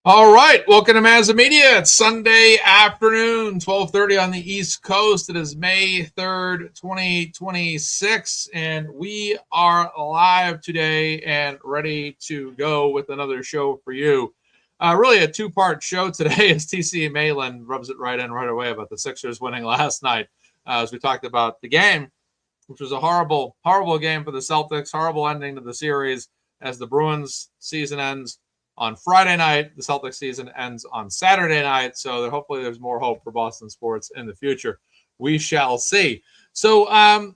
All right, welcome to MazzaMedia. It's Sunday afternoon, 12:30 on the East Coast. It is May 3rd, 2026, and we are live today and ready to go with another show for you. Really a two-part show today as TC Malin rubs it right in right away about the Sixers winning last night. As we talked about the game, which was a horrible, horrible game for the Celtics, horrible ending to the series as the Bruins season ends on Friday night. The Celtics season ends on Saturday night. So hopefully there's more hope for Boston sports in the future. We shall see. So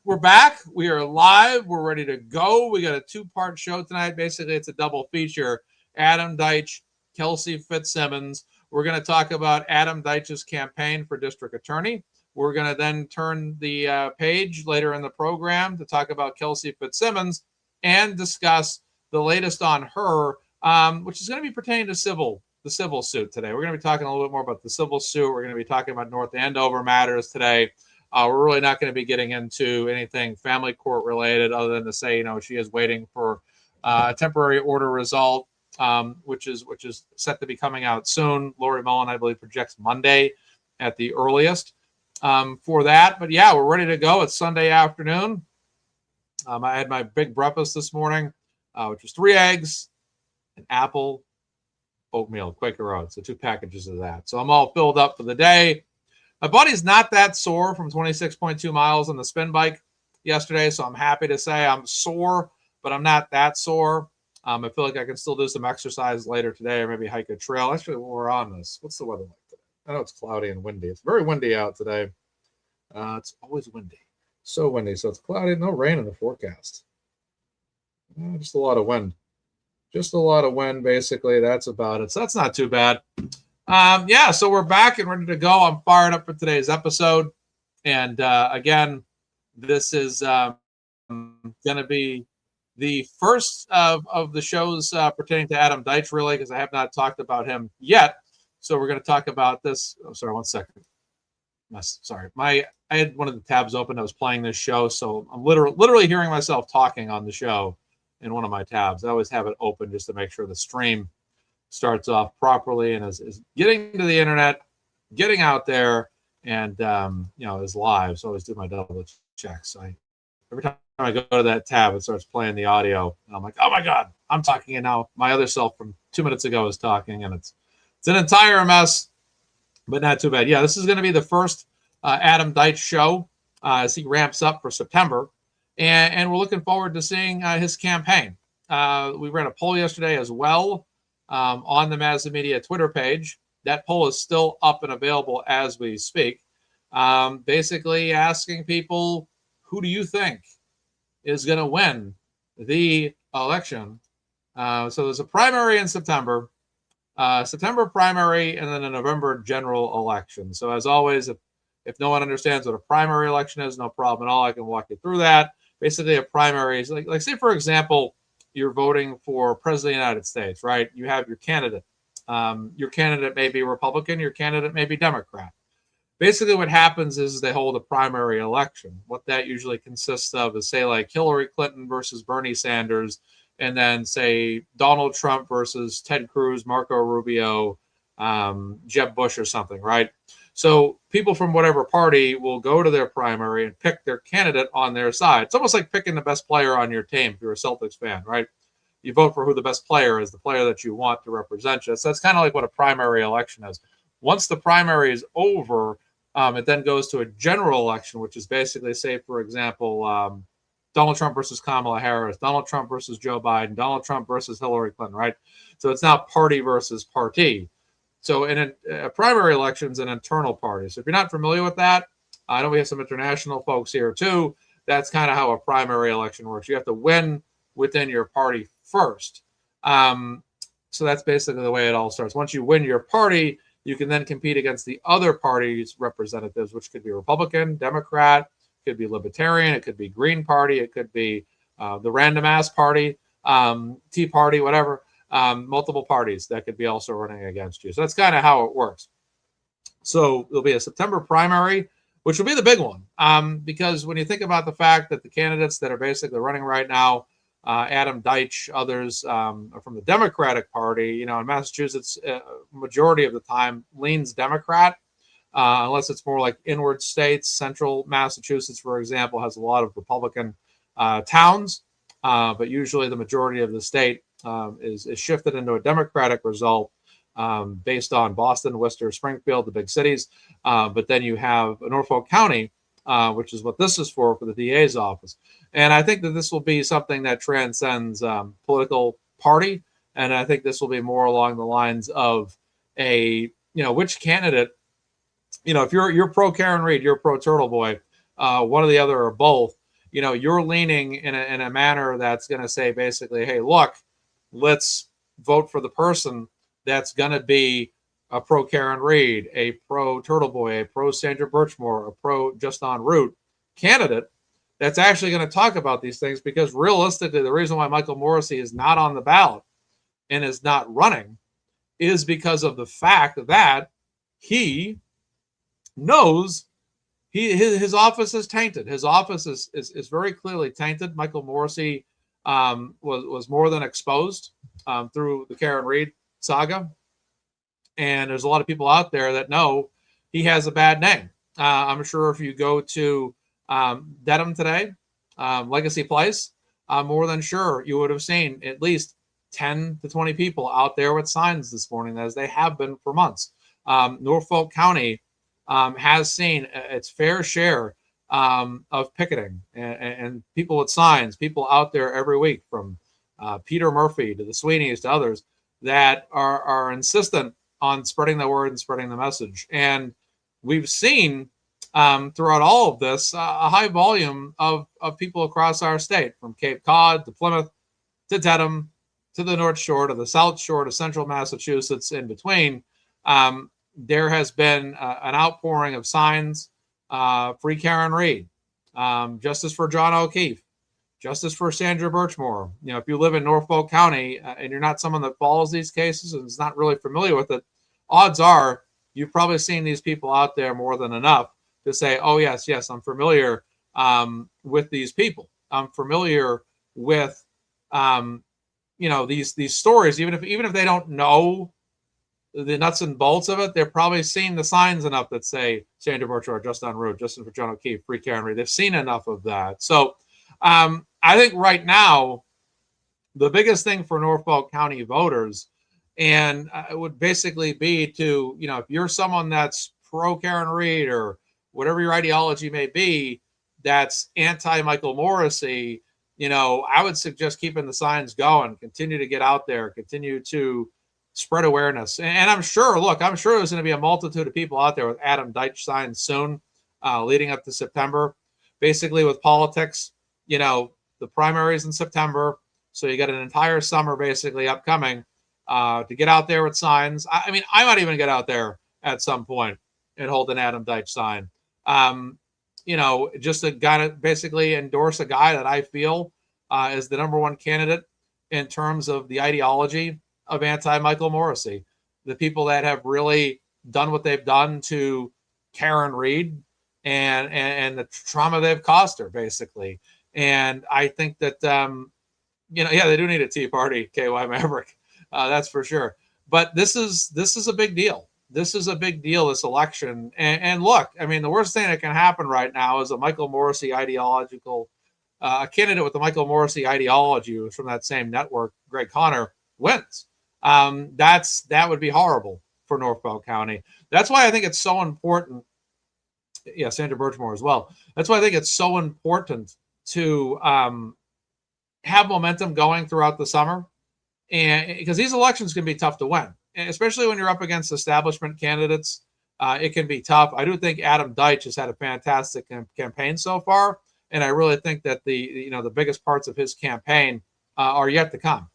we're back. We are live. We're ready to go. We got a two-part show tonight. Basically, it's a double feature. Adam Deitch, Kelsey Fitzsimmons. We're going to talk about Adam Deitch's campaign for district attorney. We're going to then turn the page later in the program to talk about Kelsey Fitzsimmons and discuss the latest on her, which is going to be pertaining to the civil suit today. We're going to be talking a little bit more about the civil suit. We're going to be talking about North Andover matters today. We're really not going to be getting into anything family court related other than to say, she is waiting for a temporary order result, which is set to be coming out soon. Lori Mullen, I believe, projects Monday at the earliest for that. But yeah, we're ready to go. It's Sunday afternoon. I had my big breakfast this morning, which was 3 eggs, an apple, oatmeal, Quaker Oats, so 2 packages of that. So I'm all filled up for the day. My body's not that sore from 26.2 miles on the spin bike yesterday, so I'm happy to say I'm sore, but I'm not that sore. I feel like I can still do some exercise later today or maybe hike a trail. Actually, while we're on this, what's the weather like today? I know it's cloudy and windy. It's very windy out today. It's always windy. So windy. So it's cloudy. No rain in the forecast. Just a lot of wind. Just a lot of wind, basically. That's about it. So that's not too bad. So we're back and ready to go. I'm fired up for today's episode. And again, this is going to be the first of the shows pertaining to Adam Deitch, really, because I have not talked about him yet. So we're going to talk about this. Oh, sorry, 1 second. Sorry. I had one of the tabs open. I was playing this show, so I'm literally hearing myself talking on the show in one of my tabs. I always have it open just to make sure the stream starts off properly and is getting to the internet, getting out there, and is live. So I always do my double checks. Every time I go to that tab, it starts playing the audio, and I'm like, oh my God, I'm talking, and now my other self from 2 minutes ago is talking, and it's an entire mess, but not too bad. Yeah, this is going to be the first Adam Deitch show as he ramps up for September. And we're looking forward to seeing his campaign. We ran a poll yesterday as well on the MazzaMedia Twitter page. That poll is still up and available as we speak. Basically asking people, who do you think is going to win the election? So there's a primary in September primary, and then a November general election. So as always, if no one understands what a primary election is, no problem at all. I can walk you through that. Basically, a primary is like say, for example, you're voting for President of the United States, right? You have your candidate. Your candidate may be Republican. Your candidate may be Democrat. Basically, what happens is they hold a primary election. What that usually consists of is, say, like Hillary Clinton versus Bernie Sanders, and then, say, Donald Trump versus Ted Cruz, Marco Rubio, Jeb Bush or something, right? So people from whatever party will go to their primary and pick their candidate on their side. It's almost like picking the best player on your team if you're a Celtics fan, right? You vote for who the best player is, the player that you want to represent you. So that's kind of like what a primary election is. Once the primary is over, it then goes to a general election, which is basically, say, for example, Donald Trump versus Kamala Harris, Donald Trump versus Joe Biden, Donald Trump versus Hillary Clinton, right? So it's not party versus party. So in a primary election is an internal party. So if you're not familiar with that, I know we have some international folks here too. That's kind of how a primary election works. You have to win within your party first. So that's basically the way it all starts. Once you win your party, you can then compete against the other party's representatives, which could be Republican, Democrat, could be Libertarian, it could be Green Party, it could be the Random Ass Party, Tea Party, whatever. Multiple parties that could be also running against you. So that's kind of how it works. So there'll be a September primary, which will be the big one, because when you think about the fact that the candidates that are basically running right now Adam Deitch, others from the Democratic Party. You know, in Massachusetts, majority of the time leans Democrat, unless it's more like inward states. Central Massachusetts, for example, has a lot of Republican towns, but usually the majority of the state is shifted into a Democratic result based on Boston, Worcester, Springfield, the big cities. But then you have Norfolk County, which is what this is for the DA's office. And I think that this will be something that transcends political party. And I think this will be more along the lines of which candidate, if you're pro Karen Reed, you're pro Turtleboy, one or the other or both, you're leaning in a manner that's going to say basically, hey, look, let's vote for the person that's going to be a pro Karen Reed, a pro Turtleboy, a pro Sandra Birchmore, a pro Just en Route candidate that's actually going to talk about these things, because realistically, the reason why Michael Morrissey is not on the ballot and is not running is because of the fact that he knows his office is tainted. His office is very clearly tainted. Michael Morrissey was more than exposed through the Karen Reed saga. And there's a lot of people out there that know he has a bad name. I'm sure if you go to Dedham today, Legacy Place, I'm more than sure you would have seen at least 10 to 20 people out there with signs this morning, as they have been for months. Norfolk County has seen its fair share of picketing and people with signs, people out there every week, from Peter Murphy to the Sweeneys to others, that are insistent on spreading the word and spreading the message. And we've seen throughout all of this a high volume of people across our state, from Cape Cod to Plymouth to Dedham to the North Shore to the South Shore to Central Massachusetts in between. There has been an outpouring of signs, free Karen Reed, justice for John O'Keefe, justice for Sandra Birchmore. If you live in Norfolk County and you're not someone that follows these cases and is not really familiar with it, odds are you've probably seen these people out there more than enough to say, oh, yes, I'm familiar with these people. I'm familiar with, these stories, even if they don't know the nuts and bolts of it, they're probably seen the signs enough that say Sandra Birchmore, Just en Route, justice for John O'Keefe, free Karen Reed. They've seen enough of that. So I think right now, the biggest thing for Norfolk County voters, and it would basically be to, if you're someone that's pro Karen Reed or whatever your ideology may be, that's anti-Michael Morrissey, I would suggest keeping the signs going, continue to get out there, continue to spread awareness. And I'm sure there's going to be a multitude of people out there with Adam Deitch signs soon, leading up to September. Basically with politics, the primaries in September. So you got an entire summer basically upcoming to get out there with signs. I mean, I might even get out there at some point and hold an Adam Deitch sign. Just to kind of basically endorse a guy that I feel is the number one candidate in terms of the ideology of anti-Michael Morrissey, the people that have really done what they've done to Karen Reed and the trauma they've caused her, basically. And I think that, they do need a Tea Party, KY Maverick, that's for sure. But this is a big deal. This is a big deal, this election. And look, I mean, the worst thing that can happen right now is a Michael Morrissey a candidate with the Michael Morrissey ideology, who's from that same network, Greg Connor, wins. That would be horrible for Norfolk County. That's why I think it's so important. Yeah, Sandra Birchmore as well. That's why I think it's so important to have momentum going throughout the summer, and because these elections can be tough to win, especially when you're up against establishment candidates. It can be tough. I do think Adam Deitch has had a fantastic campaign so far, and I really think that the biggest parts of his campaign are yet to come.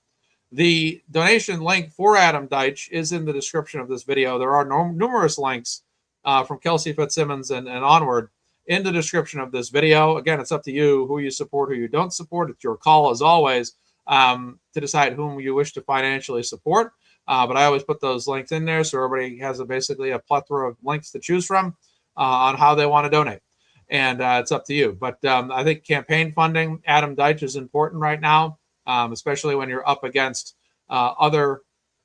The donation link for Adam Deitch is in the description of this video. There are numerous links from Kelsey, Fitzsimmons, and onward in the description of this video. Again, it's up to you who you support, who you don't support. It's your call, as always, to decide whom you wish to financially support. But I always put those links in there so everybody has basically a plethora of links to choose from on how they want to donate. And it's up to you. But I think campaign funding, Adam Deitch, is important right now. especially when you're up against other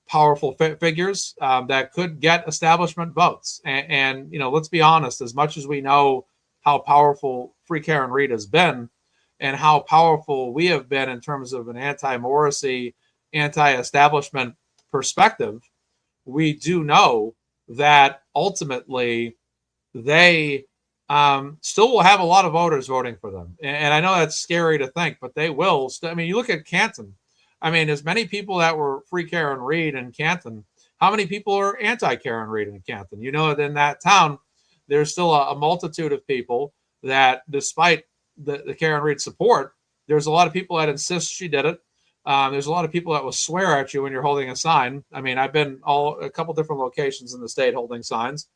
powerful figures that could get establishment votes. And let's be honest, as much as we know how powerful Free Karen Reed has been and how powerful we have been in terms of an anti-Morrissey, anti-establishment perspective, we do know that ultimately they still will have a lot of voters voting for them. And I know that's scary to think, but they will. I mean, you look at Canton. I mean, as many people that were Free Karen Reed in Canton, how many people are anti-Karen Reed in Canton? In that town, there's still a multitude of people that, despite the Karen Reed support, there's a lot of people that insist she did it. There's a lot of people that will swear at you when you're holding a sign. I mean, I've been a couple different locations in the state holding signs,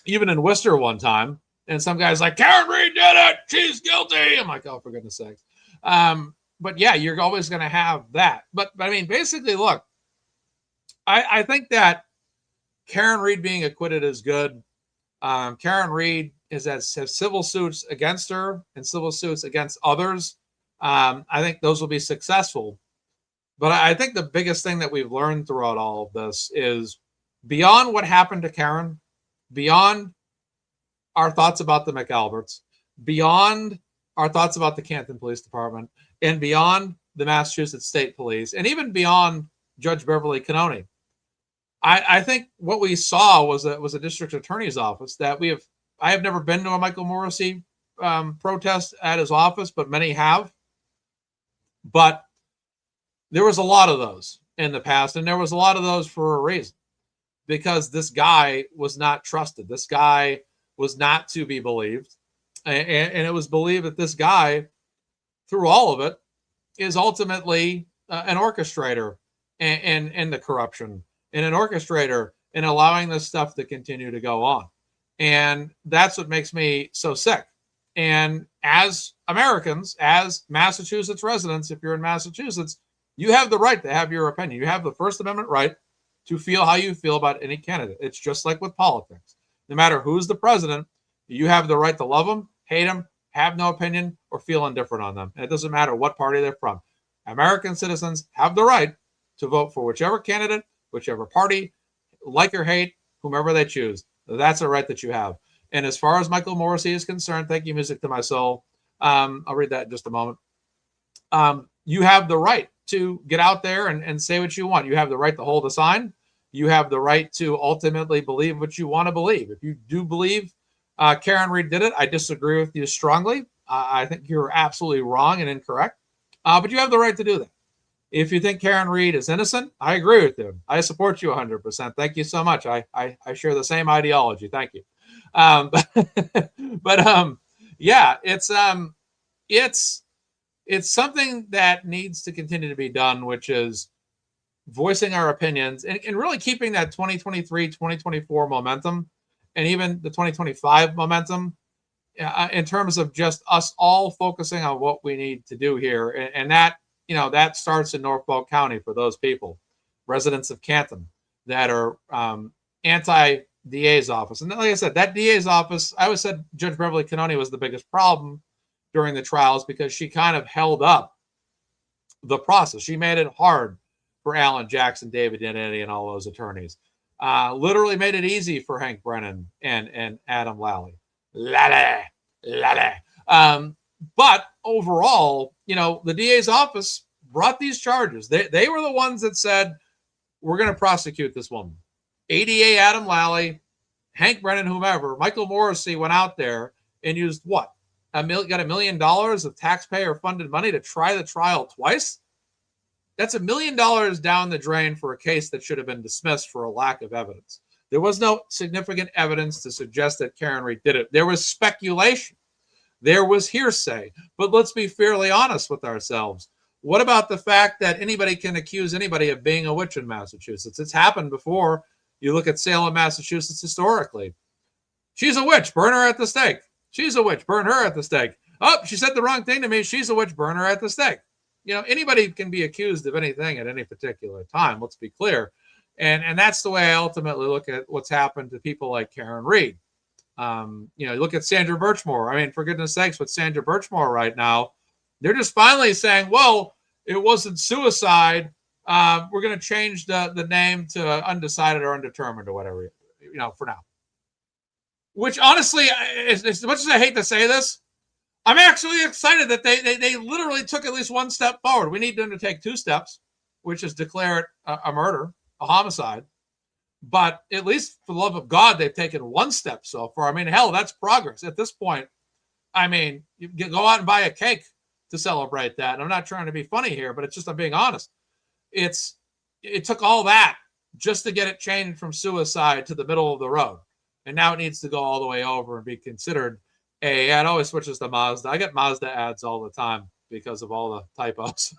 even in Worcester one time, and some guy's like, Karen Reed did it, she's guilty. I'm like, oh, for goodness sakes. But yeah, you're always going to have that. But I mean, basically, look, I think that Karen Reed being acquitted is good. Karen Reed has civil suits against her and civil suits against others. I think those will be successful. But I think the biggest thing that we've learned throughout all of this is, beyond what happened to Karen, beyond our thoughts about the McAlberts, beyond our thoughts about the Canton Police Department, and beyond the Massachusetts State Police, and even beyond Judge Beverly Cannoni, I think what we saw was a district attorney's office that I have never been to a Michael Morrissey protest at his office, but many have. But there was a lot of those in the past, and there was a lot of those for a reason, because this guy was not trusted. This guy was not to be believed. And it was believed that this guy, through all of it, is ultimately an orchestrator in the corruption, and an orchestrator in allowing this stuff to continue to go on. And that's what makes me so sick. And as Americans, as Massachusetts residents, if you're in Massachusetts, you have the right to have your opinion. You have the First Amendment right to feel how you feel about any candidate. It's just like with politics. No matter who's the president, you have the right to love them, hate them, have no opinion, or feel indifferent on them. And it doesn't matter what party they're from. American citizens have the right to vote for whichever candidate, whichever party, like or hate, whomever they choose. That's a right that you have. And as far as Michael Morrissey is concerned, thank you, Music to My Soul. I'll read that in just a moment. You have the right to get out there and say what you want. You have the right to hold a sign. You have the right to ultimately believe what you want to believe. If you do believe Karen Reed did it, I disagree with you strongly. I think you're absolutely wrong and incorrect. But you have the right to do that. If you think Karen Reed is innocent, I agree with you. I support you 100%. Thank you so much. I share the same ideology. Thank you. Yeah, it's something that needs to continue to be done, which is voicing our opinions and really keeping that 2023, 2024 momentum, and even the 2025 momentum in terms of just us all focusing on what we need to do here. And that, that starts in Norfolk County for those people, residents of Canton, that are anti-DA's office. And like I said, that DA's office, I always said Judge Beverly Cannoni was the biggest problem during the trials, because she kind of held up the process. She made it hard for Alan Jackson, David Yannetti, and all those attorneys. Literally made it easy for Hank Brennan and Adam Lally. But overall, the DA's office brought these charges. They were the ones that said, we're going to prosecute this woman. ADA Adam Lally, Hank Brennan, whomever. Michael Morrissey went out there and used what? Got $1 million of taxpayer-funded money to try the trial twice? That's $1 million down the drain for a case that should have been dismissed for a lack of evidence. There was no significant evidence to suggest that Karen Reed did it. There was speculation. There was hearsay. But let's be fairly honest with ourselves. What about the fact that anybody can accuse anybody of being a witch in Massachusetts? It's happened before. You look at Salem, Massachusetts historically. She's a witch. Burn her at the stake. She's a witch. Burn her at the stake. Oh, she said the wrong thing to me. She's a witch. Burn her at the stake. Anybody can be accused of anything at any particular time. Let's be clear. And that's the way I ultimately look at what's happened to people like Karen Reed. Look at Sandra Birchmore. I mean, for goodness sakes, with Sandra Birchmore right now, They're just finally saying, well, it wasn't suicide. We're going to change the name to undecided or undetermined or whatever, for now. Which honestly, as much as I hate to say this, I'm actually excited that they literally took at least one step forward. We need them to take 2 steps, which is declare it a murder, a homicide. But at least for the love of God, they've taken 1 step so far. I mean, hell, that's progress. At this point, I mean, you go out and buy a cake to celebrate that. And I'm not trying to be funny here, but it's just, I'm being honest. It took all that just to get it changed from suicide to the middle of the road. And now it needs to go all the way over and be considered it always switches to Mazda. I get Mazda ads all the time because of all the typos.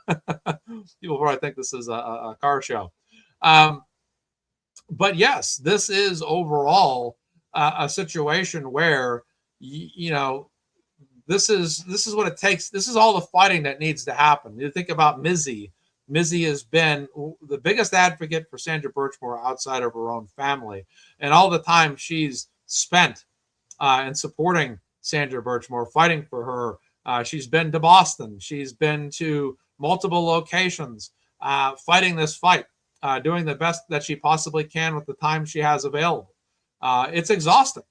People probably think this is a car show. But yes, this is overall a situation where, this is what it takes. This is all the fighting that needs to happen. You think about Mizzy. Mizzy has been the biggest advocate for Sandra Birchmore outside of her own family. And all the time she's spent in supporting Sandra Birchmore, fighting for her. She's been to Boston. She's been to multiple locations, fighting this fight, doing the best that she possibly can with the time she has available. It's exhausting.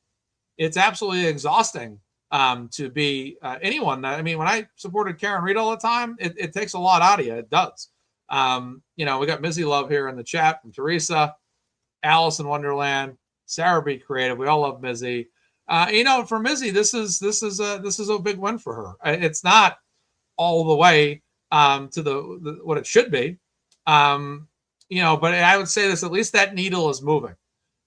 It's absolutely exhausting to be anyone. When I supported Karen Reed all the time, it takes a lot out of you. It does. We got Mizzy Love here in the chat from Teresa, Alice in Wonderland, Sarah Be Creative. We all love Mizzy. For Mizzy, this is a big win for her. It's not all the way to the what it should be, but I would say this: at least that needle is moving.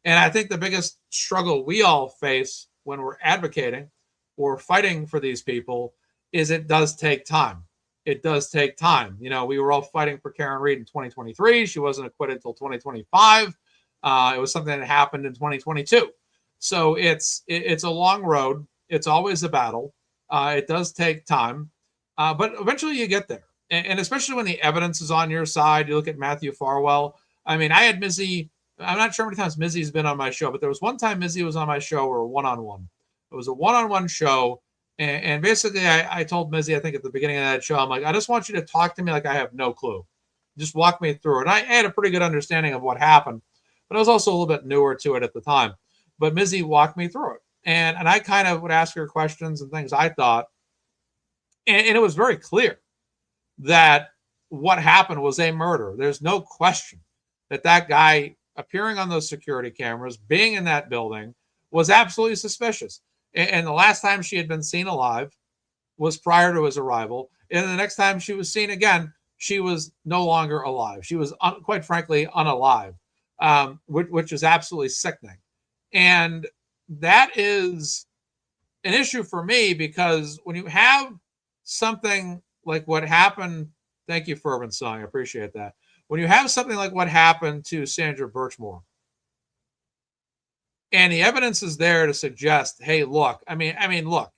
And I think the biggest struggle we all face when we're advocating or fighting for these people is it does take time. It does take time. We were all fighting for Karen Reed in 2023. She wasn't acquitted until 2025. It was something that happened in 2022. So it's a long road. It's always a battle. It does take time, but eventually you get there. And especially when the evidence is on your side, you look at Matthew Farwell. I had Mizzy. I'm not sure how many times Mizzy's been on my show, but there was one time Mizzy was on my show or a one-on-one. It was a one-on-one show. And basically I told Mizzy, I think at the beginning of that show, I'm like, I just want you to talk to me like I have no clue. Just walk me through it. And I had a pretty good understanding of what happened, but I was also a little bit newer to it at the time. But Mizzy walked me through it. And I kind of would ask her questions and things I thought. And it was very clear that what happened was a murder. There's no question that guy appearing on those security cameras, being in that building, was absolutely suspicious. And the last time she had been seen alive was prior to his arrival. And the next time she was seen again, she was no longer alive. She was, quite frankly, unalive, which is absolutely sickening. And that is an issue for me because when you have something like what happened, thank you, Fervent Song, I appreciate that. When you have something like what happened to Sandra Birchmore, and the evidence is there to suggest, hey, look, look,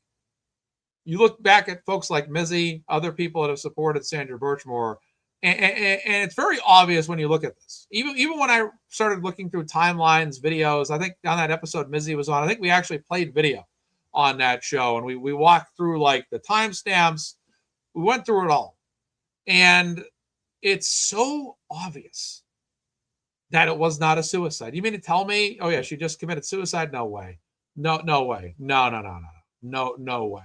you look back at folks like Mizzy, other people that have supported Sandra Birchmore, and it's very obvious when you look at this. Even when I started looking through timelines, videos, I think on that episode Mizzy was on, I think we actually played video on that show, and we walked through like the timestamps. We went through it all. And it's so obvious that it was not a suicide. You mean to tell me, oh yeah, she just committed suicide? No way. No way. No way.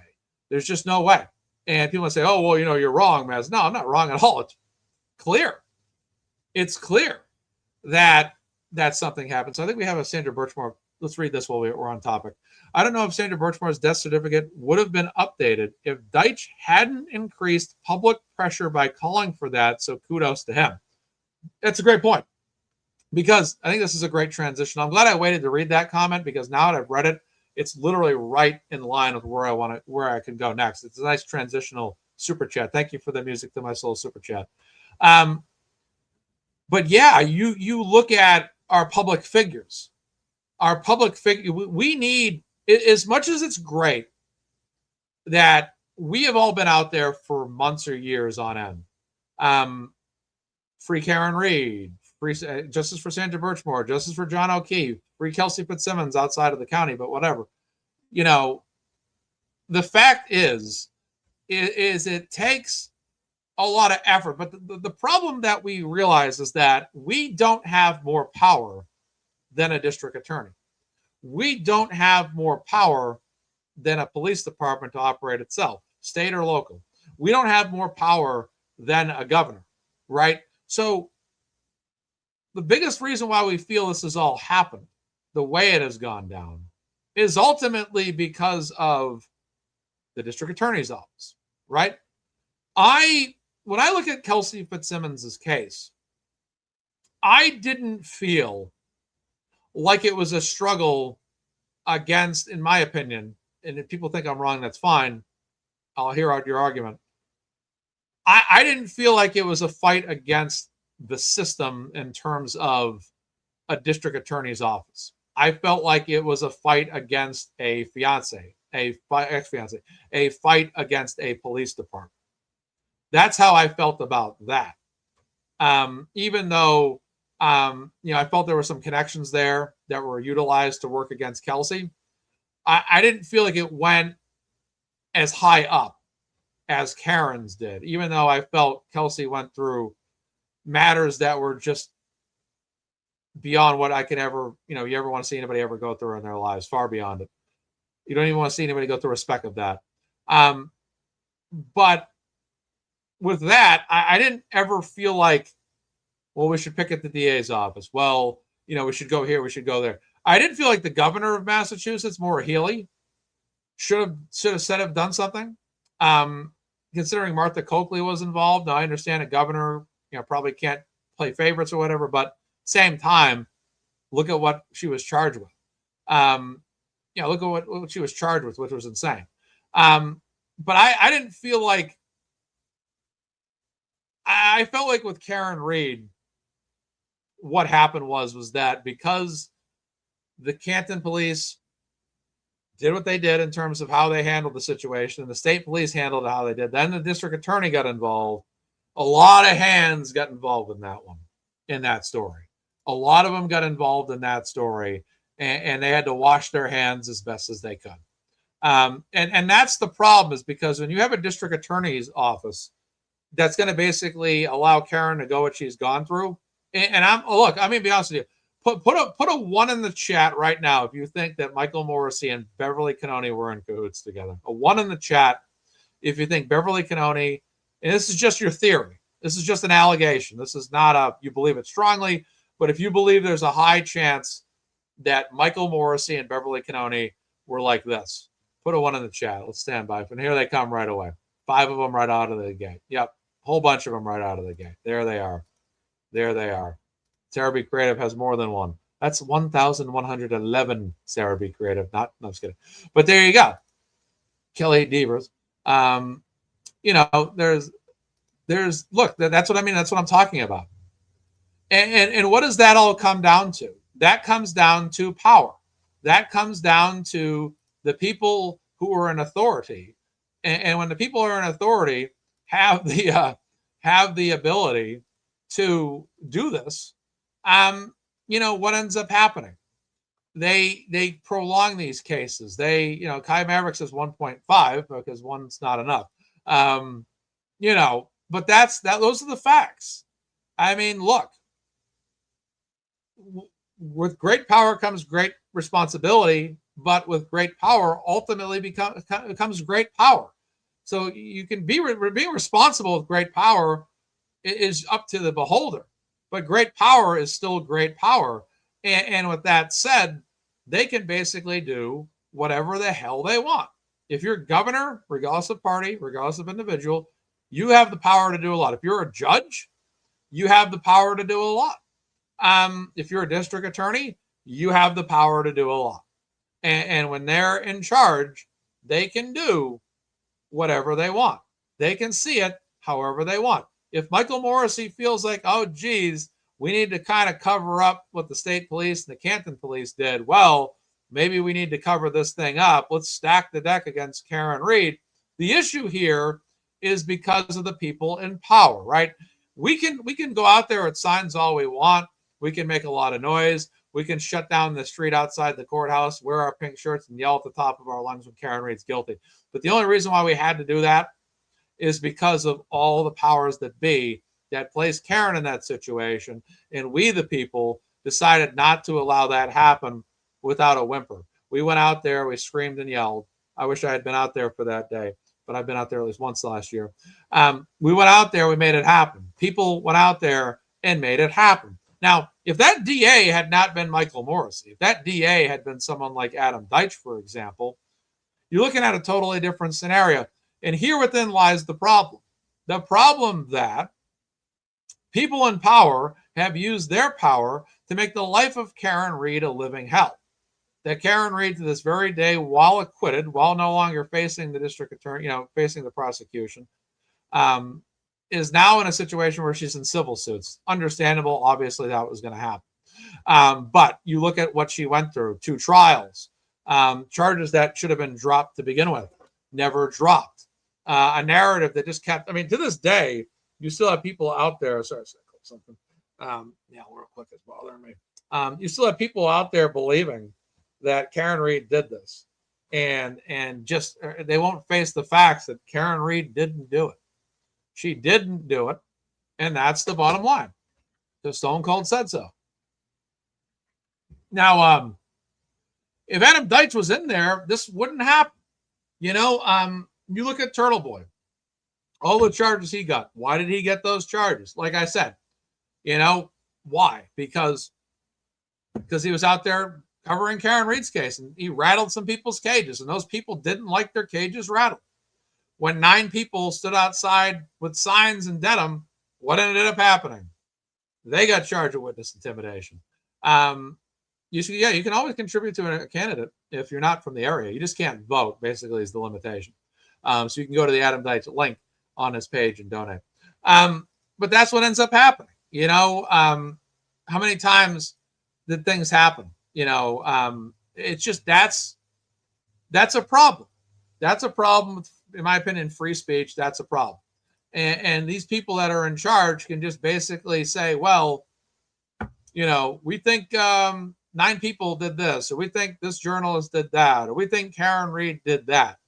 There's just no way. And people say, oh, well, you're wrong, Maz. No, I'm not wrong at all. It's clear. It's clear that something happened. So I think we have a Sandra Birchmore. Let's read this while we're on topic. I don't know if Sandra Birchmore's death certificate would have been updated if Deitch hadn't increased public pressure by calling for that. So kudos to him. That's a great point. Because I think this is a great transition. I'm glad I waited to read that comment because now that I've read it, it's literally right in line with where I can go next. It's a nice transitional super chat. Thank you for the music to my soul super chat. But yeah, you look at our public figures. We need, as much as it's great that we have all been out there for months or years on end. Free Karen Reed, free justice for Sandra Birchmore, justice for John O'Keefe, free Kelsey Fitzsimmons outside of the county, but whatever. The fact is is it takes a lot of effort. But the problem that we realize is that we don't have more power than a district attorney. We don't have more power than a police department to operate itself, state or local. We don't have more power than a governor, right? So the biggest reason why we feel this has all happened the way it has gone down is ultimately because of the district attorney's office, right? When I look at Kelsey Fitzsimmons' case, I didn't feel like it was a struggle against, in my opinion, and if people think I'm wrong, that's fine. I'll hear out your argument. I didn't feel like it was a fight against the system in terms of a district attorney's office. I felt like it was a fight against a fiance, ex-fiance, a fight against a police department. That's how I felt about that. Even though, I felt there were some connections there that were utilized to work against Kelsey, I didn't feel like it went as high up as Karen's did, even though I felt Kelsey went through matters that were just beyond what I could ever, you ever want to see anybody ever go through in their lives, far beyond it. You don't even want to see anybody go through a speck of that. But with that, I didn't ever feel like, well, we should pick at the DA's office. Well, we should go here, we should go there. I didn't feel like the governor of Massachusetts, Maura Healey, should have done something. Considering Martha Coakley was involved, now I understand a governor, probably can't play favorites or whatever, but same time, look at what she was charged with. Look at what she was charged with, which was insane. But I didn't feel like, I felt like with Karen Reed, what happened was that because the Canton police did what they did in terms of how they handled the situation, and the state police handled it how they did, then the district attorney got involved. A lot of hands got involved in that one, in that story. A lot of them got involved in that story, and they had to wash their hands as best as they could. And that's the problem, is because when you have a district attorney's office that's going to basically allow Karen to go what she's gone through, and I'm going to be honest with you, put a 1 in the chat right now if you think that Michael Morrissey and Beverly Cannone were in cahoots together. A 1 in the chat if you think Beverly Cannone, and this is just your theory, this is just an allegation, this is not you believe it strongly, but if you believe there's a high chance that Michael Morrissey and Beverly Cannone were like this, put a 1 in the chat. Let's stand by. And here they come right away. 5 of them right out of the gate. Yep. Whole bunch of them right out of the gate. There they are. There they are. Sarah B. Creative has more than one. That's 1,111 Sarah B. Creative. No, I'm just kidding. But there you go. Kelly Devers. There's look, that's what I mean. That's what I'm talking about. And what does that all come down to? That comes down to power. That comes down to the people who are in authority. And when the people who are in authority have the ability to do this, what ends up happening? They prolong these cases. Kai Maverick says 1.5 because one's not enough. But those are the facts. I mean, look, with great power comes great responsibility, but with great power ultimately comes great power. So you can being responsible with great power is up to the beholder, but great power is still great power. And with that said, they can basically do whatever the hell they want. If you're governor, regardless of party, regardless of individual, you have the power to do a lot. If you're a judge, you have the power to do a lot. If you're a district attorney, you have the power to do a lot. And when they're in charge, they can do whatever they want. They can see it however they want. If Michael Morrissey feels like, oh, geez, we need to kind of cover up what the state police and the Canton police did, well, maybe we need to cover this thing up. Let's stack the deck against Karen Reed. The issue here is because of the people in power, right? We can go out there with signs all we want. We can make a lot of noise. We can shut down the street outside the courthouse, wear our pink shirts, and yell at the top of our lungs when Karen Reed's guilty. But the only reason why we had to do that is because of all the powers that be that placed Karen in that situation. And we, the people, decided not to allow that happen without a whimper. We went out there, we screamed and yelled. I wish I had been out there for that day, but I've been out there at least once last year. We went out there, we made it happen. People went out there and made it happen. Now, if that DA had not been Michael Morrissey, if that DA had been someone like Adam Deitch, for example, you're looking at a totally different scenario. And here within lies the problem. The problem that people in power have used their power to make the life of Karen Read a living hell. That Karen Read, to this very day, while acquitted, while no longer facing the district attorney, facing the prosecution, is now in a situation where she's in civil suits. Understandable, obviously, that was going to happen. But you look at what she went through: 2 trials, charges that should have been dropped to begin with, never dropped. A narrative that just kept, to this day, you still have people out there. Sorry, I clicked something. Real quick, it's bothering me. You still have people out there believing that Karen Read did this, and just they won't face the facts that Karen Read didn't do it. She didn't do it, and that's the bottom line. The Stone Cold said so. Now, if Adam Deitch was in there, this wouldn't happen. You look at Turtleboy, all the charges he got. Why did he get those charges? Like I said, why? Because he was out there covering Karen Read's case, and he rattled some people's cages, and those people didn't like their cages rattled. When 9 people stood outside with signs and denim, what ended up happening? They got charged with witness intimidation. You can always contribute to a candidate if you're not from the area. You just can't vote, basically, is the limitation. So you can go to the Adam Deitch link on his page and donate. But that's what ends up happening. How many times did things happen? It's just that's a problem. That's a problem with, in my opinion, free speech. That's a problem. And these people that are in charge can just basically say, well, we think 9 people did this, or we think this journalist did that, or we think Karen Read did that.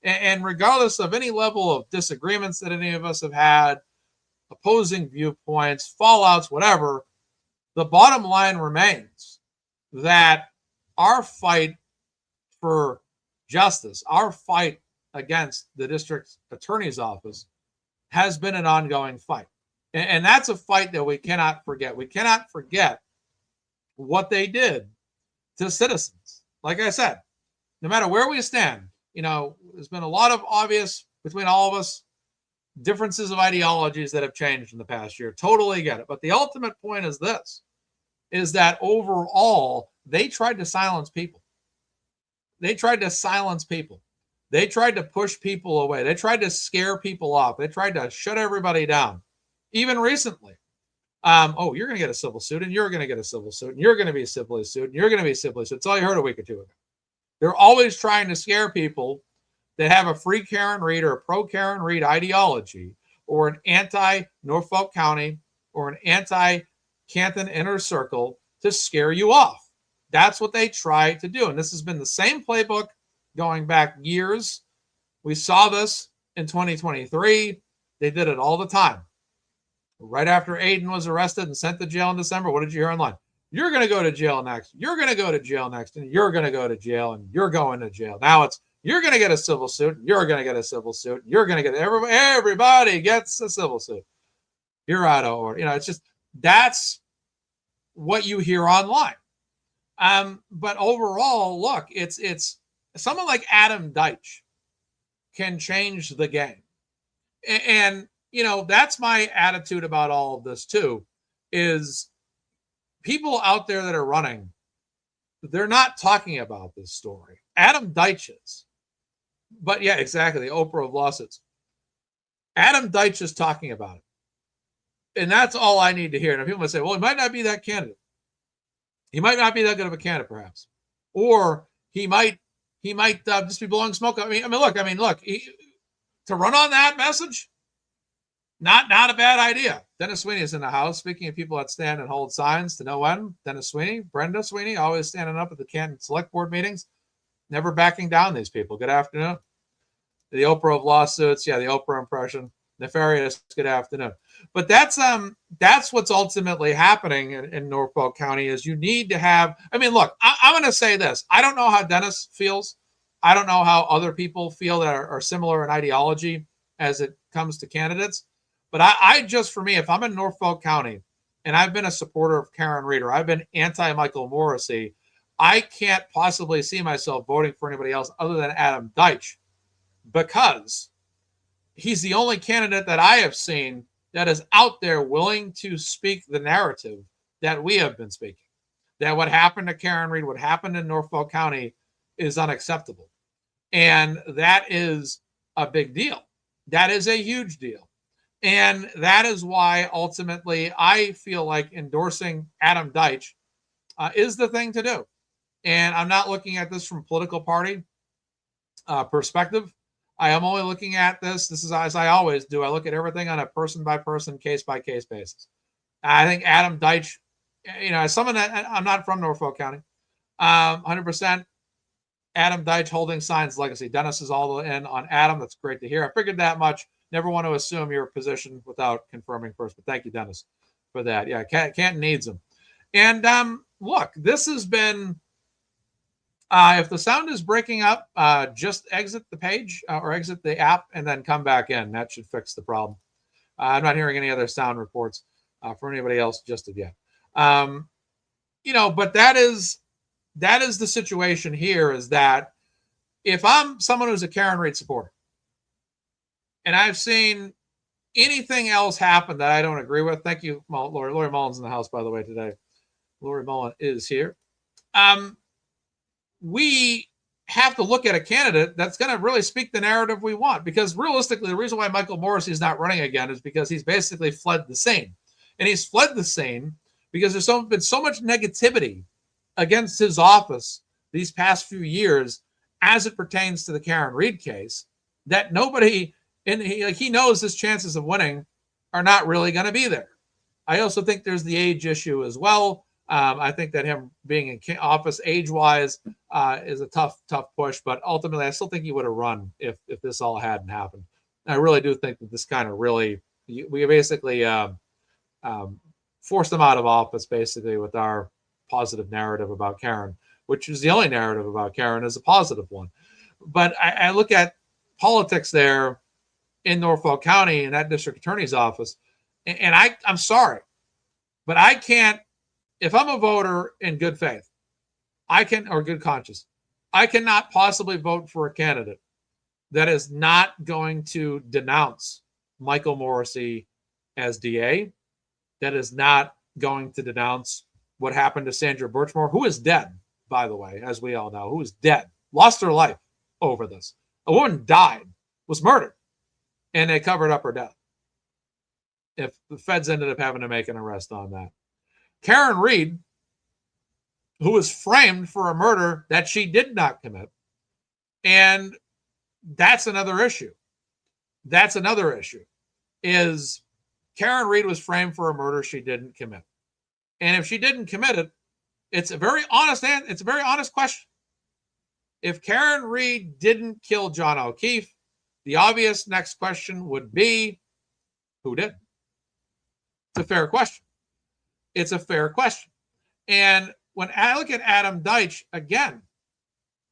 And regardless of any level of disagreements that any of us have had, opposing viewpoints, fallouts, whatever, the bottom line remains that our fight for justice, our fight against the district attorney's office, has been an ongoing fight. And that's a fight that we cannot forget. We cannot forget what they did to citizens. Like I said, no matter where we stand, there's been a lot of obvious, between all of us, differences of ideologies that have changed in the past year. Totally get it. But the ultimate point is this, is that overall, they tried to silence people. They tried to silence people. They tried to push people away. They tried to scare people off. They tried to shut everybody down. Even recently. You're going to get a civil suit, and you're going to get a civil suit, and you're going to be civilly sued, and you're going to be civilly sued. That's all you heard a week or 2 ago. They're always trying to scare people that have a free Karen Read or a pro Karen Read ideology, or an anti-Norfolk County, or an anti-Canton inner circle, to scare you off. That's what they try to do. And this has been the same playbook going back years. We saw this in 2023. They did it all the time. Right after Caidyn was arrested and sent to jail in December, what did you hear online? You're going to go to jail next. You're going to go to jail next. And you're going to go to jail. And you're going to jail. Now it's, you're going to get a civil suit. You're going to get a civil suit. You're going to get, everybody gets a civil suit. You're out of order. It's just, that's what you hear online. But overall, look, it's someone like Adam Deitch can change the game. And that's my attitude about all of this too, is people out there that are running, they're not talking about this story. Adam Deitch is. But yeah, exactly. The Oprah of lawsuits. Adam Deitch is talking about it. And that's all I need to hear. Now people might say, well, he might not be that candidate. He might not be that good of a candidate, perhaps. Or he might just be blowing smoke. I mean, look, to run on that message, not a bad idea. Dennis Sweeney is in the house. Speaking of people that stand and hold signs to no end, Dennis Sweeney, Brenda Sweeney, always standing up at the Canton Select Board meetings, never backing down these people. Good afternoon. The Oprah of lawsuits. Yeah, the Oprah impression. Nefarious. Good afternoon. But that's what's ultimately happening in Norfolk County is you need to have. I mean, look, I'm going to say this. I don't know how Dennis feels. I don't know how other people feel that are similar in ideology as it comes to candidates. But I just, for me, if I'm in Norfolk County and I've been a supporter of Karen Reed or I've been anti-Michael Morrissey, I can't possibly see myself voting for anybody else other than Adam Deitch, because he's the only candidate that I have seen that is out there willing to speak the narrative that we have been speaking. That what happened to Karen Reed, what happened in Norfolk County is unacceptable. And that is a big deal. That is a huge deal. And that is why ultimately I feel like endorsing Adam Deitch is the thing to do. And I'm not looking at this from political party perspective. I am only looking at this is as I always do. I look at everything on a person-by-person, case-by-case basis. I think Adam Deitch, as someone that I'm not from Norfolk County, 100% Adam Deitch holding signs legacy. Dennis is all in on Adam. That's great to hear. I figured that much. Never want to assume your position without confirming first. But thank you, Dennis, for that. Yeah, Canton needs him. And look, this has been. If the sound is breaking up, just exit the page or exit the app and then come back in. That should fix the problem. I'm not hearing any other sound reports from anybody else just of yet. But that is the situation here, is that if I'm someone who's a Karen Reed supporter and I've seen anything else happen that I don't agree with, thank you, Lori Mullen's in the house, by the way, today. Lori Mullen is here. We have to look at a candidate that's going to really speak the narrative we want, because realistically, the reason why Michael Morrissey is not running again is because he's basically fled the scene. And he's fled the scene because there's been so much negativity against his office these past few years as it pertains to the Karen Reed case that nobody, and he knows his chances of winning are not really going to be there. I also think there's the age issue as well. I think that him being in office age-wise is a tough push, but ultimately I still think he would have run if this all hadn't happened. I really do think that this kind of we basically forced him out of office basically with our positive narrative about Karen, which is the only narrative about Karen is a positive one. But I look at politics there in Norfolk County in that district attorney's office, and I'm sorry, but I can't. If I'm a voter in good faith, or good conscience, I cannot possibly vote for a candidate that is not going to denounce Michael Morrissey as DA, that is not going to denounce what happened to Sandra Birchmore, who is dead, by the way, as we all know, who is dead, lost her life over this. A woman died, was murdered, and they covered up her death. If the feds ended up having to make an arrest on that. Karen Reed, who was framed for a murder that she did not commit. And that's another issue. Is Karen Reed was framed for a murder she didn't commit. And if she didn't commit it, it's a very honest question. If Karen Reed didn't kill John O'Keefe, the obvious next question would be, who did? It's a fair question. And when I look at Adam Deitch, again,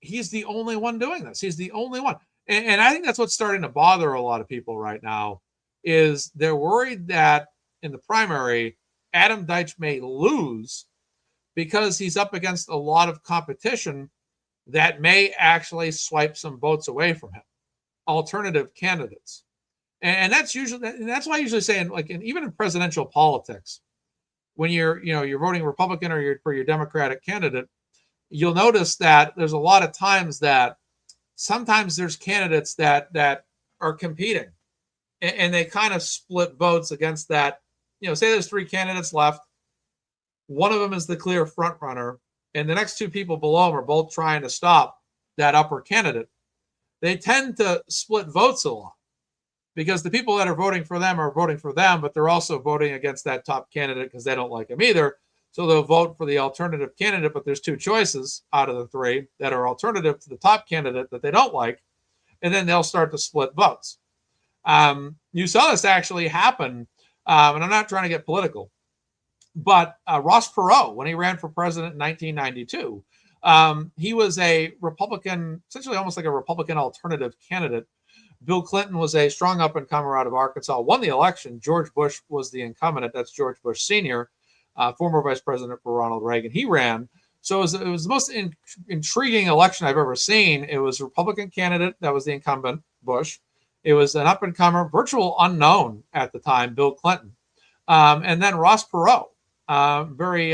he's the only one doing this. He's the only one. And I think that's what's starting to bother a lot of people right now, is they're worried that in the primary, Adam Deitch may lose because he's up against a lot of competition that may actually swipe some votes away from him, alternative candidates. And that's why I usually say, even in presidential politics, when you're voting Republican or for your Democratic candidate, you'll notice that there's a lot of times that sometimes there's candidates that are competing and they kind of split votes against that. Say there's 3 candidates left. One of them is the clear front runner, and the next 2 people below him are both trying to stop that upper candidate. They tend to split votes a lot, because the people that are voting for them, but they're also voting against that top candidate because they don't like him either. So they'll vote for the alternative candidate, but there's 2 choices out of the 3 that are alternative to the top candidate that they don't like. and then they'll start to split votes. You saw this actually happen, and I'm not trying to get political, but Ross Perot, when he ran for president in 1992, he was a Republican, essentially almost like a Republican alternative candidate. Bill Clinton was a strong up-and-comer out of Arkansas, won the election. George Bush was the incumbent. That's George Bush Sr., former vice president for Ronald Reagan. He ran. So it was the most intriguing election I've ever seen. It was a Republican candidate that was the incumbent, Bush. It was an up-and-comer, virtual unknown at the time, Bill Clinton. And then Ross Perot, very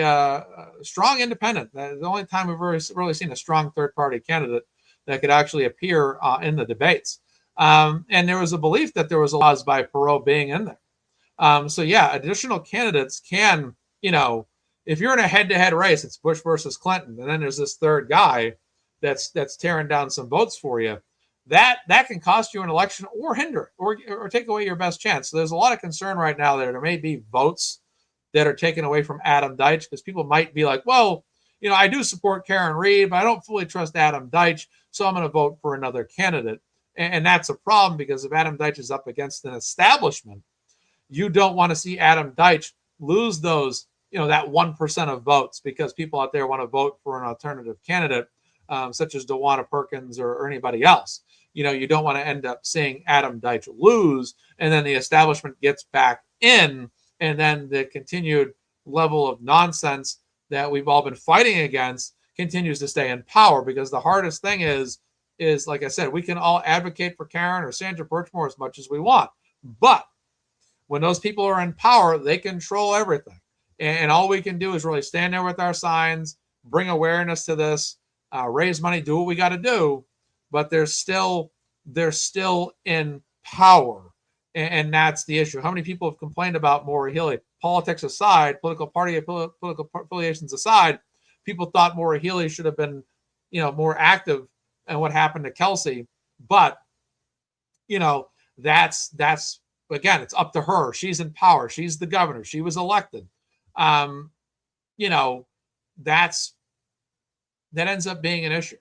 strong independent. The only time we've really seen a strong third-party candidate that could actually appear in the debates. And there was a belief that there was a loss by Perot being in there. So yeah, additional candidates can, if you're in a head-to-head race, it's Bush versus Clinton, and then there's this third guy that's tearing down some votes for you. That can cost you an election or hinder it or take away your best chance. So there's a lot of concern right now that there may be votes that are taken away from Adam Deitch because people might be like, well, I do support Karen Reed, but I don't fully trust Adam Deitch, so I'm going to vote for another candidate. And that's a problem because if Adam Deitch is up against an establishment, you don't want to see Adam Deitch lose those, that 1% of votes because people out there want to vote for an alternative candidate, such as DeWanna Perkins or anybody else. You don't want to end up seeing Adam Deitch lose, and then the establishment gets back in, and then the continued level of nonsense that we've all been fighting against continues to stay in power. Because the hardest thing is like I said, we can all advocate for Karen or Sandra Birchmore as much as we want, but when those people are in power, they control everything. And all we can do is really stand there with our signs, bring awareness to this, raise money, do what we got to do. But they're still in power. And that's the issue. How many people have complained about Maura Healey? Politics aside, political affiliations aside, people thought Maura Healey should have been, more active in what happened to Kelsey. But, that's again, it's up to her. She's in power. She's the governor. She was elected. That ends up being an issue,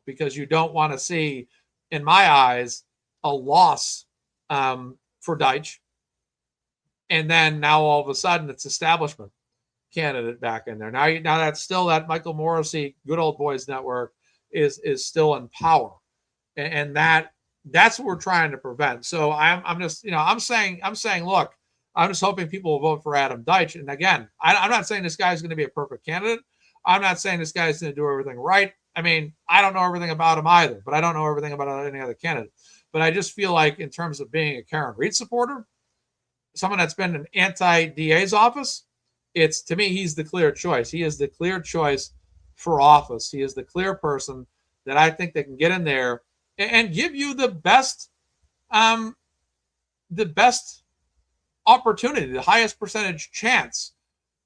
because you don't want to see, in my eyes, a loss for Deitch. And then now all of a sudden it's establishment candidate back in there. Now that's still that Michael Morrissey, Good Old Boys Network is still in power. And that's what we're trying to prevent. So I'm just, I'm saying, look, I'm just hoping people will vote for Adam Deitch. And again, I'm not saying this guy's going to be a perfect candidate. I'm not saying this guy's going to do everything right. I mean, I don't know everything about him either, but I don't know everything about any other candidate. But I just feel like in terms of being a Karen Reed supporter, someone that's been an anti-DA's office, to me, he's the clear choice. He is the clear choice for office. He is the clear person that I think that can get in there and give you the best opportunity, the highest percentage chance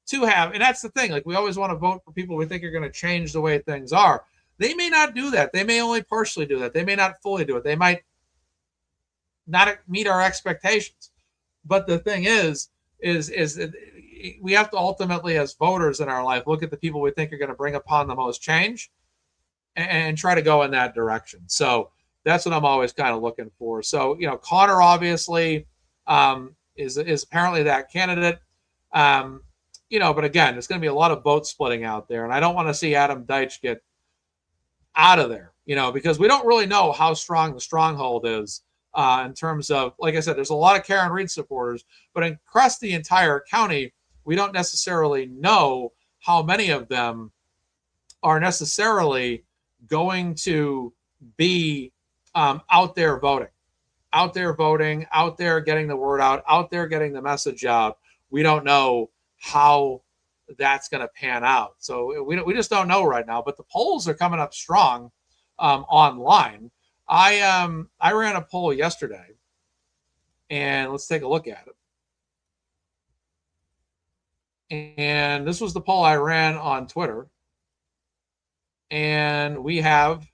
to have. And that's the thing. Like, we always want to vote for people we think are going to change the way things are. They may not do that. They may only partially do that. They may not fully do it. They might not meet our expectations. But the thing is we have to ultimately, as voters in our life, look at the people we think are going to bring upon the most change and try to go in that direction. So that's what I'm always kind of looking for. So, Connor obviously is apparently that candidate. But again, there's going to be a lot of vote splitting out there. And I don't want to see Adam Deitch get out of there, because we don't really know how strong the stronghold is in terms of, like I said, there's a lot of Karen Reed supporters, but across the entire county, we don't necessarily know how many of them are necessarily going to be out there voting, out there getting the word out there getting the message out. We don't know how that's going to pan out. So we just don't know right now, but the polls are coming up strong online. I ran a poll yesterday, and let's take a look at it. And this was the poll I ran on Twitter. And we have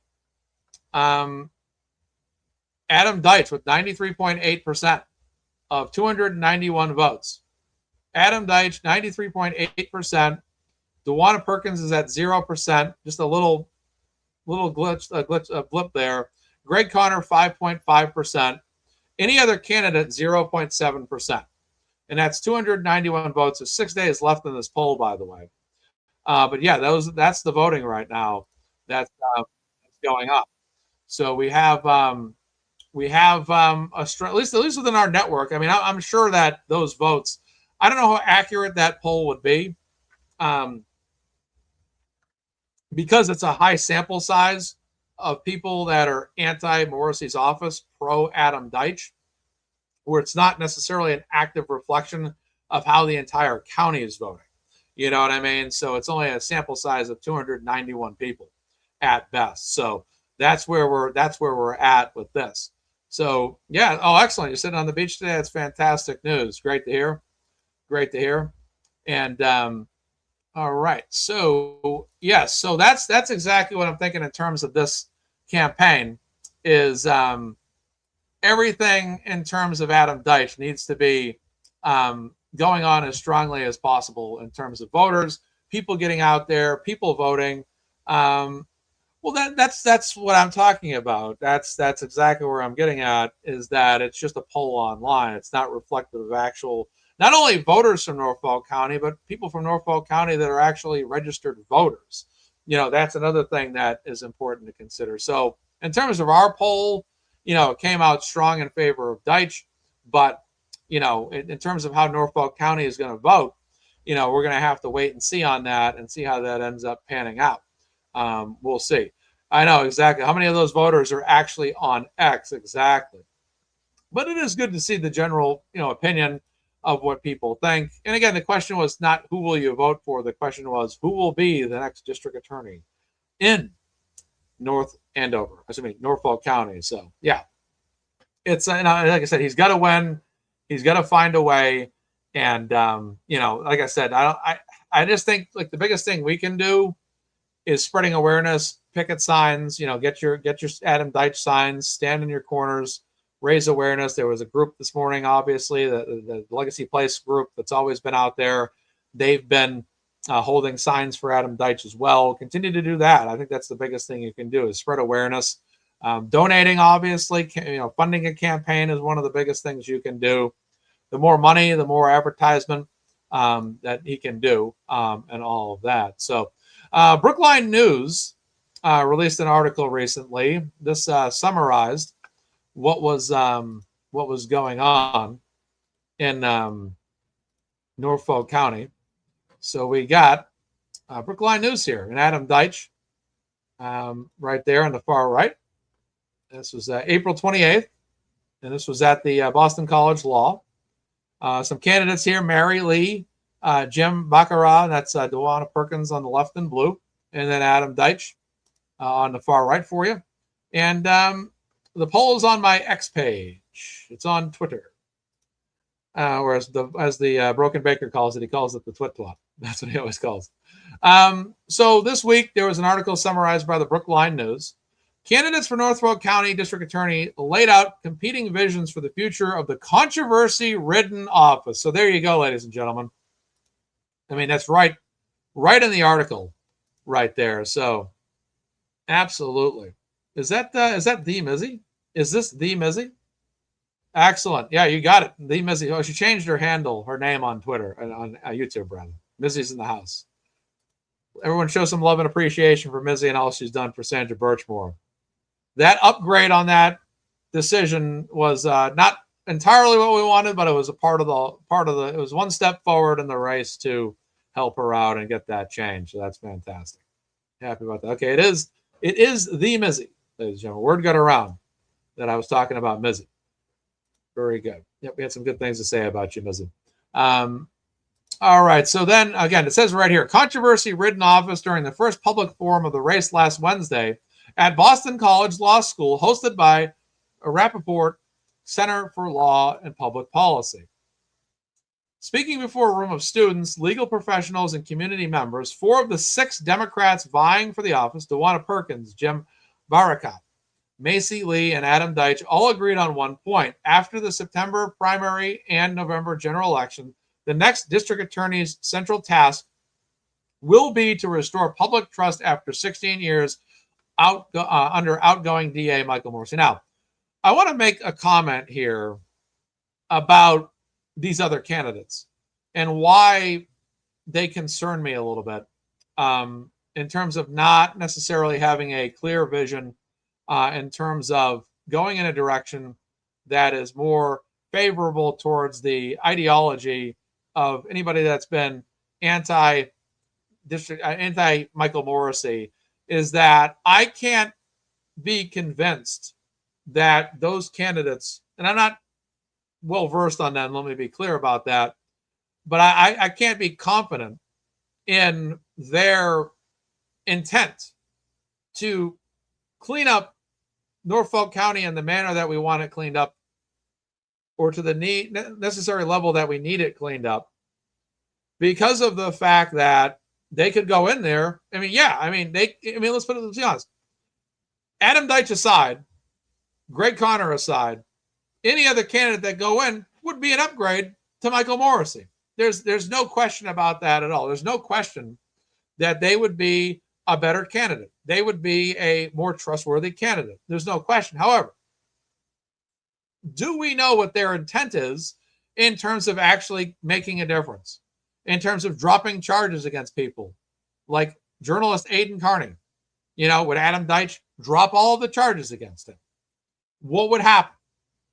Adam Deitch with 93.8% of 291 votes. Adam Deitch, 93.8%. DeWanna Perkins is at 0%, just a little blip there. Greg Conner, 5.5%. Any other candidate, 0.7%. And that's 291 votes. There's 6 days left in this poll, by the way. But yeah, that's the voting right now. That's going up. So we have at least within our network. I mean, I'm sure that those votes. I don't know how accurate that poll would be, because it's a high sample size of people that are anti-Morrissey's office, pro Adam Deitch, where it's not necessarily an active reflection of how the entire county is voting. You know what I mean? So it's only a sample size of 291 people at best. So that's where we're at with this. So yeah, oh, excellent. You're sitting on the beach today. That's fantastic news. Great to hear. Great to hear. And all right. So yes, so that's exactly what I'm thinking in terms of this campaign is everything in terms of Adam Deitch needs to be going on as strongly as possible in terms of voters, people getting out there, people voting. Well, that's what I'm talking about. That's exactly where I'm getting at, is that it's just a poll online. It's not reflective of actual, not only voters from Norfolk County, but people from Norfolk County that are actually registered voters. You know, that's another thing that is important to consider. So in terms of our poll, you know, it came out strong in favor of Deitch, but, you know, in terms of how Norfolk County is going to vote, you know, we're going to have to wait and see on that and see how that ends up panning out. We'll see. I know exactly how many of those voters are actually on X exactly, but it is good to see the general, you know, opinion of what people think. And again, the question was not who will you vote for. The question was who will be the next district attorney in Norfolk County. So yeah, it's like I said, he's got to win. He's got to find a way. And you know, like I said, I just think like the biggest thing we can do is spreading awareness, picket signs, you know, get your Adam Deitch signs, stand in your corners, raise awareness. There was a group this morning, obviously, the Legacy Place group that's always been out there. They've been holding signs for Adam Deitch as well. Continue to do that. I think that's the biggest thing you can do is spread awareness. Donating, obviously, you know, funding a campaign is one of the biggest things you can do. The more money, the more advertisement that he can do, and all of that. So Brookline News released an article recently. This summarized what was going on in Norfolk County. So we got Brookline News here, and Adam Deitch right there on the far right. This was April 28th, and this was at the Boston College Law. Some candidates here: Mary Lee, Jim Baccarat, that's Dewana Perkins on the left in blue, and then Adam Deitch on the far right for you. And the poll is on my X page. It's on Twitter. Or as the Broken Baker calls it, he calls it the Twit Twat. That's what he always calls it. So this week, there was an article summarized by the Brookline News. Candidates for Norfolk County District Attorney laid out competing visions for the future of the controversy-ridden office. So there you go, ladies and gentlemen. I mean, that's right in the article right there. So absolutely. Is that the Mizzy? Is this the Mizzy? Excellent. Yeah, you got it. The Mizzy. Oh, she changed her name on Twitter and on YouTube, rather. Mizzy's in the house. Everyone show some love and appreciation for Mizzy and all she's done for Sandra Birchmore. That upgrade on that decision was not entirely what we wanted, but it was a part of the. It was one step forward in the race to help her out and get that change. So that's fantastic. Happy about that. Okay, it is the Mizzy, ladies and gentlemen. Word got around that I was talking about Mizzy. Very good. Yep, we had some good things to say about you, Mizzy. All right. So then again, it says right here, controversy-ridden office during the first public forum of the race last Wednesday at Boston College Law School, hosted by Rappaport Center for Law and Public Policy. Speaking before a room of students, legal professionals, and community members, 4 of the 6 Democrats vying for the office, Dewana Perkins, Jim Barakat, Macy Lee, and Adam Deitch, all agreed on one point. After the September primary and November general election, the next district attorney's central task will be to restore public trust after 16 years under outgoing DA Michael Morrissey. Now, I want to make a comment here about these other candidates and why they concern me a little bit in terms of not necessarily having a clear vision in terms of going in a direction that is more favorable towards the ideology of anybody that's been anti Michael Morrissey, is that I can't be convinced that those candidates, and I'm not well versed on them, let me be clear about that, but I can't be confident in their intent to clean up Norfolk County in the manner that we want it cleaned up, or to the necessary level that we need it cleaned up, because of the fact that they could go in there. Let's be honest. Adam Deitch aside, Greg Conner aside, any other candidate that go in would be an upgrade to Michael Morrissey. There's no question about that at all. There's no question that they would be a better candidate. They would be a more trustworthy candidate. There's no question. However, do we know what their intent is in terms of actually making a difference, in terms of dropping charges against people like journalist Caidyn Carney? Would Adam Deitch drop all of the charges against him? What would happen?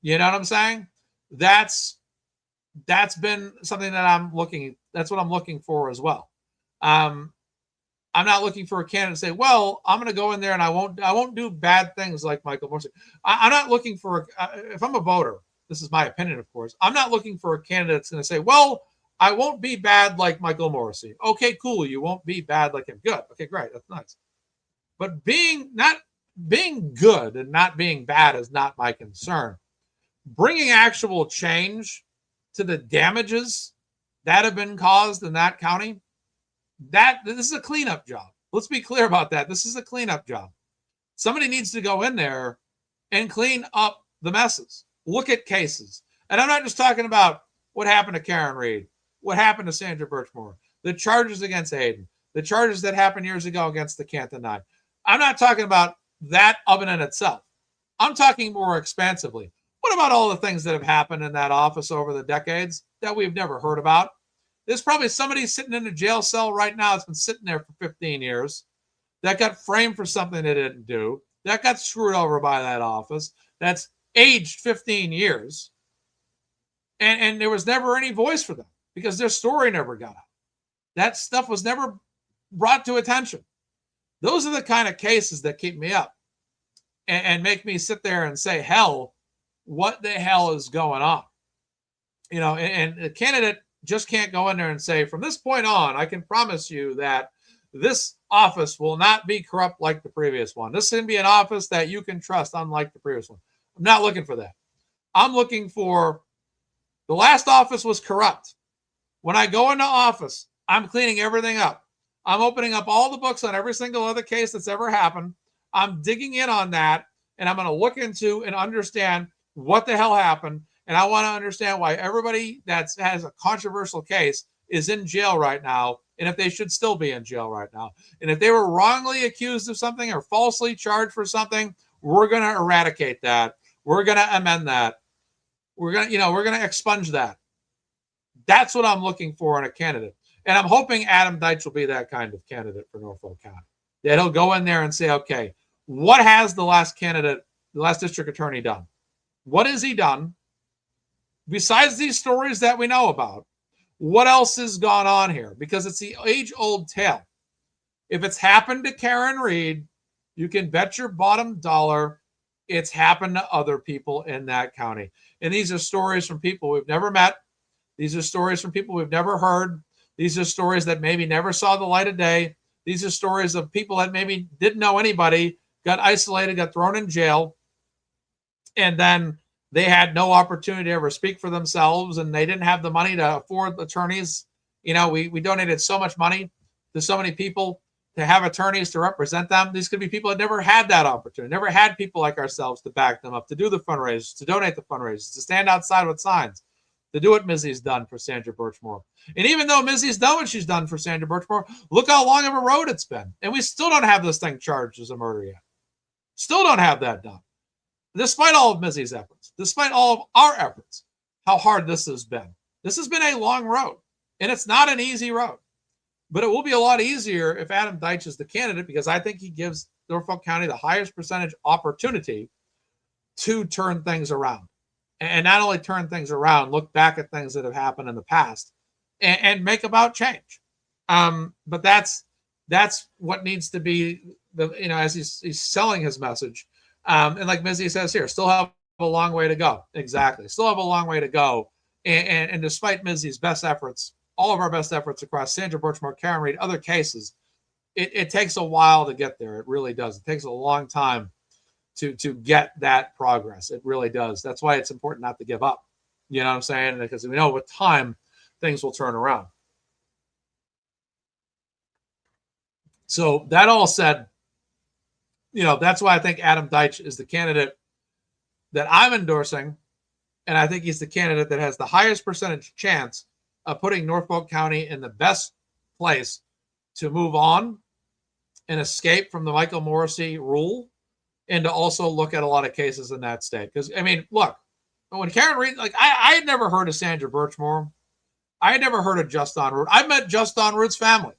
You know what I'm saying? That's been something that that's what I'm looking for as well. I'm not looking for a candidate to say, well, I'm going to go in there and I won't do bad things like Michael Morrissey. I'm not looking for, if I'm a voter, this is my opinion, of course, I'm not looking for a candidate that's going to say, well, I won't be bad like Michael Morrissey. Okay, cool. You won't be bad like him. Good. Okay, great. That's nice. But not being good and not being bad is not my concern. Bringing actual change to the damages that have been caused in that county, this is a cleanup job. Let's be clear about that. This is a cleanup job. Somebody needs to go in there and clean up the messes. Look at cases. And I'm not just talking about what happened to Karen Reed, what happened to Sandra Birchmore, the charges against Caidyn, the charges that happened years ago against the Canton Nine. I'm not talking about that of and in itself. I'm talking more expansively. What about all the things that have happened in that office over the decades that we've never heard about? There's probably somebody sitting in a jail cell right now that's been sitting there for 15 years that got framed for something they didn't do, that got screwed over by that office, that's aged 15 years, and there was never any voice for them because their story never got out. That stuff was never brought to attention. Those are the kind of cases that keep me up and make me sit there and say, hell, what the hell is going on? And the candidate just can't go in there and say, from this point on, I can promise you that this office will not be corrupt like the previous one. This is going to be an office that you can trust, unlike the previous one. I'm not looking for that. I'm looking for, the last office was corrupt. When I go into office, I'm cleaning everything up. I'm opening up all the books on every single other case that's ever happened. I'm digging in on that, and I'm going to look into and understand what the hell happened. And I want to understand why everybody that has a controversial case is in jail right now, and if they should still be in jail right now. And if they were wrongly accused of something or falsely charged for something, we're going to eradicate that. We're going to amend that. We're going to expunge that. That's what I'm looking for in a candidate. And I'm hoping Adam Deitch will be that kind of candidate for Norfolk County. That he'll go in there and say, okay, what has the last district attorney done? What has he done? Besides these stories that we know about, what else has gone on here? Because it's the age-old tale. If it's happened to Karen Reed, you can bet your bottom dollar it's happened to other people in that county. And these are stories from people we've never met. These are stories from people we've never heard. These are stories that maybe never saw the light of day. These are stories of people that maybe didn't know anybody, got isolated, got thrown in jail, and then they had no opportunity to ever speak for themselves, and they didn't have the money to afford attorneys. We donated so much money to so many people to have attorneys to represent them. These could be people that never had that opportunity, never had people like ourselves to back them up, to do the fundraisers, to donate the fundraisers, to stand outside with signs, to do what Missy's done for Sandra Birchmore. And even though Missy's done what she's done for Sandra Birchmore, look how long of a road it's been. And we still don't have this thing charged as a murder yet. Still don't have that done. Despite all of Mizzy's efforts, despite all of our efforts, how hard this has been. This has been a long road, and it's not an easy road. But it will be a lot easier if Adam Deitch is the candidate, because I think he gives Norfolk County the highest percentage opportunity to turn things around. And not only turn things around, look back at things that have happened in the past and make about change. But that's what needs to be, as he's selling his message. And like Mizzy says here, still have a long way to go. Exactly. Still have a long way to go. And despite Mizzy's best efforts, all of our best efforts across Sandra Birchmore, Karen Reed, other cases, it takes a while to get there. It really does. It takes a long time to get that progress. It really does. That's why it's important not to give up. You know what I'm saying? Because we know with time, things will turn around. So that all said, that's why I think Adam Deitch is the candidate that I'm endorsing. And I think he's the candidate that has the highest percentage chance of putting Norfolk County in the best place to move on and escape from the Michael Morrissey rule, and to also look at a lot of cases in that state. Because, look, when Karen Reed, I had never heard of Sandra Birchmore. I had never heard of Just Don Root. I met Just Don Root's family.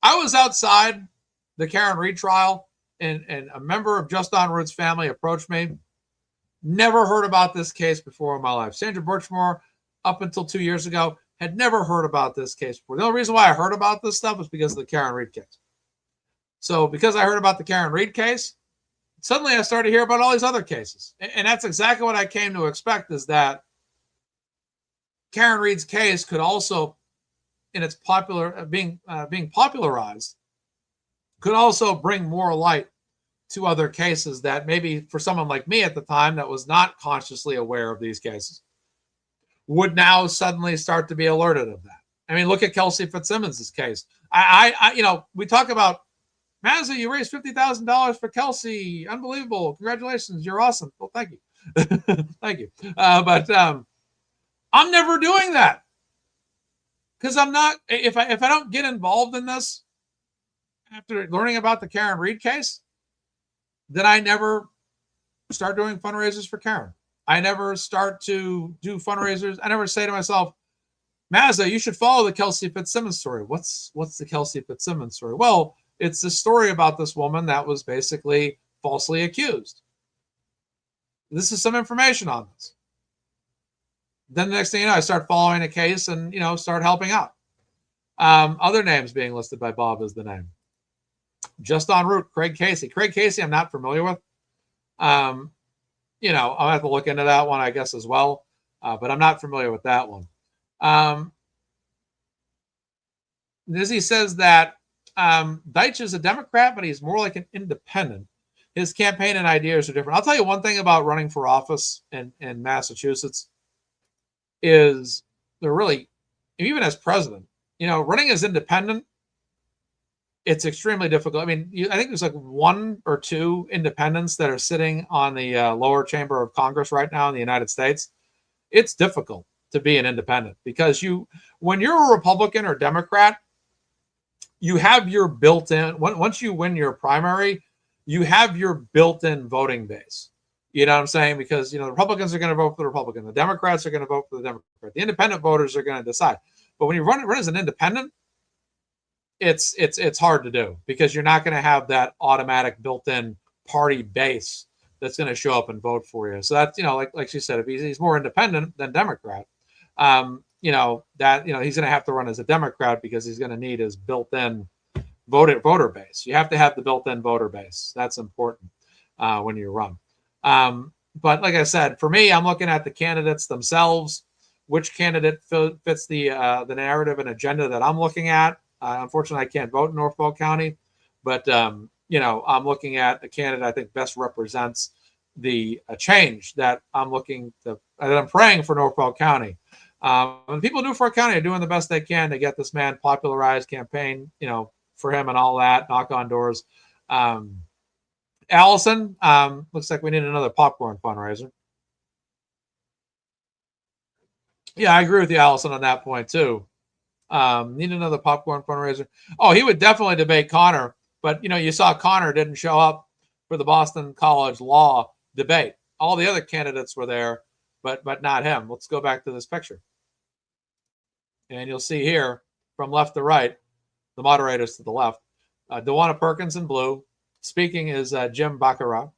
I was outside the Karen Reed trial, and a member of Just Don Root's family approached me. Never heard about this case before in my life. Sandra Birchmore, up until 2 years ago, had never heard about this case before. The only reason why I heard about this stuff was because of the Karen Reed case. So because I heard about the Karen Reed case, suddenly I started to hear about all these other cases. And that's exactly what I came to expect, is that Karen Reed's case could also, in its being popularized, could also bring more light to other cases that maybe for someone like me at the time that was not consciously aware of these cases would now suddenly start to be alerted of that. Look at Kelsey Fitzsimmons' case. We talk about, Mazza, you raised $50,000 for Kelsey. Unbelievable. Congratulations. You're awesome. Well, thank you. Thank you. But I'm never doing that, because I'm not, if I don't get involved in this after learning about the Karen Reed case, then I never start doing fundraisers for Karen. I never start to do fundraisers. I never say to myself, Mazza, you should follow the Kelsey Fitzsimmons story. What's the Kelsey Fitzsimmons story? Well, it's the story about this woman that was basically falsely accused. This is some information on this. Then the next thing you know, I start following a case and, start helping out. Other names being listed by Bob is the name. Just en route, Craig Casey. Craig Casey, I'm not familiar with. I'll have to look into that one, I guess, as well. But I'm not familiar with that one. Nizzy says that Deitch is a Democrat, but he's more like an independent. His campaign and ideas are different. I'll tell you one thing about running for office in Massachusetts is they're really, even as president, running as independent, it's extremely difficult. I think there's like one or two independents that are sitting on the lower chamber of Congress right now in the United States. It's difficult to be an independent, because when you're a Republican or Democrat, you have your built-in, once you win your primary, you have your built-in voting base. You know what I'm saying? Because, the Republicans are going to vote for the Republican. The Democrats are going to vote for the Democrat. The independent voters are going to decide. But when you run as an independent, it's hard to do, because you're not going to have that automatic built-in party base that's going to show up and vote for you. So that's, like she said, if he's more independent than Democrat, he's going to have to run as a Democrat, because he's going to need his built-in voter base. You have to have the built-in voter base. That's important when you run. But like I said, for me, I'm looking at the candidates themselves, which candidate fits the narrative and agenda that I'm looking at. Unfortunately, I can't vote in Norfolk County, but I'm looking at a candidate I think best represents the change that I'm praying for Norfolk County. And people in Norfolk County are doing the best they can to get this man popularized, campaign, for him and all that, knock on doors. Allison, looks like we need another popcorn fundraiser. Yeah, I agree with you, Allison, on that point too. Need another popcorn fundraiser. Oh, he would definitely debate Connor, but you saw Connor didn't show up for the Boston College law debate. All the other candidates were there, but not him. Let's go back to this picture. And you'll see here from left to right, the moderators to the left, DeWanna Perkins in blue. Speaking is Jim Baccarat.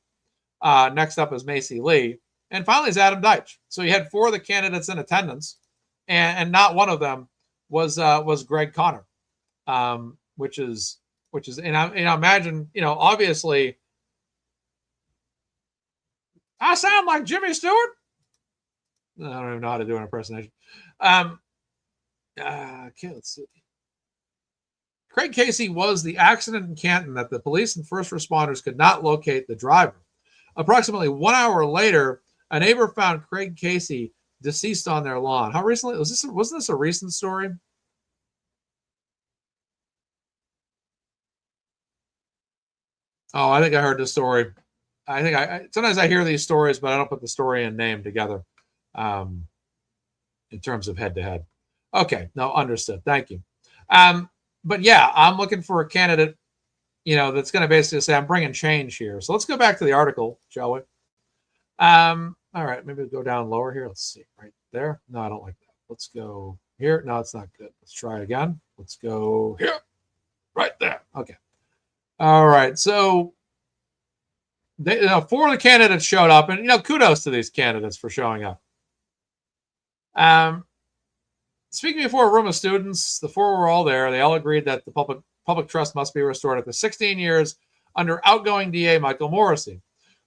Next up is Macy Lee. And finally is Adam Deitch. So you had 4 of the candidates in attendance, and not one of them was Greg Conner, which is and I imagine, obviously I sound like Jimmy Stewart. I don't even know how to do an impersonation. Okay, let's see. Craig Casey was the accident in Canton that the police and first responders could not locate the driver. Approximately 1 hour later, a neighbor found Craig Casey deceased on their lawn. How recently was this? Wasn't this a recent story? Oh, I think I heard this story. I think sometimes I hear these stories, but I don't put the story and name together in terms of head to head. Okay, no, understood. Thank you. But yeah, I'm looking for a candidate, that's going to basically say I'm bringing change here. So let's go back to the article, shall we? All right, maybe we'll go down lower here. Let's see, right there. No, I don't like that. Let's go here. No, it's not good. Let's try again. Let's go here, right there. Okay. All right. So, 4 of the candidates showed up, and kudos to these candidates for showing up. Speaking before a room of students, the 4 were all there. They all agreed that the public trust must be restored after 16 years under outgoing DA Michael Morrissey.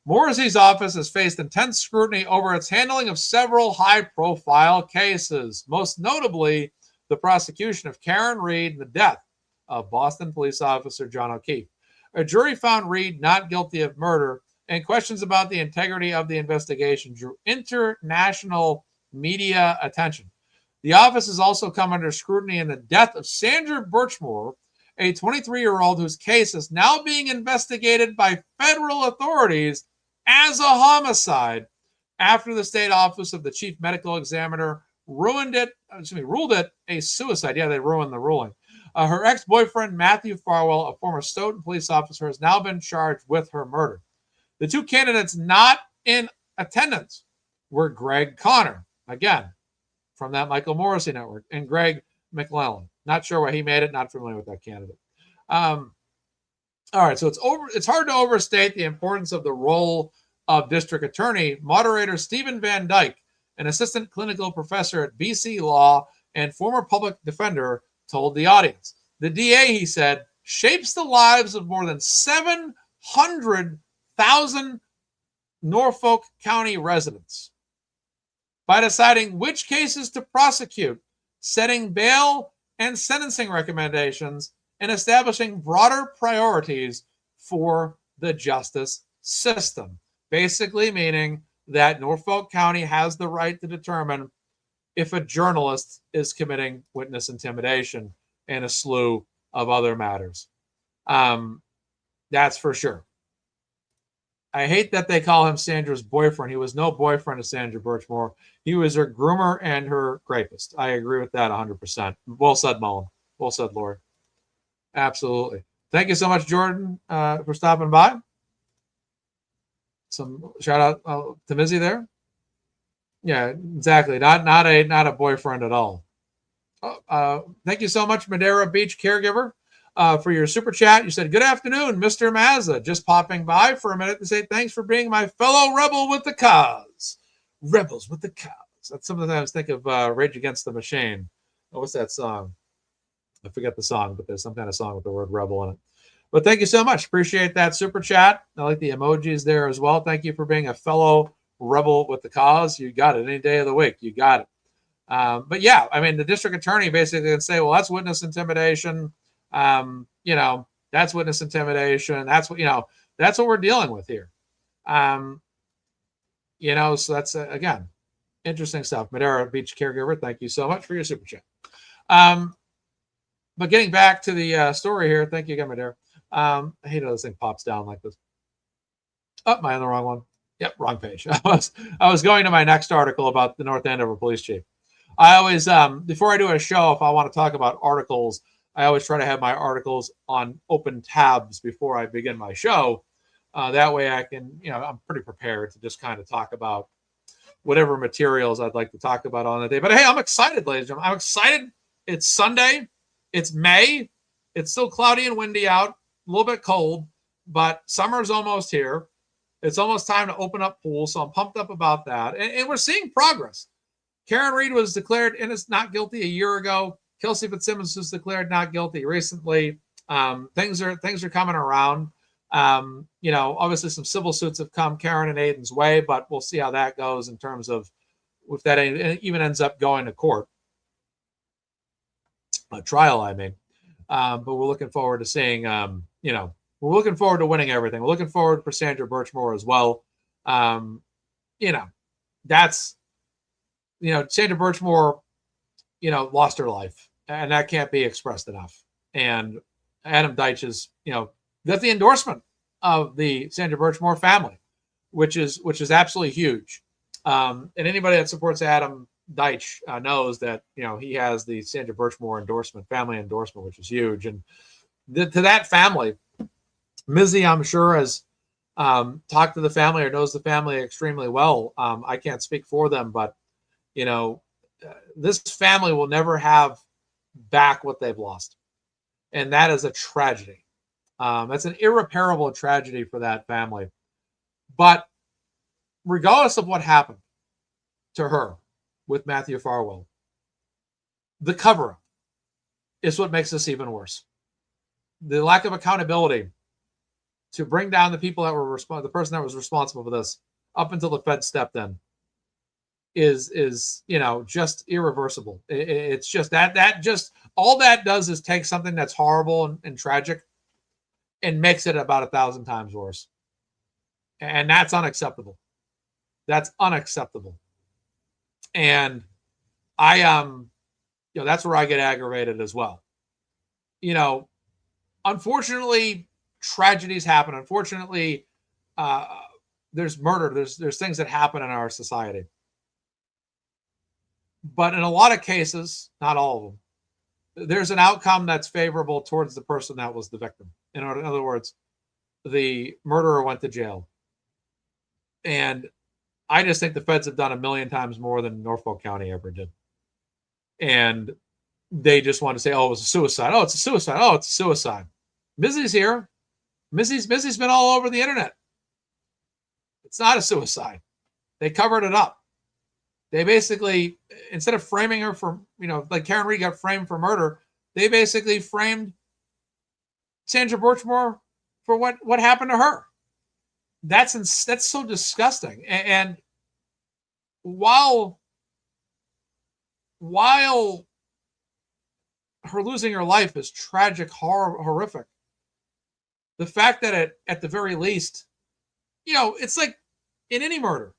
Morrissey's office has faced intense scrutiny over its handling of several high-profile cases, most notably the prosecution of Karen Reed and the death of Boston police officer John O'Keefe. A jury found Reed not guilty of murder, and questions about the integrity of the investigation drew international media attention. The office has also come under scrutiny in the death of Sandra Birchmore, a 23-year-old whose case is now being investigated by federal authorities as a homicide after the state office of the chief medical examiner ruled it a suicide. Yeah, they ruined the ruling. Her ex-boyfriend, Matthew Farwell, a former Stoughton police officer, has now been charged with her murder. The 2 candidates not in attendance were Greg Conner, again, from that Michael Morrissey network, and Greg McClellan. Not sure why he made it, not familiar with that candidate. All right, so it's hard to overstate the importance of the role of district attorney. Moderator Stephen Van Dyke, an assistant clinical professor at BC Law and former public defender, told the audience. The DA, he said, shapes the lives of more than 700,000 Norfolk County residents by deciding which cases to prosecute, setting bail and sentencing recommendations, and establishing broader priorities for the justice system. Basically meaning that Norfolk County has the right to determine if a journalist is committing witness intimidation and a slew of other matters. That's for sure. I hate that they call him Sandra's boyfriend. He was no boyfriend of Sandra Birchmore. He was her groomer and her rapist. I agree with that 100%. Well said, Mullen. Well said, Lori. Absolutely. Thank you so much, Jordan, for stopping by. Some shout out to Mizzy there. Yeah, exactly. Not a boyfriend at all. Thank you so much, Madeira Beach caregiver, for your super chat. You said, "Good afternoon, Mr. Mazza. Just popping by for a minute to say thanks for being my fellow rebel with the cause." Rebels with the cause. That's something I think of Rage Against the Machine. Oh, what's that song? I forget the song, but there's some kind of song with the word rebel in it. But thank you so much. Appreciate that super chat. I like the emojis there as well. Thank you for being a fellow rebel with the cause. You got it any day of the week. You got it. But yeah, I mean, the district attorney basically can say, well, that's witness intimidation. That's witness intimidation. That's what we're dealing with here. So that's, again, interesting stuff. Madeira Beach caregiver, thank you so much for your super chat. But getting back to the story here, thank you again, Madeira. I hate how this thing pops down like this. Oh, am I on the wrong one? Yep, wrong page. I was going to my next article about the North Andover police chief. I always, before I do a show, if I want to talk about articles, I always try to have my articles on open tabs before I begin my show. That way I can, I'm pretty prepared to just kind of talk about whatever materials I'd like to talk about on the day. But hey, I'm excited, ladies and gentlemen. I'm excited. It's Sunday. It's May. It's still cloudy and windy out, a little bit cold, but summer's almost here. It's almost time to open up pools, so I'm pumped up about that. And we're seeing progress. Karen Reed was declared not guilty a year ago. Kelsey Fitzsimmons was declared not guilty recently. Things are coming around. Obviously some civil suits have come Karen and Aiden's way, but we'll see how that goes in terms of if that even ends up going to court, a trial, I mean. But we're looking forward to seeing, we're looking forward to winning everything. We're looking forward for Sandra Birchmore as well. That's, Sandra Birchmore, lost her life, and that can't be expressed enough. And Adam Deitch is, got the endorsement of the Sandra Birchmore family, which is absolutely huge. And anybody that supports Adam Deitch knows that, he has the Sandra Birchmore family endorsement, which is huge. And to that family, Mizzy, I'm sure, has talked to the family or knows the family extremely well. I can't speak for them, but, this family will never have back what they've lost. And that is a tragedy. That's an irreparable tragedy for that family. But regardless of what happened to her with Matthew Farwell, the cover-up is what makes this even worse. The lack of accountability to bring down the people that were the person that was responsible for this up until the Fed stepped in is just irreversible. It's just that just all that does is take something that's horrible and tragic and makes it about 1,000 times worse. And that's unacceptable. That's unacceptable. And that's where I get aggravated as well. Unfortunately, tragedies happen. Unfortunately, there's murder. There's things that happen in our society. But in a lot of cases, not all of them, there's an outcome that's favorable towards the person that was the victim. In other words, the murderer went to jail. And I just think the feds have done 1,000,000 times more than Norfolk County ever did. And they just want to say, oh, it was a suicide. Oh, it's a suicide. Oh, it's a suicide. Mizzy's here. Mizzy's been all over the internet. It's not a suicide. They covered it up. They basically, instead of framing her for, like Karen Reed got framed for murder, they basically framed Sandra Birchmore for what happened to her. That's so disgusting. And while her losing her life is tragic, horrific, the fact that at the very least, it's like in any murder.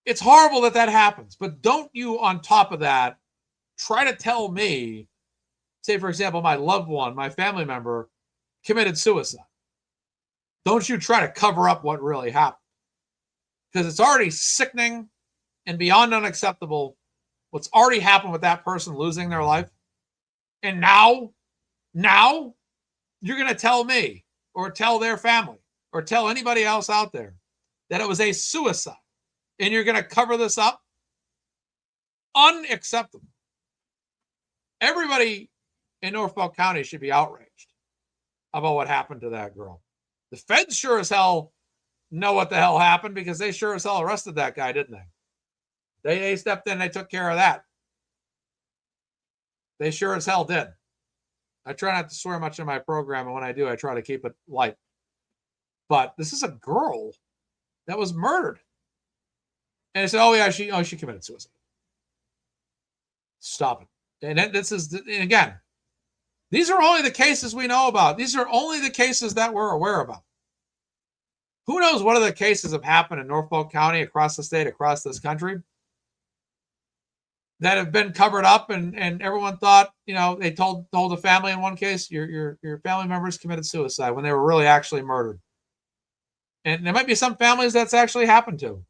It's horrible that happens, but don't you, on top of that, try to tell me, say, for example, my loved one, my family member, committed suicide. Don't you try to cover up what really happened. Because it's already sickening and beyond unacceptable what's already happened with that person losing their life. And now you're going to tell me or tell their family or tell anybody else out there that it was a suicide. And you're going to cover this up? Unacceptable. Everybody in Norfolk County should be outraged about what happened to that girl. The feds sure as hell know what the hell happened because they sure as hell arrested that guy, didn't they? They stepped in, they took care of that. They sure as hell did. I try not to swear much in my program, and when I do, I try to keep it light. But this is a girl that was murdered. And they said, oh, yeah, she committed suicide. Stop it. And again, these are only the cases we know about. These are only the cases that we're aware about. Who knows what other cases have happened in Norfolk County, across the state, across this country, that have been covered up and everyone thought, they told the family in one case, your family members committed suicide when they were really actually murdered. And there might be some families that's actually happened to.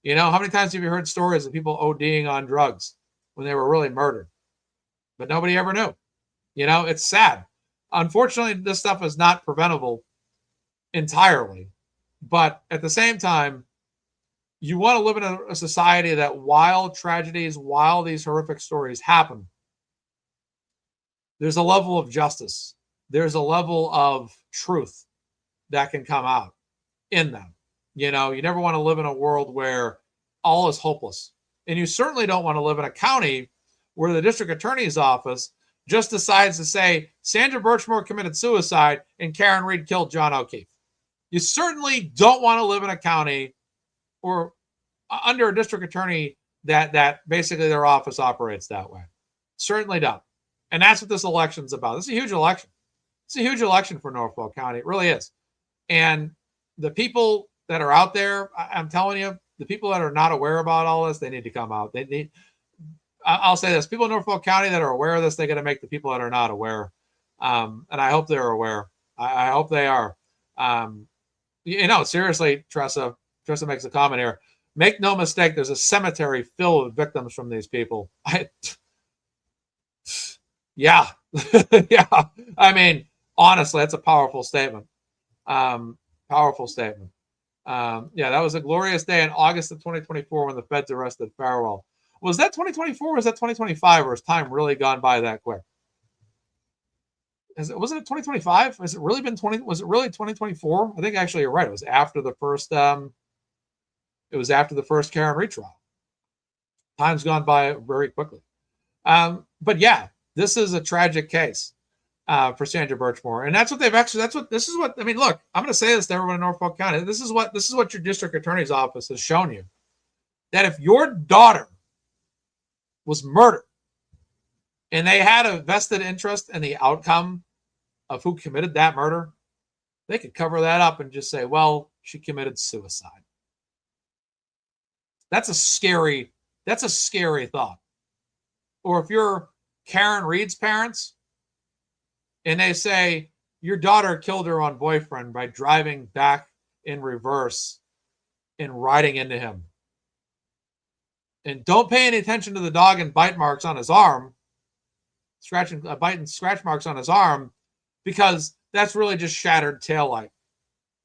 How many times have you heard stories of people ODing on drugs when they were really murdered? But nobody ever knew. It's sad. Unfortunately, this stuff is not preventable entirely. But at the same time, you want to live in a society that while tragedies, while these horrific stories happen, there's a level of justice. There's a level of truth that can come out in them. You know, you never want to live in a world where all is hopeless. And you certainly don't want to live in a county where the district attorney's office just decides to say Sandra Birchmore committed suicide and Karen Reed killed John O'Keefe. You certainly don't want to live in a county or under a district attorney that basically their office operates that way. Certainly don't. And that's what this election's about. This is a huge election. It's a huge election for Norfolk County. It really is. And the people that are out there, I'm telling you, the people that are not aware about all this, they need to come out. I'll say this, people in Norfolk County that are aware of this, they got to make the people that are not aware. And I hope they're aware. I hope they are. Seriously, Tressa makes a comment here. Make no mistake, there's a cemetery filled with victims from these people. Yeah. Yeah. I mean, honestly, that's a powerful statement. Powerful statement. That was a glorious day in August of 2024 when the feds arrested Farwell. Was that 2024 or was that 2025, or has time really gone by that quick? Wasn't it 2025? Has it really been 20? Was it really 2024? I think actually you're right. It was after the first. It was after the first Karen Reed trial. Time's gone by very quickly. But yeah, this is a tragic case for Sandra Birchmore, and that's what they've actually. This is what I mean. Look, I'm going to say this to everyone in Norfolk County. This is what your district attorney's office has shown you. That if your daughter was murdered and they had a vested interest in the outcome of who committed that murder, they could cover that up and just say, well, she committed suicide. That's a scary thought. Or if you're Karen Reed's parents and they say your daughter killed her own boyfriend by driving back in reverse and riding into him. And don't pay any attention to the dog and bite marks on his arm, bite and scratch marks on his arm, because that's really just shattered taillight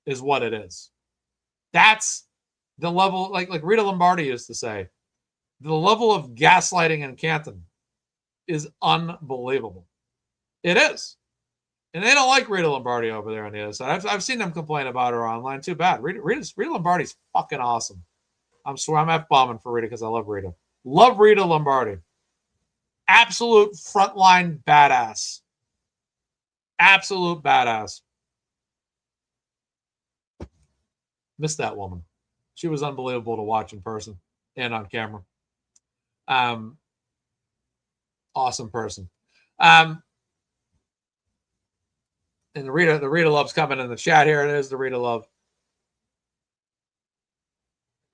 is what it is. That's the level, like Rita Lombardi used to say, the level of gaslighting in Canton is unbelievable. It is. And they don't like Rita Lombardi over there on the other side. I've seen them complain about her online. Too bad. Rita Lombardi's fucking awesome. I'm F-bombing for Rita because I love Rita. Love Rita Lombardi. Absolute frontline badass. Absolute badass. Miss that woman. She was unbelievable to watch in person and on camera. Awesome person. And the Rita love's coming in the chat here. It is the Rita love.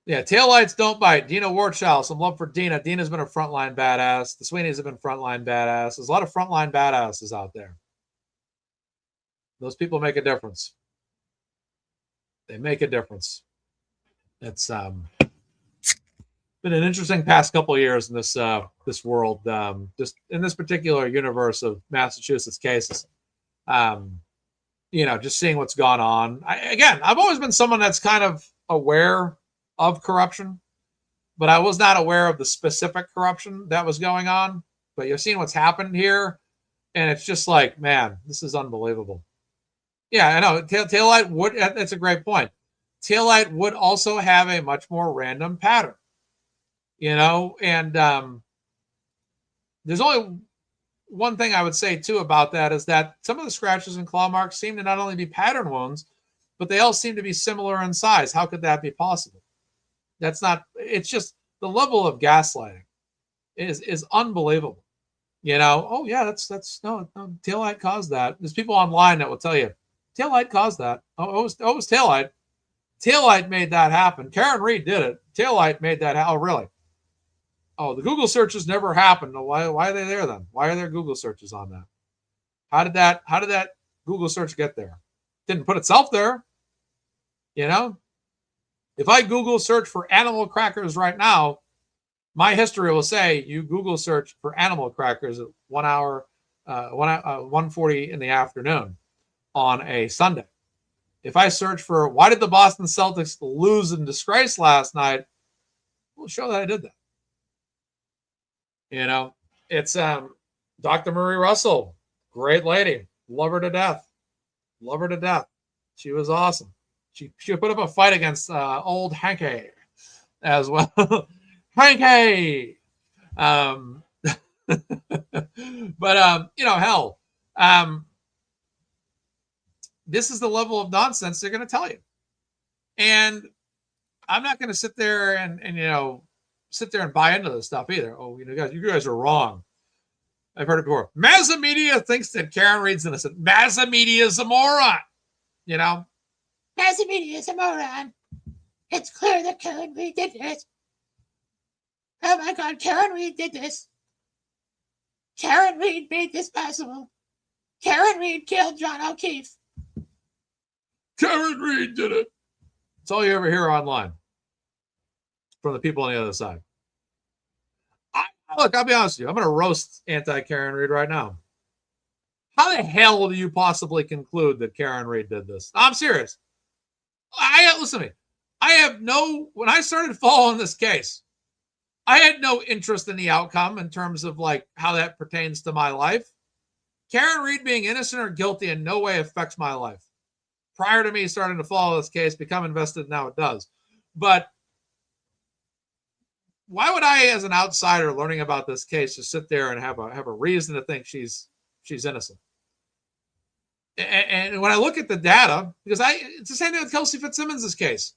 Yeah, taillights don't bite. Dina Wartschow, some love for Dina. Dina's been a frontline badass. The Sweeneys have been frontline badass. There's a lot of frontline badasses out there. Those people make a difference. They make a difference. It's been an interesting past couple of years in this world, just in this particular universe of Massachusetts cases. Just seeing what's gone on. I've always been someone that's kind of aware of corruption, but I was not aware of the specific corruption that was going on. But you've seen what's happened here, and it's just like, man, this is unbelievable. Yeah, I know. Taillight would, that's a great point. Taillight would also have a much more random pattern, and there's only one thing I would say too about that is that some of the scratches and claw marks seem to not only be pattern wounds, but they all seem to be similar in size. How could that be possible? It's just the level of gaslighting is unbelievable. Oh yeah, that's no, taillight caused that. There's people online that will tell you taillight caused that. Oh, it was taillight. Taillight made that happen. Karen Reed did it. Taillight made that happen. Oh, really? Oh, the Google searches never happened. Why are they there then? Why are there Google searches on that? How did that Google search get there? Didn't put itself there. If I Google search for animal crackers right now, my history will say you Google search for animal crackers at 1 hour, 1:40 in the afternoon on a Sunday. If I search for why did the Boston Celtics lose in disgrace last night, we'll show that I did that. You know, it's Dr. Marie Russell, great lady, love her to death, love her to death. She was awesome. She put up a fight against old Hanky as well. Hanky. But you know, hell, this is the level of nonsense they're going to tell you, and I'm not going to sit there and you know sit there and buy into this stuff either. Oh, you know, you guys are wrong. I've heard it before. MazzaMedia thinks that Karen Reed's innocent. MazzaMedia is a moron. You know, MazzaMedia is a moron. It's clear that Karen Reed did this. Oh my God, Karen Reed did this. Karen Reed made this possible. Karen Reed killed John O'Keefe. Karen Reed did it. That's all you ever hear online from the people on the other side. Look, I'll be honest with you. I'm going to roast anti-Karen Reed right now. How the hell do you possibly conclude that Karen Reed did this? I'm serious. Listen to me. When I started following this case, I had no interest in the outcome in terms of like how that pertains to my life. Karen Reed being innocent or guilty in no way affects my life. Prior to me starting to follow this case, become invested, now it does. But why would I, as an outsider learning about this case, just sit there and have a reason to think she's innocent? And when I look at the data, because it's the same thing with Kelsey Fitzsimmons' case.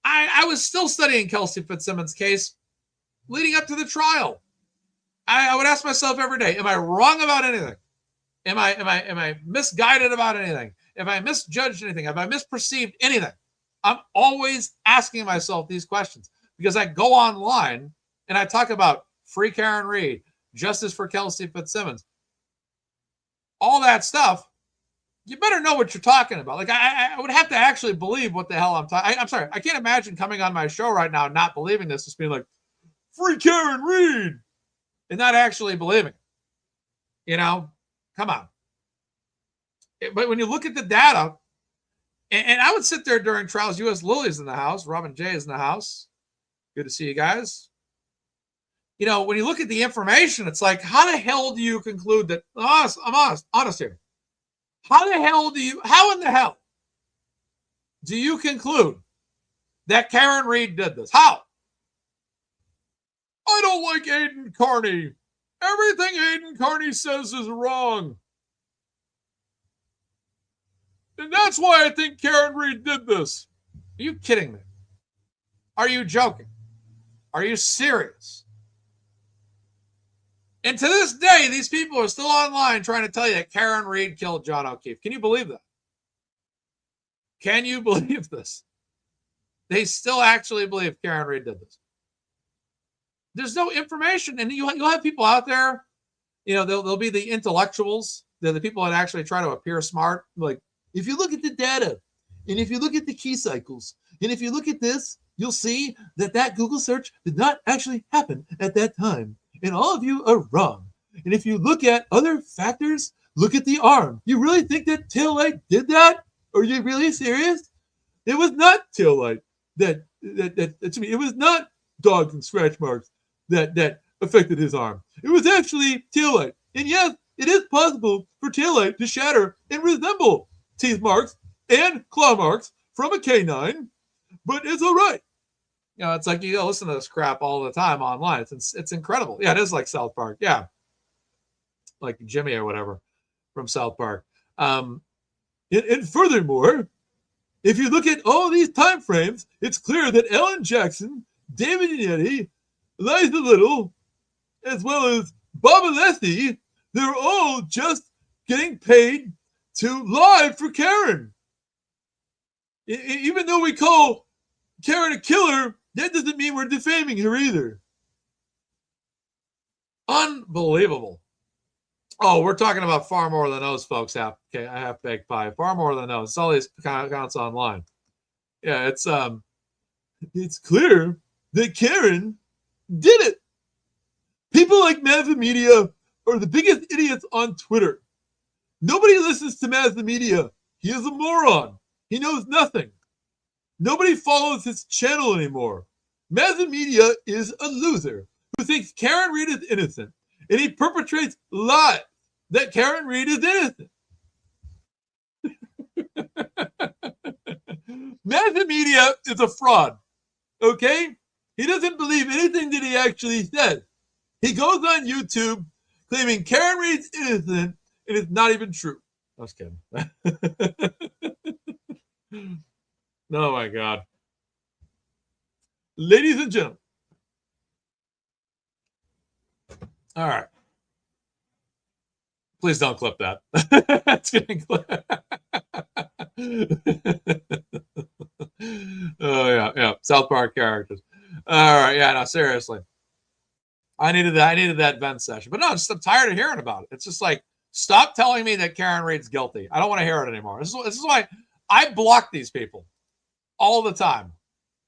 I was still studying Kelsey Fitzsimmons' case leading up to the trial. I would ask myself every day, am I wrong about anything? Am I misguided about anything? Have I misjudged anything? Have I misperceived anything? I'm always asking myself these questions because I go online and I talk about free Karen Reed, justice for Kelsey Fitzsimmons, all that stuff. You better know what you're talking about. Like I would have to actually believe what the hell I'm talking. I'm sorry. I can't imagine coming on my show right now and not believing this, just being like, free Karen Reed, and not actually believing it. You know, come on. But when you look at the data, and I would sit there during trials. U.S. Lily's in the house. Robin J is in the house. Good to see you guys. You know, when you look at the information, it's like, how the hell do you conclude that? I'm honest here. How in the hell do you conclude that Karen Reed did this? How? I don't like Aiden Carney. Everything Aiden Carney says is wrong. And that's why I think Karen Reed did this. Are you kidding me? Are you joking? Are you serious? And to this day, these people are still online trying to tell you that Karen Reed killed John O'Keefe. Can you believe that? Can you believe this? They still actually believe Karen Reed did this. There's no information. And you'll have people out there, you know, they'll be the intellectuals. They're the people that actually try to appear smart. Like, if you look at the data, and if you look at the key cycles, and if you look at this, you'll see that Google search did not actually happen at that time. And all of you are wrong. And if you look at other factors, look at the arm. You really think that tail light did that? Are you really serious? It was not tail light that it was not dogs and scratch marks that affected his arm. It was actually tail light. And yes, it is possible for tail light to shatter and resemble teeth marks and claw marks from a canine, but it's all right. You know, it's like you listen to this crap all the time online. It's incredible. Yeah, it is like South Park. Yeah, like Jimmy or whatever from South Park. And furthermore, if you look at all these time frames, it's clear that Ellen Jackson, David Yannetti, Liza Little, as well as Bob Alessi, they're all just getting paid to lie for Karen. Even though we call Karen a killer, that doesn't mean we're defaming her either. Unbelievable. Oh, we're talking about far more than those folks have. Okay, I have baked pie. Far more than those. It's all these accounts online. Yeah, it's clear that Karen did it. People like MazzaMedia are the biggest idiots on Twitter. Nobody listens to MazzaMedia. He is a moron. He knows nothing. Nobody follows his channel anymore. MazzaMedia is a loser who thinks Karen Read is innocent, and he perpetrates lies that Karen Read is innocent. MazzaMedia is a fraud, okay? He doesn't believe anything that he actually says. He goes on YouTube claiming Karen Read's innocent, and it's not even true. I was kidding. Oh, my God. Ladies and gentlemen. All right. Please don't clip that. It's getting clipped. Oh, yeah. South Park characters. All right. Yeah, no, seriously. I needed that vent session. But no, I'm tired of hearing about it. It's just like, stop telling me that Karen Read's guilty. I don't want to hear it anymore. This is why I block these people all the time.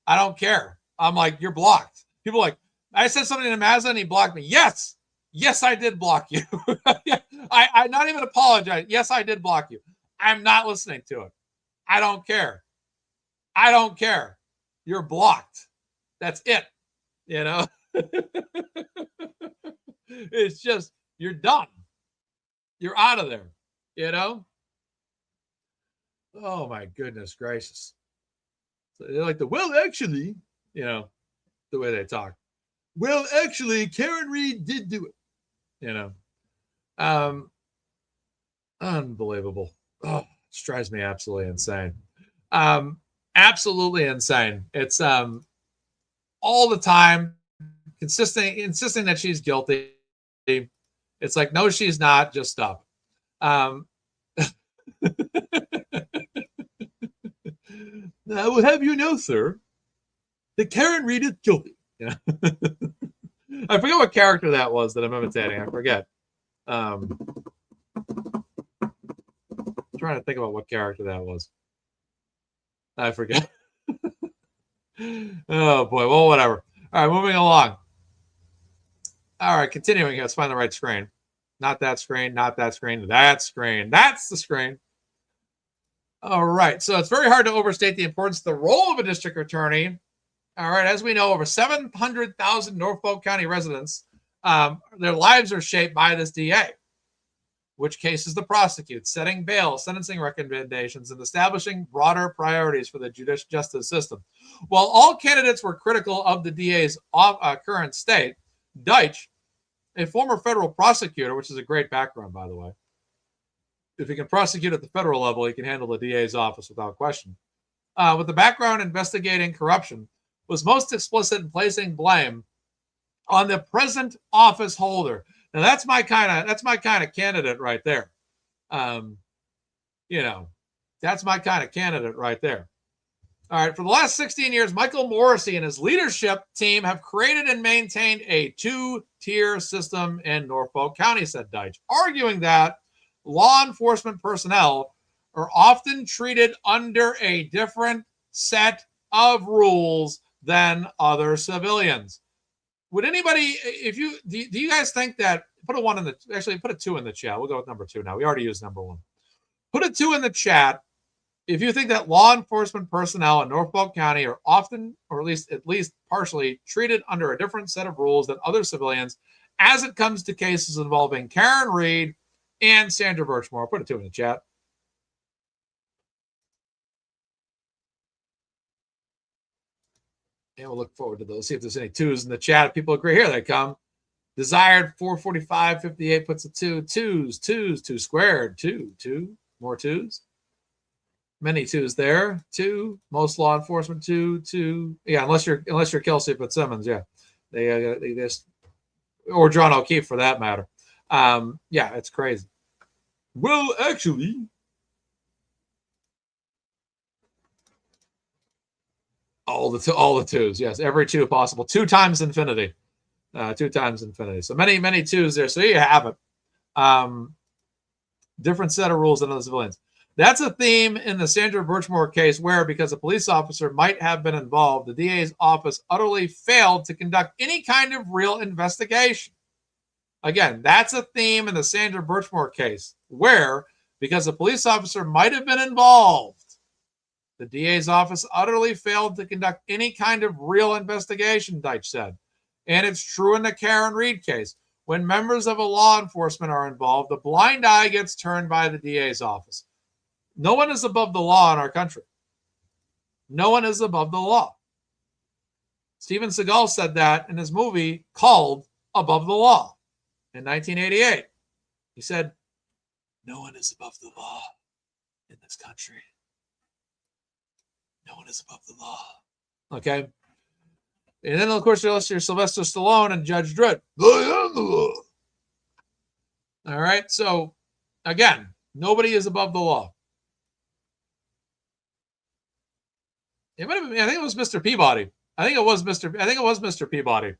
I don't care. I'm like, you're blocked. People are like, I said something to Mazza and he blocked me. Yes, I did block you. I not even apologize. Yes, I did block you. I'm not listening to it. I don't care. You're blocked. That's it. You know? It's just, you're done. You're out of there. You know? Oh, my goodness gracious. So they're like, well, actually, you know, the way they talk. Well, actually, Karen Read did do it. You know? Unbelievable. Oh, it drives me absolutely insane. Absolutely insane. It's all the time insisting that she's guilty. It's like, no, she's not. Just stop. I will have you know, sir, that Karen Read is guilty. Yeah. I forget what character that was that I'm imitating. I forget. I'm trying to think about what character that was. I forget. Oh, boy. Well, whatever. All right, moving along. All right, continuing. Let's find the right screen. Not that screen, not that screen, that screen. That's the screen. All right, so it's very hard to overstate the importance of the role of a district attorney. All right, as we know, over 700,000 Norfolk County residents, their lives are shaped by this DA. Which cases to prosecute, setting bail, sentencing recommendations, and establishing broader priorities for the judicial justice system. While all candidates were critical of the DA's current state, Deitch, a former federal prosecutor, which is a great background, by the way, if he can prosecute at the federal level, he can handle the DA's office without question. With the background investigating corruption, was most explicit in placing blame on the present office holder. Now that's my kind of candidate right there. You know, that's my kind of candidate right there. All right, for the last 16 years, Michael Morrissey and his leadership team have created and maintained a two-tier system in Norfolk County, said Deitch, arguing that law enforcement personnel are often treated under a different set of rules than other civilians. Would anybody, do you guys think that, put a 2 in the chat. We'll go with number 2 now. We already used number 1. Put a 2 in the chat if you think that law enforcement personnel in Norfolk County are often, or at least partially, treated under a different set of rules than other civilians as it comes to cases involving Karen Read and Sandra Birchmore. Put a 2 in the chat. And we'll look forward to those. See if there's any 2s in the chat. If people agree, here they come. Desired 445.58 puts a 2. 2 squared. 2. More 2s. Many 2s there. 2. Most law enforcement 2. Yeah, unless you're Kelsey Fitzsimmons. Yeah, they just, or John O'Keefe for that matter. Yeah, it's crazy. Well, actually, all the 2s. Yes, every 2 possible. 2 times infinity. 2 times infinity. So many 2s there. So you have it. Different set of rules than other civilians. That's a theme in the Sandra Birchmore case where, because a police officer might have been involved, the DA's office utterly failed to conduct any kind of real investigation. Again, that's a theme in the Sandra Birchmore case, where, because a police officer might have been involved, the DA's office utterly failed to conduct any kind of real investigation, Deitch said. And it's true in the Karen Reed case. When members of a law enforcement are involved, a blind eye gets turned by the DA's office. No one is above the law in our country. No one is above the law. Steven Seagal said that in his movie called Above the Law in 1988. He said, no one is above the law in this country. No one is above the law. Okay? And then, of course, you're Sylvester Stallone and Judge Dredd. I am the law. All right? So, again, nobody is above the law. It might have been, I think it was Mr. Peabody. I think it was Mr. Peabody.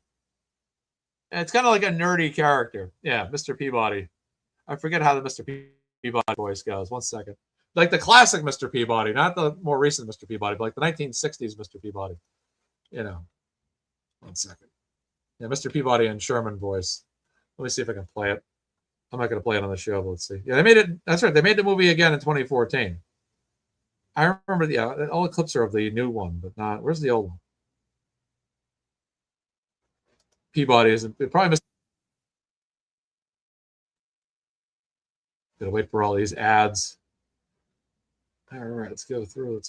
It's kind of like a nerdy character. Yeah, Mr. Peabody. I forget how the Mr. Peabody voice goes. 1 second. Like the classic Mr. Peabody, not the more recent Mr. Peabody, but like the 1960s Mr. Peabody. 1 second. Yeah, Mr. Peabody and Sherman voice. Let me see if I can play it. I'm not going to play it on the show, but let's see. Yeah, they made it. That's right. They made the movie again in 2014. I remember all the clips are of the new one, but not. Where's the old one? Peabody isn't. Probably missed. Gotta wait for all these ads. All right, let's go through.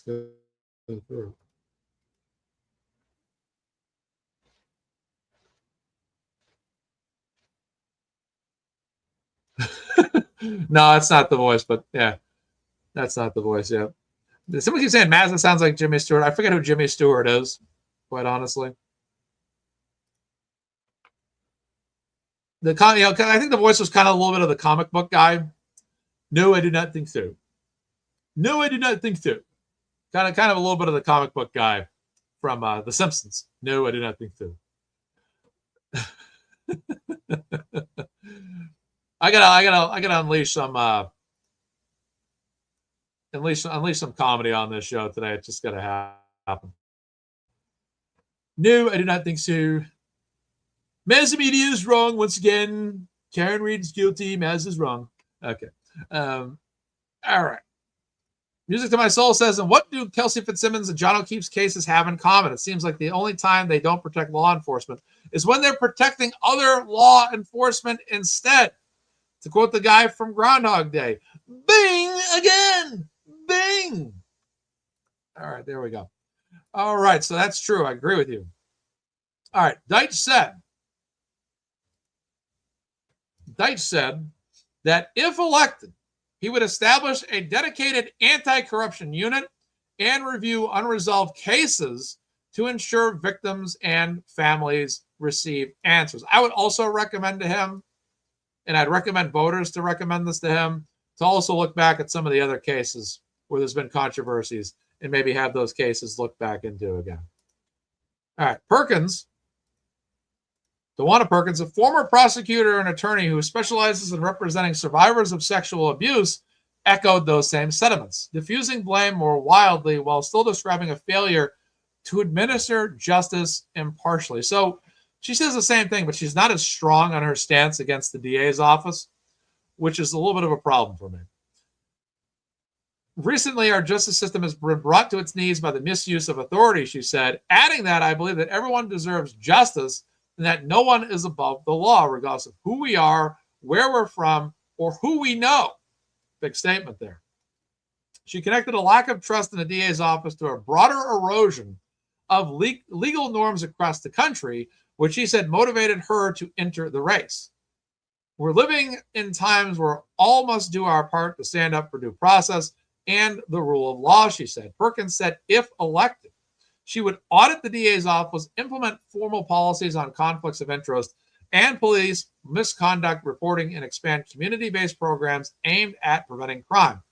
No, that's not the voice, but yeah, that's not the voice. Yeah. Someone keeps saying Mazza sounds like Jimmy Stewart. I forget who Jimmy Stewart is, quite honestly. I think the voice was kind of a little bit of the comic book guy. No, I do not think so. No, I do not think so. Kind of a little bit of the comic book guy from The Simpsons. No, I do not think so. I gotta unleash some comedy on this show today. It's just gotta happen. No, I do not think so. MazzaMedia is wrong once again. Karen Reed is guilty. Maz is wrong. Okay. All right. Music to My Soul says, and what do Kelsey Fitzsimmons and John O'Keefe's cases have in common? It seems like the only time they don't protect law enforcement is when they're protecting other law enforcement instead. To quote the guy from Groundhog Day, bing again, bing. All right, there we go. All right, so that's true. I agree with you. All right, Deitch said that if elected, he would establish a dedicated anti-corruption unit and review unresolved cases to ensure victims and families receive answers. I would also recommend to him, and I'd recommend voters to recommend this to him, to also look back at some of the other cases where there's been controversies and maybe have those cases looked back into again. All right, Perkins. DeWanna Perkins, a former prosecutor and attorney who specializes in representing survivors of sexual abuse, echoed those same sentiments, diffusing blame more wildly while still describing a failure to administer justice impartially. So she says the same thing, but she's not as strong on her stance against the DA's office, which is a little bit of a problem for me. Recently, our justice system has been brought to its knees by the misuse of authority, she said, adding that I believe that everyone deserves justice and that no one is above the law, regardless of who we are, where we're from, or who we know. Big statement there. She connected a lack of trust in the DA's office to a broader erosion of legal norms across the country, which she said motivated her to enter the race. We're living in times where all must do our part to stand up for due process and the rule of law, she said. Perkins said if elected, she would audit the DA's office, implement formal policies on conflicts of interest and police misconduct reporting, and expand community-based programs aimed at preventing crime.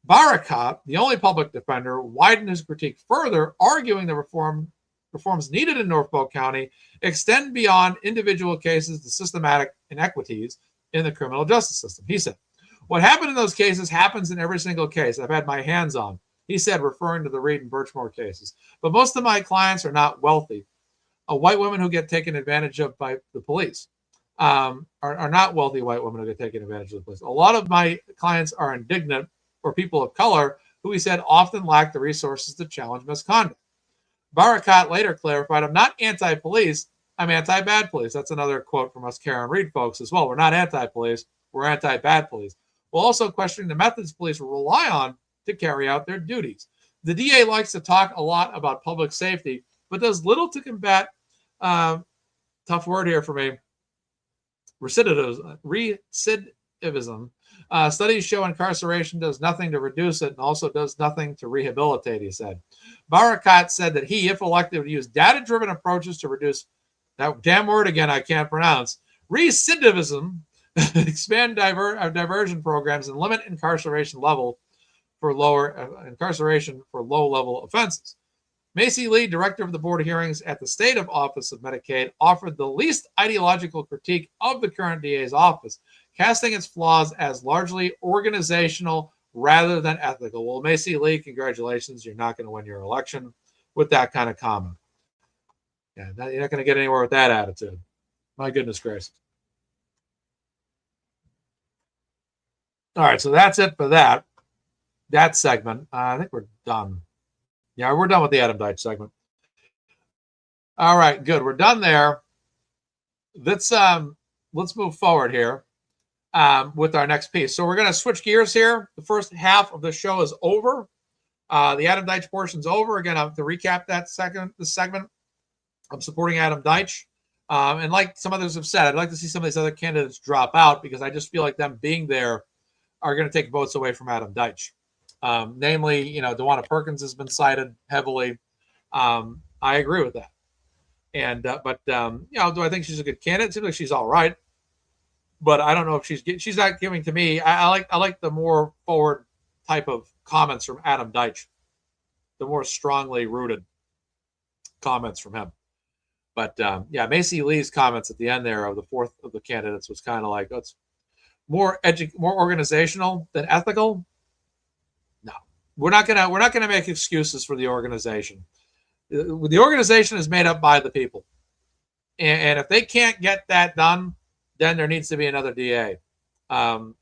Barakat, the only public defender, widened his critique further, arguing the reforms needed in Norfolk County extend beyond individual cases to systematic inequities in the criminal justice system. He said, what happened in those cases happens in every single case I've had my hands on, he said, referring to the Reed and Birchmore cases. But most of my clients are not wealthy, white women who get taken advantage of by the police. are not wealthy white women who get taken advantage of the police. A lot of my clients are indignant, or people of color who he said often lack the resources to challenge misconduct. Barakat later clarified, I'm not anti-police, I'm anti-bad police. That's another quote from us Karen Reed folks as well. We're not anti-police, we're anti-bad police. We're also questioning the methods police will rely on to carry out their duties. The DA likes to talk a lot about public safety, but does little to combat, tough word here for me, recidivism. Studies show incarceration does nothing to reduce it and also does nothing to rehabilitate, he said. Barakat said that he, if elected, would use data-driven approaches to reduce, that damn word again I can't pronounce, recidivism, expand diversion programs, and limit incarceration for low-level offenses. Macy Lee, director of the Board of Hearings at the State Office of Medicaid, offered the least ideological critique of the current DA's office, casting its flaws as largely organizational rather than ethical. Well, Macy Lee, congratulations. You're not going to win your election with that kind of comment. Yeah, you're not going to get anywhere with that attitude. My goodness gracious. All right, so that's it for that segment. I think we're done. Yeah, we're done with the Adam Deitch segment. All right, good. We're done there. Let's move forward here with our next piece. So we're going to switch gears here. The first half of the show is over. The Adam Deitch portion's over. Again, to recap this segment, I'm supporting Adam Deitch. And like some others have said, I'd like to see some of these other candidates drop out because I just feel like them being there are going to take votes away from Adam Deitch. Namely, DeWanna Perkins has been cited heavily. I agree with that. And but do I think she's a good candidate? It seems like she's all right, but I don't know if she's not giving to me. I like the more forward type of comments from Adam Deitch, the more strongly rooted comments from him. But Macy Lee's comments at the end there of the fourth of the candidates was kind of like, it's more organizational than ethical. No, we're not gonna make excuses for the organization. The organization is made up by the people, and if they can't get that done, then there needs to be another DA. There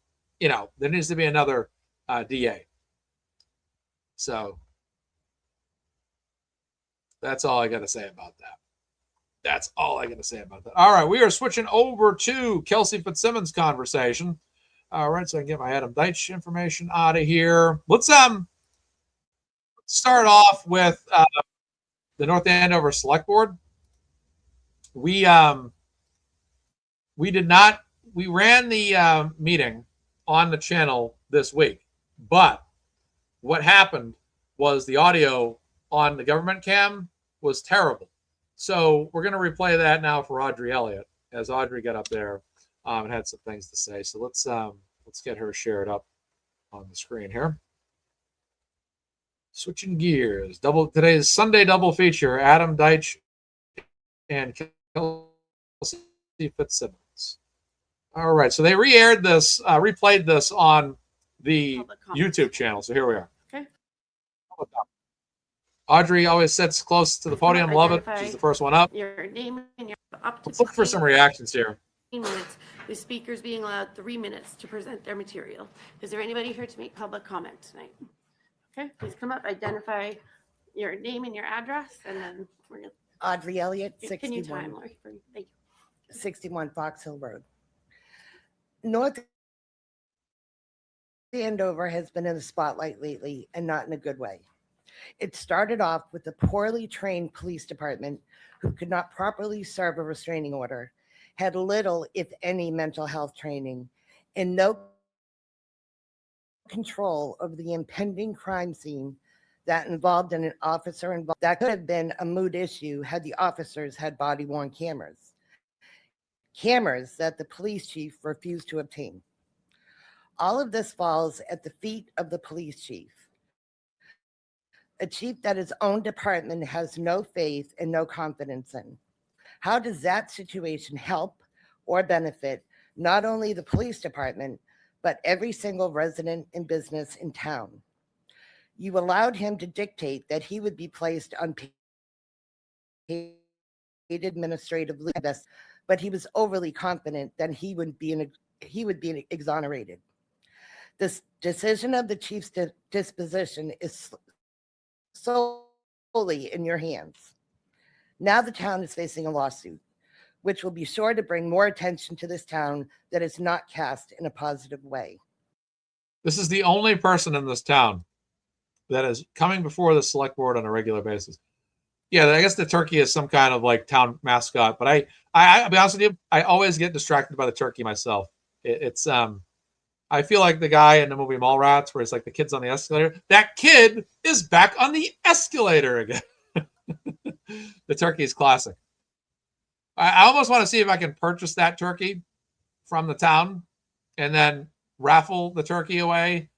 needs to be another DA. So that's all I got to say about that. All right, we are switching over to Kelsey Fitzsimmons conversation. All right, so I can get my Adam Deitch information out of here. Let's start off with the North Andover Select Board. We ran the meeting on the channel this week, but what happened was the audio on the government cam was terrible. So we're going to replay that now for Audrey Elliott, as Audrey got up there and had some things to say. So let's get her shared up on the screen here. Switching gears, today's Sunday double feature: Adam Deitch and Kelsey Fitzsimmons. All right, so they replayed this on the YouTube channel. So here we are. Okay. Audrey always sits close to the podium. Love it. She's the first one up. Your name and your up to. Let's look for some reactions here. Minutes, with speakers being allowed 3 minutes to present their material. Is there anybody here to make public comment tonight? Okay, please come up, identify your name and your address, and then we're going to. Audrey Elliott, Can you 61, time, Lori? Thank you. 61 Fox Hill Road. North Andover has been in the spotlight lately, and not in a good way. It started off with a poorly trained police department who could not properly serve a restraining order, had little, if any, mental health training, and no control over the impending crime scene that involved an officer involved. That could have been a mood issue had the officers had body-worn cameras that the police chief refused to obtain. All of this falls at the feet of the police chief, a chief that his own department has no faith and no confidence in. How does that situation help or benefit not only the police department, but every single resident and business in town? You allowed him to dictate that he would be placed on paid administrative leave, but he was overly confident that he would be exonerated. This decision of the chief's disposition is solely in your hands. Now the town is facing a lawsuit, which will be sure to bring more attention to this town that is not cast in a positive way. This is the only person in this town that is coming before the select board on a regular basis. Yeah, I guess the turkey is some kind of like town mascot, but I'll be honest with you, I always get distracted by the turkey myself. It's I feel like the guy in the movie Mallrats, where it's like the kid's on the escalator. That kid is back on the escalator again. The turkey is classic. I almost want to see if I can purchase that turkey from the town and then raffle the turkey away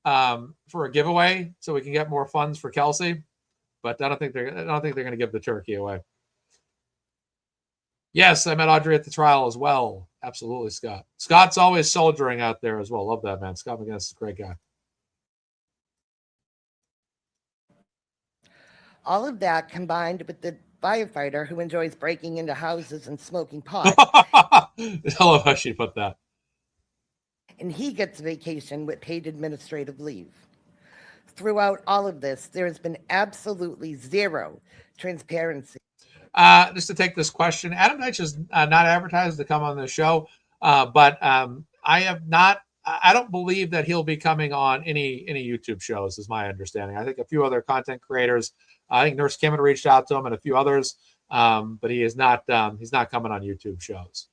for a giveaway so we can get more funds for Kelsey. But I don't think they're going to give the turkey away. Yes, I met Audrey at the trial as well. Absolutely, Scott. Scott's always soldiering out there as well. Love that, man. Scott McGinnis is a great guy. All of that combined with the firefighter who enjoys breaking into houses and smoking pot. I love how she put that. And he gets a vacation with paid administrative leave. Throughout all of this, there has been absolutely zero transparency. Just to take this question, Adam Deitch is not advertised to come on the show, but I don't believe that he'll be coming on any YouTube shows, is my understanding. I think a few other content creators, I think Nurse Kim had reached out to him and a few others, but he is not. He's not coming on YouTube shows.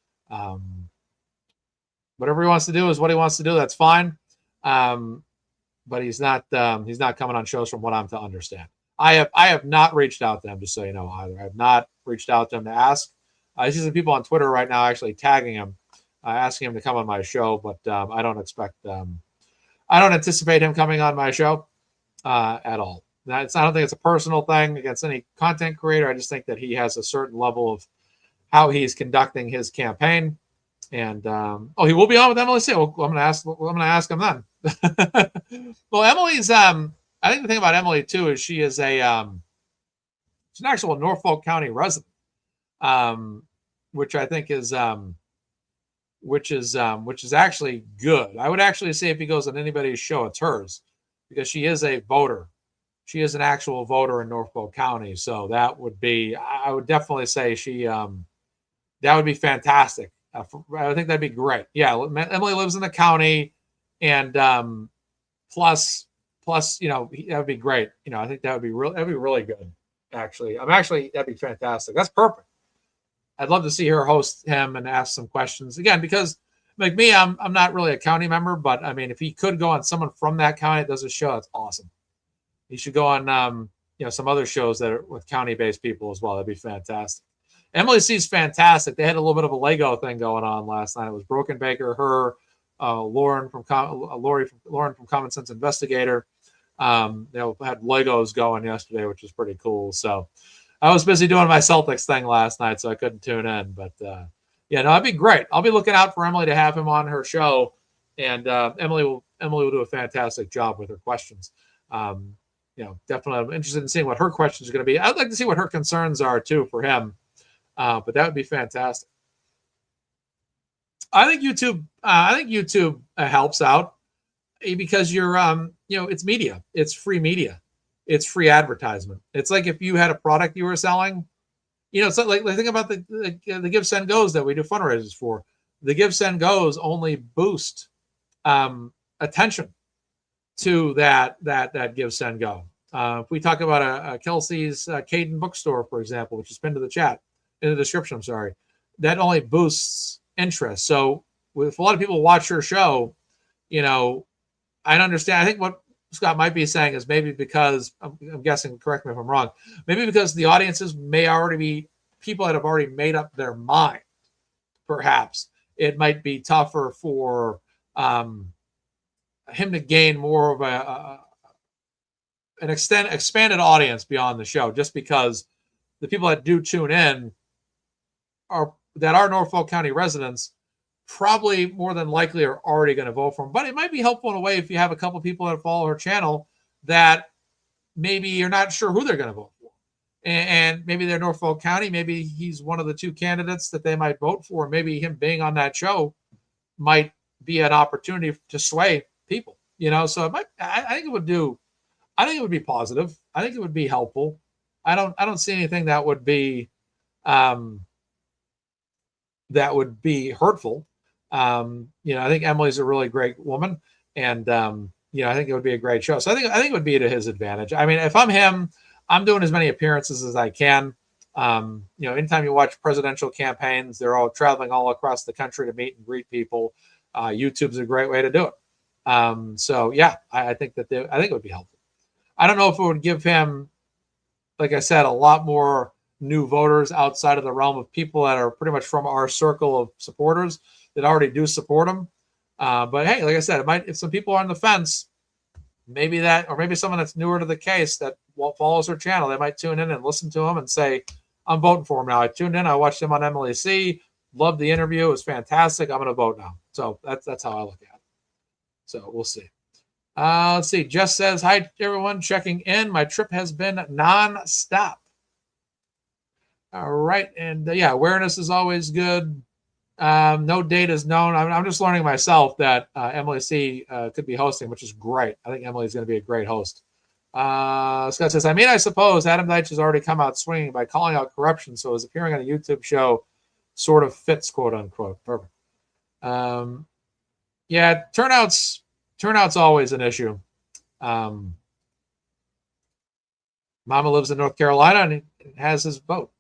Whatever he wants to do is what he wants to do. That's fine. But he's not coming on shows from what I'm to understand. I have not reached out to him, just so you know, either. I have not reached out to him to ask. I see some people on Twitter right now actually tagging him, asking him to come on my show, but I don't anticipate him coming on my show at all. I don't think it's a personal thing against any content creator. I just think that he has a certain level of how he's conducting his campaign. And he will be on with Emily C. Well, I'm going to ask him then. Well, Emily's I think the thing about Emily too is she is she's an actual Norfolk County resident, which I think is which is actually good. I would actually say if he goes on anybody's show, it's hers, because she is a voter. She is an actual voter in Norfolk County, so that would be, I would definitely say that would be fantastic. I think that'd be great. Yeah, Emily lives in the county, and plus, that would be great. I think that'd be really good. Actually, that'd be fantastic. That's perfect. I'd love to see her host him and ask some questions again, because like me, I'm not really a county member, but I mean, if he could go on someone from that county that does a show, that's awesome. He should go on, some other shows that are with county-based people as well. That'd be fantastic. Emily C's fantastic. They had a little bit of a Lego thing going on last night. It was Broken Baker, her, Lauren from Common Sense Investigator. They had Legos going yesterday, which was pretty cool. So I was busy doing my Celtics thing last night, so I couldn't tune in. But that'd be great. I'll be looking out for Emily to have him on her show, and Emily will do a fantastic job with her questions. Definitely I'm interested in seeing what her questions are going to be. I'd like to see what her concerns are too for him. But that would be fantastic. I think YouTube helps out because you're it's media. It's free media. It's free advertisement. It's like if you had a product you were selling, it's like think about the GiveSendGos that we do fundraisers for. The GiveSendGos only boost attention to that GiveSendGo. If we talk about a Kelsey's Caidyn bookstore, for example, which is pinned to the chat in the description, I'm sorry, that only boosts interest. So if a lot of people watch your show, I understand. I think what Scott might be saying is maybe because I'm guessing, correct me if I'm wrong, maybe because the audiences may already be people that have already made up their mind. Perhaps it might be tougher for him to gain more of an expanded audience beyond the show, just because the people that do tune in are Norfolk County residents, probably more than likely are already going to vote for him. But it might be helpful in a way if you have a couple people that follow her channel that maybe you're not sure who they're going to vote for. and maybe they're Norfolk County. Maybe he's one of the two candidates that they might vote for. Maybe him being on that show might be an opportunity to sway people, so it might, I think it would be positive. I think it would be helpful. I don't see anything that would be hurtful. I think Emily's a really great woman, and I think it would be a great show. So I think it would be to his advantage. I mean, if I'm him, I'm doing as many appearances as I can. Anytime you watch presidential campaigns, they're all traveling all across the country to meet and greet people. YouTube's a great way to do it. So yeah, I think it would be helpful. I don't know if it would give him, like I said, a lot more new voters outside of the realm of people that are pretty much from our circle of supporters that already do support him. But hey, like I said, it might, if some people are on the fence, maybe someone that's newer to the case that follows her channel, they might tune in and listen to him and say, I'm voting for him now. I tuned in, I watched him on Emily C. Loved the interview. It was fantastic. I'm going to vote now. So that's how I look at it. So we'll see. Let's see. Jess says, hi, everyone. Checking in. My trip has been nonstop. All right. And yeah, awareness is always good. No date is known. I'm just learning myself that Emily C. Could be hosting, which is great. I think Emily's going to be a great host. Scott says, I suppose Adam Deitch has already come out swinging by calling out corruption, so his appearing on a YouTube show sort of fits, quote unquote. Perfect. Yeah, turnout's always an issue. Mama lives in North Carolina and has his vote.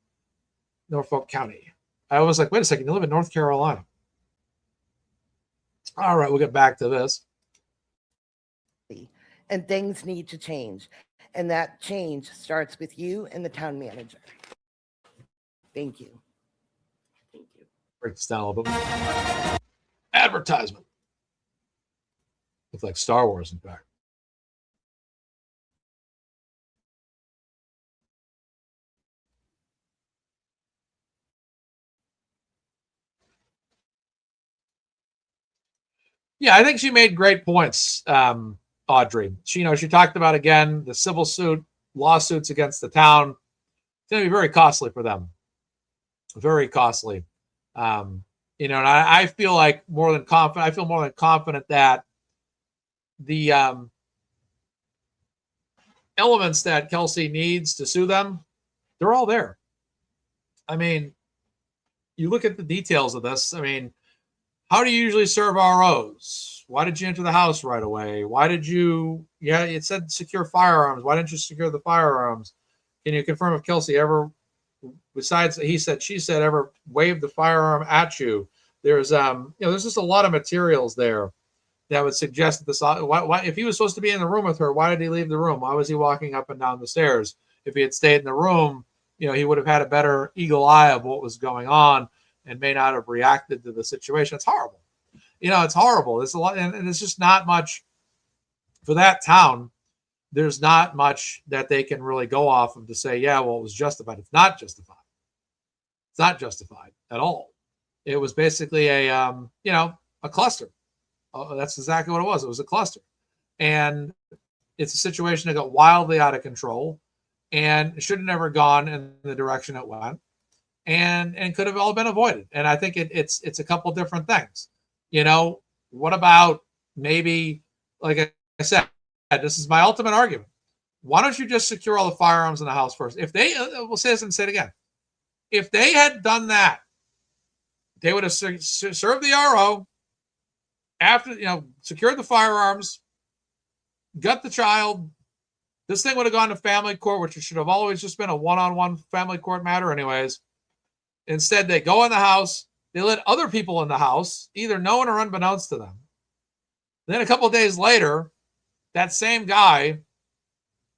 Norfolk County. I was like, wait a second, you live in North Carolina. All right, we'll get back to this. And things need to change. And that change starts with you and the town manager. Thank you. Thank you. Break this down a little bit. Advertisement. Looks like Star Wars, in fact. Yeah, I think she made great points, Audrey. She talked about, again, the civil lawsuits against the town. It's going to be very costly for them. Very costly. And I feel like more than confident that the elements that Kelsey needs to sue them, they're all there. I mean, you look at the details of this. I mean, how do you usually serve ROs? Why did you enter the house right away? Why did you, it said secure firearms. Why didn't you secure the firearms? Can you confirm if Kelsey ever, besides he said, she said, ever waved the firearm at you? There's, there's just a lot of materials there that would suggest that this, why, if he was supposed to be in the room with her, why did he leave the room? Why was he walking up and down the stairs? If he had stayed in the room, he would have had a better eagle eye of what was going on and may not have reacted to the situation. It's horrible. It's horrible. There's a lot, and it's just not much for that town. There's not much that they can really go off of to say, yeah, well, it was justified. It's not justified. It's not justified at all. It was basically a cluster. That's exactly what it was. It was a cluster. And it's a situation that got wildly out of control and it should have never gone in the direction it went. And could have all been avoided. And I think it's a couple different things. What about maybe, like I said, this is my ultimate argument. Why don't you just secure all the firearms in the house first? If they, we'll say this and say it again. If they had done that, they would have served the RO after, secured the firearms, got the child. This thing would have gone to family court, which should have always just been a one-on-one family court matter anyways. Instead, they go in the house. They let other people in the house, either known or unbeknownst to them. Then a couple of days later, that same guy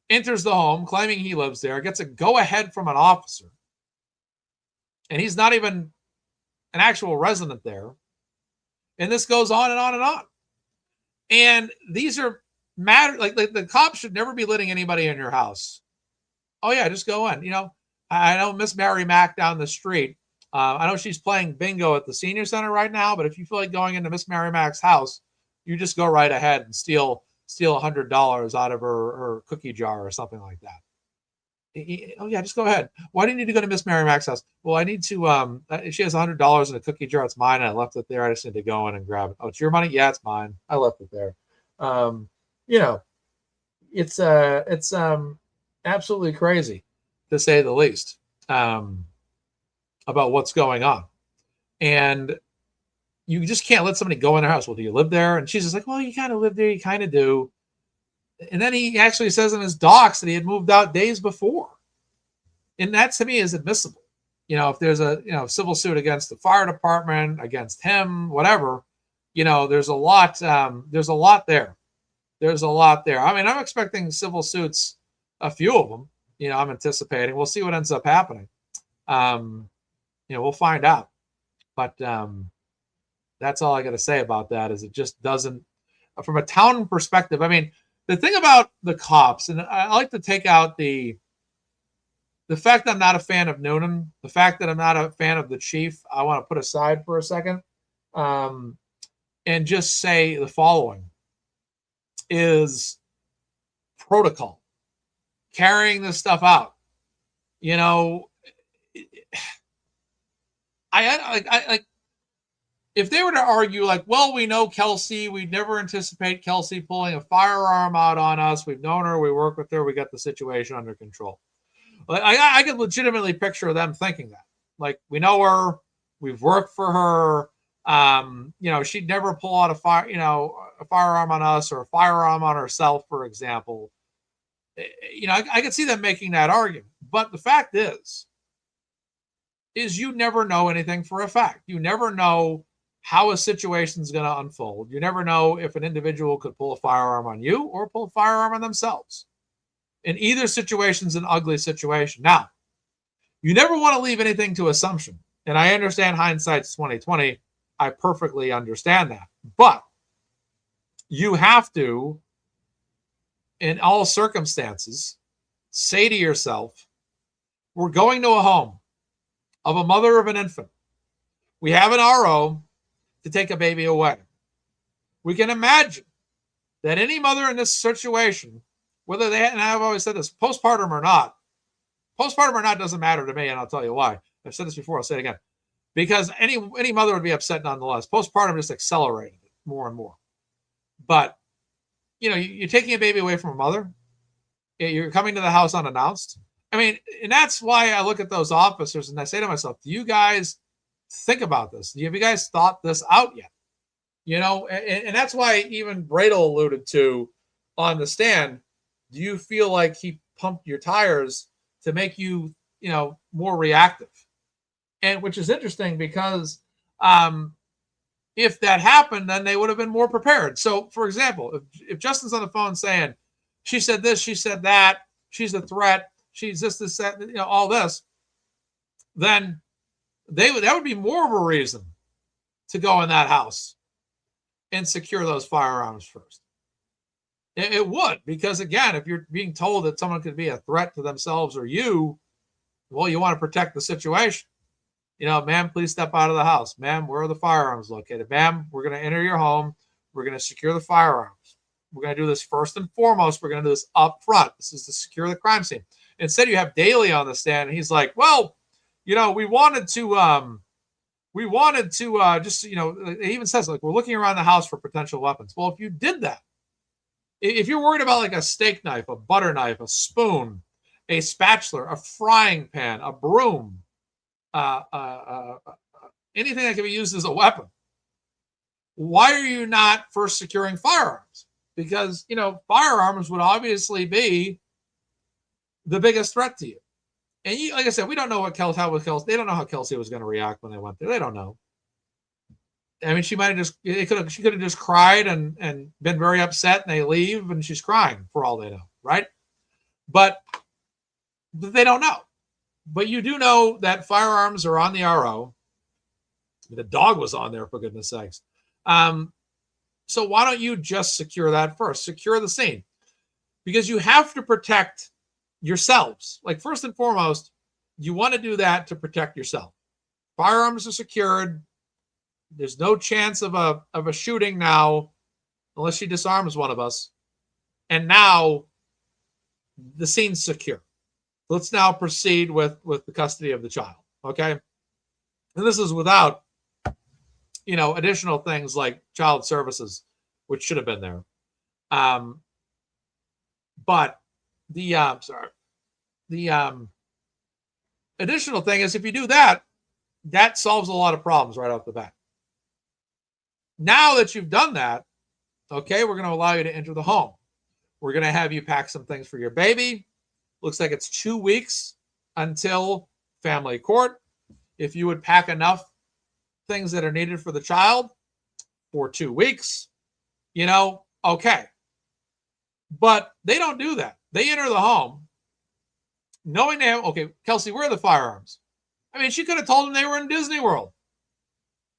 enters the home claiming he lives there, gets a go-ahead from an officer. And he's not even an actual resident there. And this goes on and on and on. And these are matter, like the cops should never be letting anybody in your house. Oh, yeah, just go in. I know Miss Mary Mack down the street. I know she's playing bingo at the senior center right now, but if you feel like going into Miss Mary Mack's house, you just go right ahead and steal $100 out of her cookie jar or something like that. Oh yeah, just go ahead. Why do you need to go to Miss Mary Mac's house? Well, I need to. She has $100 in a cookie jar. It's mine. I left it there. I just need to go in and grab it. Oh, it's your money? Yeah, it's mine. I left it there. You know, it's absolutely crazy, to say the least, about what's going on, and you just can't let somebody go in their house. Well, do you live there? And she's just like, well, you kind of live there. You kind of do. And then he actually says in his docs that he had moved out days before. And that to me is admissible. If there's a civil suit against the fire department, against him, whatever, there's a lot there. There's a lot there. I mean, I'm expecting civil suits, a few of them, I'm anticipating. We'll see what ends up happening. We'll find out. But that's all I got to say about that, is it just doesn't, from a town perspective. I mean, the thing about the cops, and I like to take out the fact that I'm not a fan of Noonan, the fact that I'm not a fan of the chief, I want to put aside for a second, and just say the following is protocol. Carrying this stuff out. I if they were to argue like, well, we know Kelsey, we never anticipate Kelsey pulling a firearm out on us. We've known her, we work with her, we got the situation under control. I could legitimately picture them thinking that. Like, we know her, we've worked for her. She'd never pull out a firearm on us, or a firearm on herself, for example. I could see them making that argument. But the fact is you never know anything for a fact. You never know how a situation is going to unfold. You never know if an individual could pull a firearm on you or pull a firearm on themselves. In either situation is an ugly situation. Now, you never want to leave anything to assumption. And I understand hindsight's 2020. I perfectly understand that. But you have to, in all circumstances, say to yourself, we're going to a home of a mother of an infant. We have an RO to take a baby away. We can imagine that any mother in this situation, whether they, and I've always said this, postpartum or not doesn't matter to me, and I'll tell you why. I've said this before, I'll say it again. Because any mother would be upset nonetheless. Postpartum just accelerated it more and more. But, you're taking a baby away from a mother. You're coming to the house unannounced. I mean, and that's why I look at those officers and I say to myself, do you guys think about this? Have you guys thought this out yet? And that's why even Bradel alluded to on the stand, do you feel like he pumped your tires to make you, more reactive? And which is interesting because if that happened, then they would have been more prepared. So, for example, if Justin's on the phone saying, she said this, she said that, she's a threat, she's this, that, all this, then that would be more of a reason to go in that house and secure those firearms first. It would, because again, if you're being told that someone could be a threat to themselves or you, well, you want to protect the situation. Ma'am, please step out of the house. Ma'am, where are the firearms located? Ma'am, we're going to enter your home. We're going to secure the firearms. We're going to do this first and foremost. We're going to do this up front. This is to secure the crime scene. Instead, you have Daly on the stand, and he's like, well, we wanted to just, he even says, like, we're looking around the house for potential weapons. Well, if you did that, if you're worried about like a steak knife, a butter knife, a spoon, a spatula, a frying pan, a broom, anything that can be used as a weapon, why are you not first securing firearms? Because, firearms would obviously be the biggest threat to you. And like I said, we don't know how Kelsey, they don't know how Kelsey was going to react when they went there. They don't know. I mean, she might have she could have just cried and been very upset, and they leave and she's crying for all they know. Right. But they don't know. But you do know that firearms are on the RO. The dog was on there, for goodness sakes. So why don't you just secure that first? Secure the scene. Because you have to protect yourselves. Like, first and foremost, you want to do that to protect yourself. Firearms are secured. There's no chance of a shooting now, unless she disarms one of us. And now the scene's secure. let's now proceed with the custody of the child. Okay. And this is without, additional things like child services, which should have been there. But the additional thing is, if you do that, that solves a lot of problems right off the bat. Now that you've done that, okay, we're going to allow you to enter the home. We're going to have you pack some things for your baby. Looks like it's 2 weeks until family court. If you would pack enough things that are needed for the child for 2 weeks, okay. But they don't do that. They enter the home knowing they have, okay, Kelsey, where are the firearms? I mean, she could have told them they were in Disney World.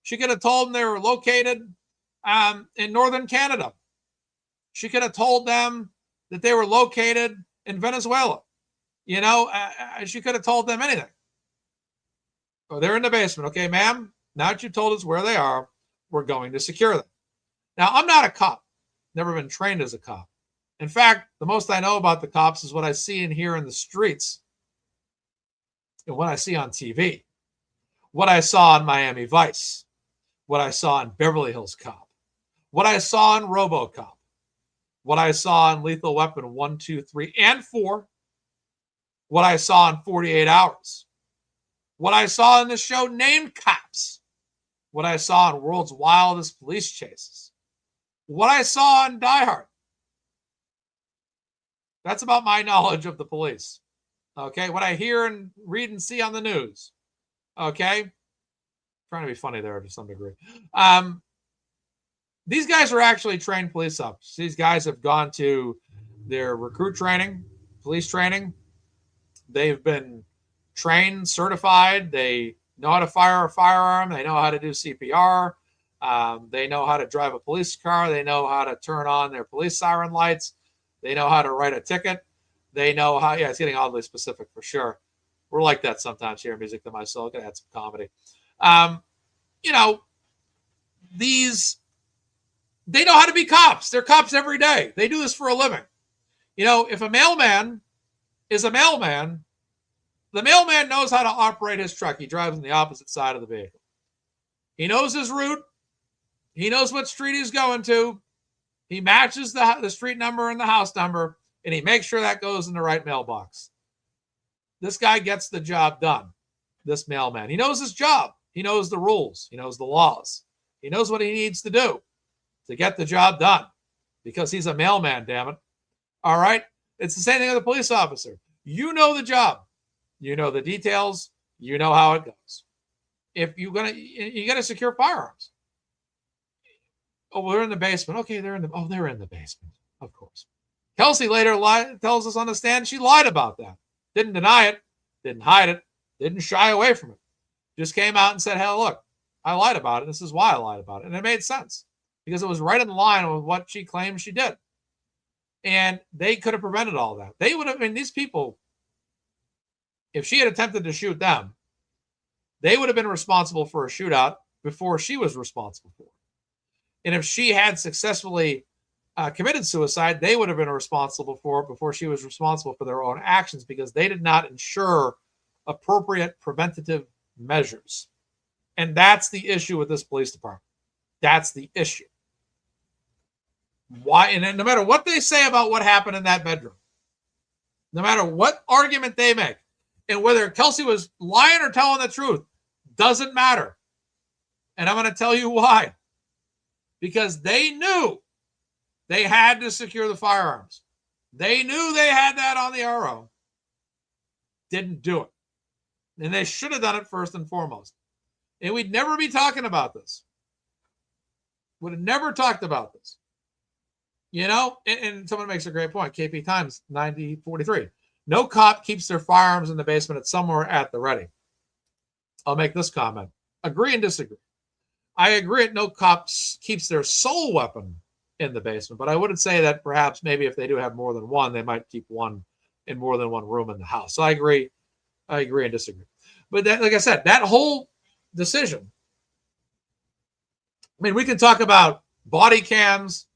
She could have told them they were located in northern Canada. She could have told them that they were located in Venezuela. She could have told them anything. Oh, they're in the basement. Okay, ma'am, now that you told us where they are, we're going to secure them. Now, I'm not a cop. Never been trained as a cop. In fact, the most I know about the cops is what I see and hear in the streets and what I see on TV, what I saw on Miami Vice, what I saw in Beverly Hills Cop, what I saw in RoboCop, what I saw in Lethal Weapon 1, 2, 3, and 4, what I saw in 48 Hours, what I saw in the show Named Cops, what I saw in World's Wildest Police Chases, what I saw in Die Hard. That's about my knowledge of the police. Okay, what I hear and read and see on the news. Okay, trying to be funny there to some degree. These guys are actually trained police officers. These guys have gone to their recruit training, police training. They've been trained, certified. They know how to fire a firearm. They know how to do CPR. They know how to drive a police car. They know how to turn on their police siren lights. They know how to write a ticket. They know how, it's getting oddly specific for sure. We're like that sometimes here in Music to My Soul. Gonna add some comedy. They know how to be cops. They're cops every day. They do this for a living. If a mailman is a mailman, the mailman knows how to operate his truck. He drives on the opposite side of the vehicle. He knows his route. He knows what street he's going to. He matches the street number and the house number, and he makes sure that goes in the right mailbox. This guy gets the job done, this mailman. He knows his job. He knows the rules. He knows the laws. He knows what he needs to do to get the job done because he's a mailman, damn it. All right? It's the same thing with a police officer. You know the job. You know the details. You know how it goes. If you got to secure firearms. Oh, well, they're in the basement. Okay, they're in the basement, of course. Kelsey later tells us on the stand she lied about that. Didn't deny it, didn't hide it, didn't shy away from it. Just came out and said, hey, look, I lied about it. This is why I lied about it. And it made sense because it was right in line with what she claimed she did. And they could have prevented all that. They would have, these people, if she had attempted to shoot them, they would have been responsible for a shootout before she was responsible for it. And if she had successfully committed suicide, they would have been responsible for it before she was responsible for their own actions because they did not ensure appropriate preventative measures. And that's the issue with this police department. That's the issue. Why? And no matter what they say about what happened in that bedroom, no matter what argument they make, and whether Kelsey was lying or telling the truth, doesn't matter. And I'm going to tell you why. Because they knew they had to secure the firearms. They knew they had that on the RO. Didn't do it. And they should have done it first and foremost. And we'd never be talking about this. Would have never talked about this. And someone makes a great point. KP Times 9043. No cop keeps their firearms in the basement. It's somewhere at the ready. I'll make this comment. Agree and disagree. I agree that no cop keeps their sole weapon in the basement, but I wouldn't say that perhaps maybe if they do have more than one, they might keep one in more than one room in the house. So I agree and disagree. But that, like I said, that whole decision, we can talk about body cams,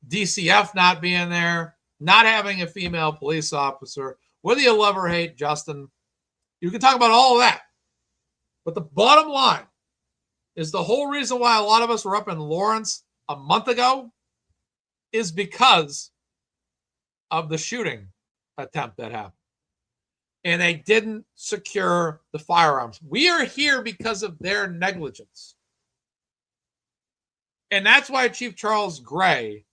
DCF not being there, not having a female police officer, whether you love or hate Justin, you can talk about all of that. But the bottom line is the whole reason why a lot of us were up in Lawrence a month ago is because of the shooting attempt that happened. And they didn't secure the firearms. We are here because of their negligence. And that's why Chief Charles Gray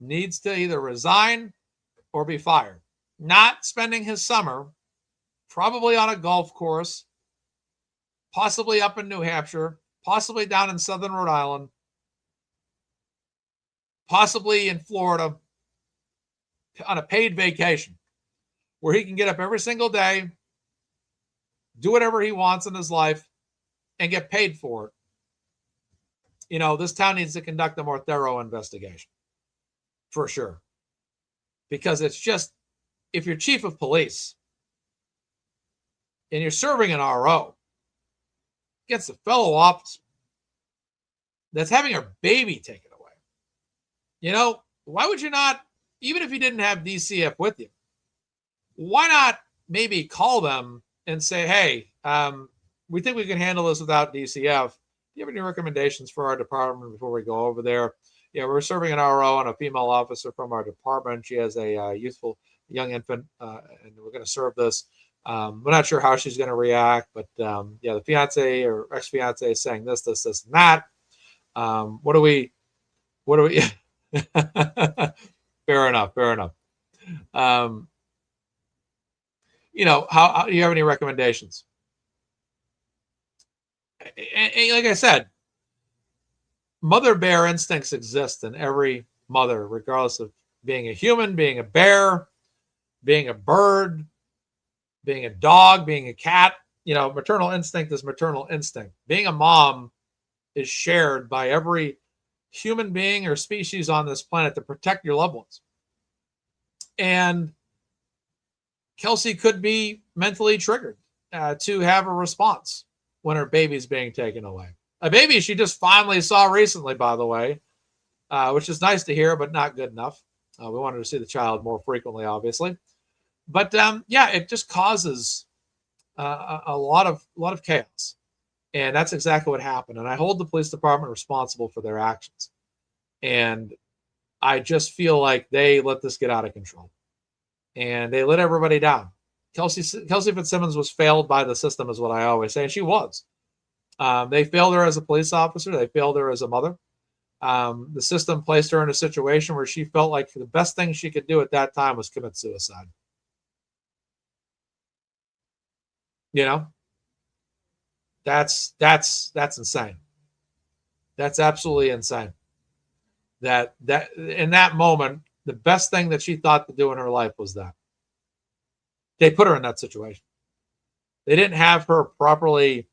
needs to either resign or be fired. Not spending his summer probably on a golf course, possibly up in New Hampshire, possibly down in southern Rhode Island, possibly in Florida on a paid vacation where he can get up every single day, do whatever he wants in his life, and get paid for it. You know, this town needs to conduct a more thorough investigation for sure. Because it's just, if you're chief of police and you're serving an RO against a fellow officer that's having her baby taken away, you know, why would you not, even if you didn't have DCF with you, why not maybe call them and say, hey, we think we can handle this without DCF. Do you have any recommendations for our department before we go over there? Yeah, we're serving an RO and a female officer from our department. She has a youthful young infant, and we're going to serve this. We're not sure how she's going to react, but yeah, the fiance or ex-fiance is saying this, and that. What do we? Fair enough. You know, how do you have any recommendations? And like I said, mother bear instincts exist in every mother, regardless of being a human, being a bear, being a bird, being a dog, being a cat. You know, maternal instinct is maternal instinct. Being a mom is shared by every human being or species on this planet to protect your loved ones. And Kelsey could be mentally triggered to have a response when her baby's being taken away. A baby she just finally saw recently, by the way, which is nice to hear, but not good enough. We wanted to see the child more frequently, obviously. But yeah, it just causes a lot of chaos. And that's exactly what happened. And I hold the police department responsible for their actions. And I just feel like they let this get out of control. And they let everybody down. Kelsey Fitzsimmons was failed by the system, is what I always say. And she was. They failed her as a police officer. They failed her as a mother. The system placed her in a situation where she felt like the best thing she could do at that time was commit suicide. You know, that's insane. That's absolutely insane. That in that moment, the best thing that she thought to do in her life was that. They put her in that situation. They didn't have her properly,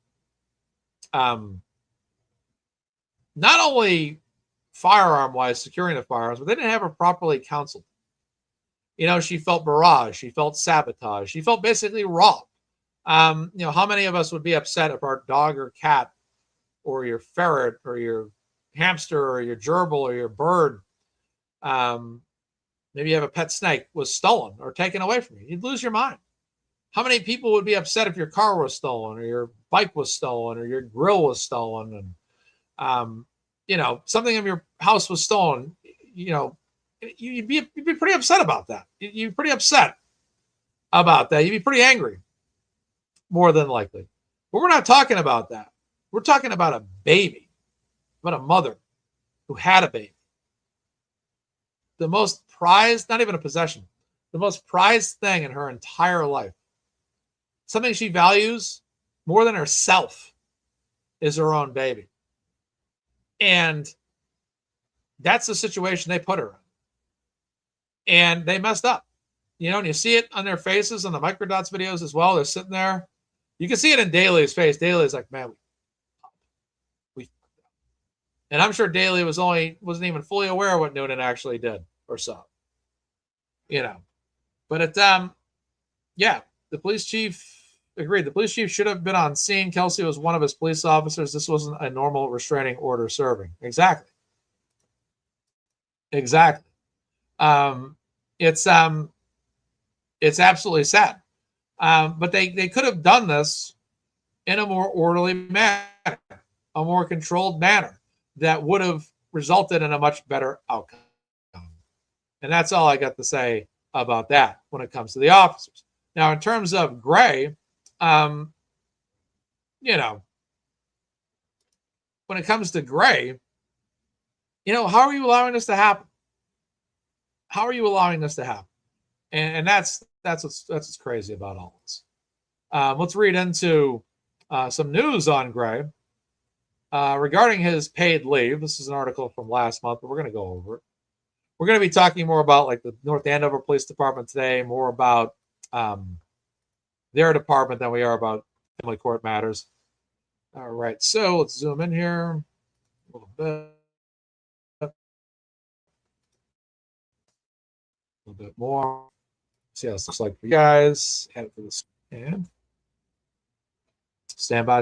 not only firearm-wise, securing the firearms, but they didn't have her properly counseled. You know, she felt barraged. She felt sabotaged. She felt basically robbed. You know, how many of us would be upset if our dog or cat or your ferret or your hamster or your gerbil or your bird, maybe you have a pet snake, was stolen or taken away from you? You'd lose your mind. How many people would be upset if your car was stolen or your bike was stolen or your grill was stolen and, you know, something in your house was stolen? You know, you'd be pretty upset about that. You'd be pretty upset about that. You'd be pretty angry, more than likely. But we're not talking about that. We're talking about a baby, about a mother who had a baby. The most prized, not even a possession, the most prized thing in her entire life, something she values more than herself, is her own baby. And that's the situation they put her in. And they messed up. You know, and you see it on their faces on the microdots videos as well. They're sitting there. You can see it in Daly's face. Daly's like, man, we. And I'm sure Daly wasn't even fully aware of what Noonan actually did or saw. You know, but it, yeah, the police chief agreed. The police chief should have been on scene. Kelsey was one of his police officers. This wasn't a normal restraining order serving. Exactly. It's It's absolutely sad. But they could have done this in a more orderly manner, a more controlled manner that would have resulted in a much better outcome. And that's all I got to say about that when it comes to the officers. Now, in terms of Gray, when it comes to Gray, how are you allowing this to happen? How are you allowing this to happen? And that's what's crazy about all this. Let's read into some news on Gray regarding his paid leave. This is an article from last month, but we're going to go over it. We're going to be talking more about like the North Andover Police Department today, more about their department than we are about family court matters. All right, so let's zoom in here a little bit. A little bit more. See how this looks like for you guys. Add it for this. And stand by.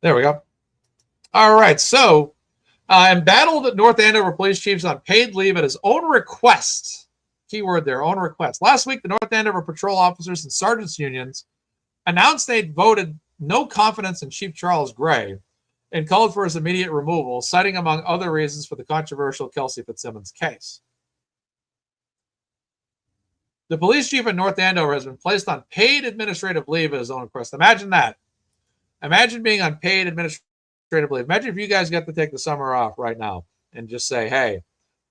There we go. All right, so embattled at North Andover Police Chiefs on paid leave at his own request. Keyword there, own request. Last week, the North Andover Patrol Officers and Sergeants Unions announced they'd voted no confidence in Chief Charles Gray and called for his immediate removal, citing, among other reasons, for the controversial Kelsey Fitzsimmons case. The police chief in North Andover has been placed on paid administrative leave at his own request. Imagine that. Imagine being on paid administrative leave. Imagine if you guys got to take the summer off right now and just say, hey,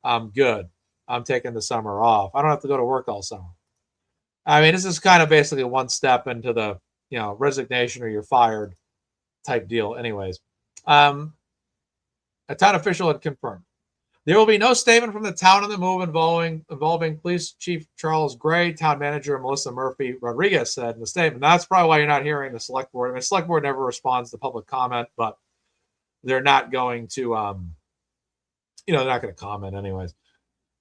I'm good. I'm taking the summer off. I don't have to go to work all summer. I mean, this is kind of basically one step into the, resignation or you're fired type deal anyways. A town official had confirmed. There will be no statement from the town on the move involving Police Chief Charles Gray. Town Manager Melissa Murphy Rodriguez said in the statement. That's probably why you're not hearing the select board. I mean, the select board never responds to public comment, but they're not going to, they're not going to comment anyways.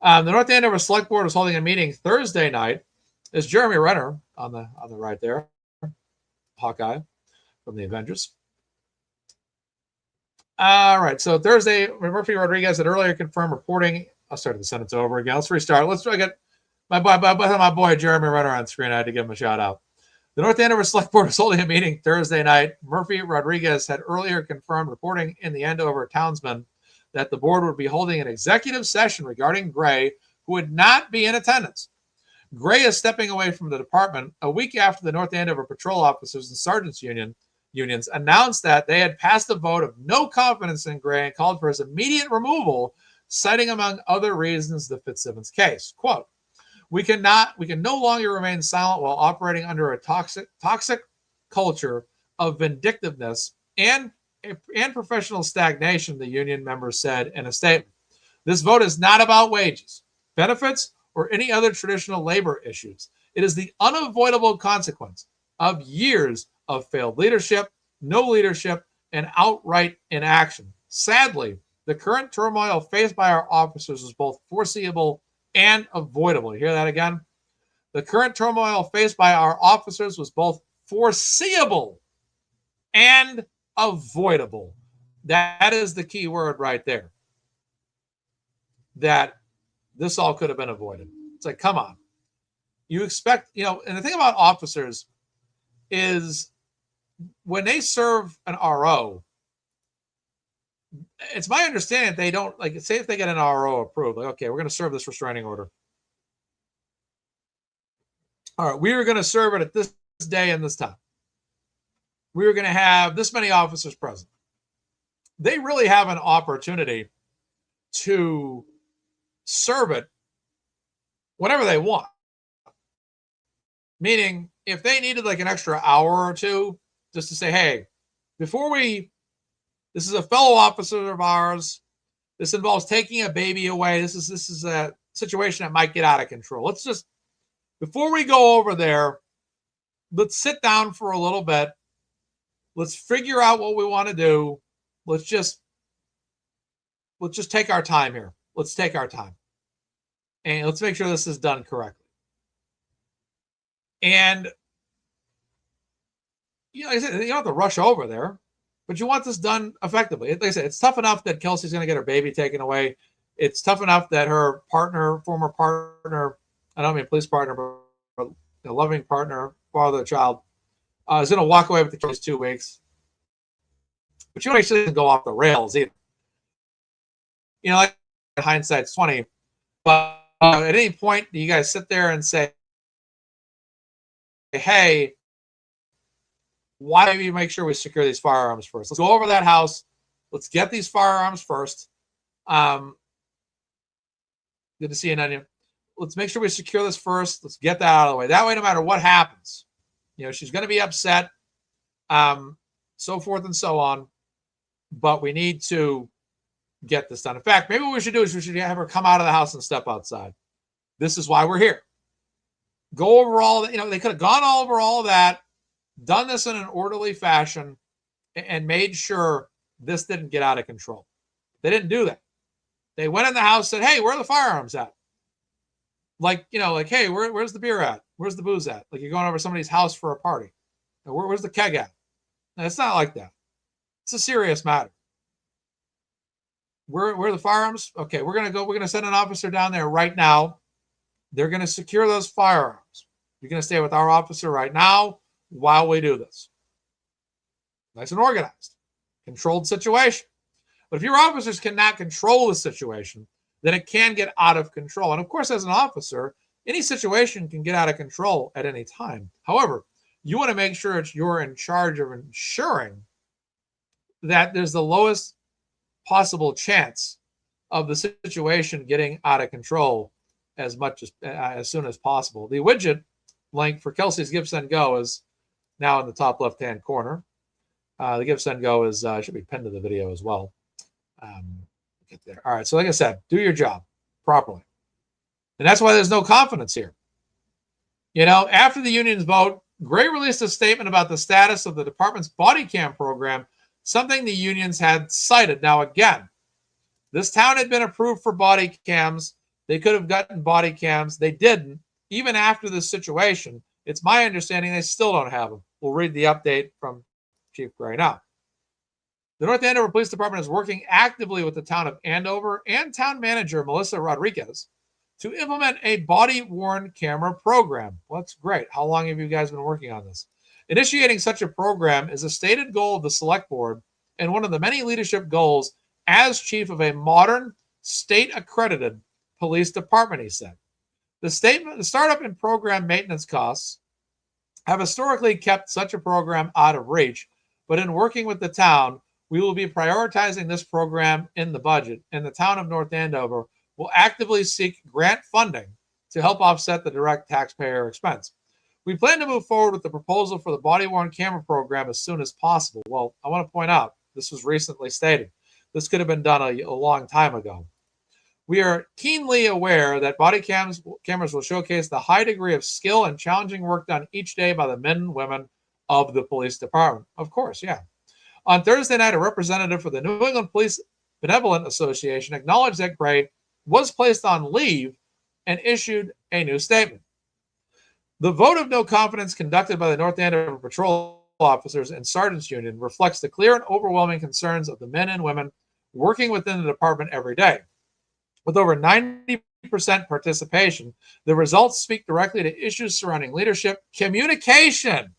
The North Andover Select Board was holding a meeting Thursday night. There's Jeremy Renner on the right there, Hawkeye from the Avengers. All right, so Thursday, Murphy Rodriguez had earlier confirmed reporting. I'll start the sentence over again. Let's restart. Let's try to get my boy Jeremy Renner on screen. I had to give him a shout out. The North Andover Select Board was holding a meeting Thursday night. Murphy Rodriguez had earlier confirmed reporting in the Andover Townsman that the board would be holding an executive session regarding Gray, who would not be in attendance. Gray is stepping away from the department a week after the North Andover Patrol Officers and Sergeants Unions announced that they had passed a vote of no confidence in Gray and called for his immediate removal, citing, among other reasons, the Fitzsimmons case. Quote, we can no longer remain silent while operating under a toxic culture of vindictiveness and professional stagnation, the union members said in a statement. This vote is not about wages, benefits, or any other traditional labor issues. It is the unavoidable consequence of years of failed leadership, no leadership, and outright inaction. Sadly, the current turmoil faced by our officers was both foreseeable and avoidable. You hear that again? The current turmoil faced by our officers was both foreseeable and avoidable. That is the key word right there. That this all could have been avoided. It's like, come on. You expect, and the thing about officers is when they serve an RO, it's my understanding they don't, like, say if they get an RO approved, like, okay, we're going to serve this restraining order. All right, we are going to serve it at this day and this time. We are going to have this many officers present. They really have an opportunity to serve it whenever they want. Meaning, if they needed like an extra hour or two just to say, hey, this is a fellow officer of ours. This involves taking a baby away. This is a situation that might get out of control. Let's just, before we go over there, let's sit down for a little bit. Let's figure out what we want to do. Let's just take our time here. Let's take our time. And let's make sure this is done correctly. And like I said, you don't have to rush over there, but you want this done effectively. Like I said, it's tough enough that Kelsey's going to get her baby taken away. It's tough enough that her former partner, I don't mean police partner, but a loving partner, father of the child, is going to walk away with the case 2 weeks. But you know, actually doesn't go off the rails either. You know, like hindsight's 20. But at any point, do you guys sit there and say, hey, why don't we make sure we secure these firearms first? Let's go over that house. Let's get these firearms first. Good to see you, Nanya. Let's make sure we secure this first. Let's get that out of the way. That way, no matter what happens, you know, she's going to be upset, so forth and so on. But we need to get this done. In fact, maybe what we should do is we should have her come out of the house and step outside. This is why we're here. Go over all that. You know, they could have gone over all of that, done this in an orderly fashion, and made sure this didn't get out of control. They didn't do that. They went in the house, said, hey, where are the firearms at? Like, you know, like, hey, where's the beer at? Where's the booze at? Like you're going over somebody's house for a party. Where's the keg at? And it's not like that. It's a serious matter. Where are the firearms? Okay, we're going to send an officer down there right now. They're going to secure those firearms. You're going to stay with our officer right now while we do this. Nice and organized. Controlled situation. But if your officers cannot control the situation, then it can get out of control. And of course, as an officer, any situation can get out of control at any time. However, you want to make sure you're in charge of ensuring that there's the lowest possible chance of the situation getting out of control as soon as possible. The widget link for Kelsey's GiveSendGo is now in the top left-hand corner. The GiveSendGo is should be pinned to the video as well. Get there. All right. So like I said, do your job properly. And that's why there's no confidence here. You know, after the union's vote, Gray released a statement about the status of the department's body cam program, something the unions had cited. Now, again, this town had been approved for body cams. They could have gotten body cams. They didn't. Even after this situation, it's my understanding they still don't have them. We'll read the update from Chief Gray now. The North Andover Police Department is working actively with the town of Andover and town manager Melissa Rodriguez to implement a body-worn camera program. Well, that's great. How long have you guys been working on this? Initiating such a program is a stated goal of the Select Board and one of the many leadership goals as chief of a modern, state-accredited police department, he said. The startup and program maintenance costs have historically kept such a program out of reach, but in working with the town, we will be prioritizing this program in the budget, and the town of North Andover will actively seek grant funding to help offset the direct taxpayer expense. We plan to move forward with the proposal for the body-worn camera program as soon as possible. Well, I want to point out, this was recently stated. This could have been done a long time ago. We are keenly aware that body cameras will showcase the high degree of skill and challenging work done each day by the men and women of the police department. Of course, yeah. On Thursday night, a representative for the New England Police Benevolent Association acknowledged that Gray was placed on leave and issued a new statement. The vote of no confidence conducted by the North Andover Patrol Officers and Sergeants Union reflects the clear and overwhelming concerns of the men and women working within the department every day. With over 90% participation, the results speak directly to issues surrounding leadership, communication,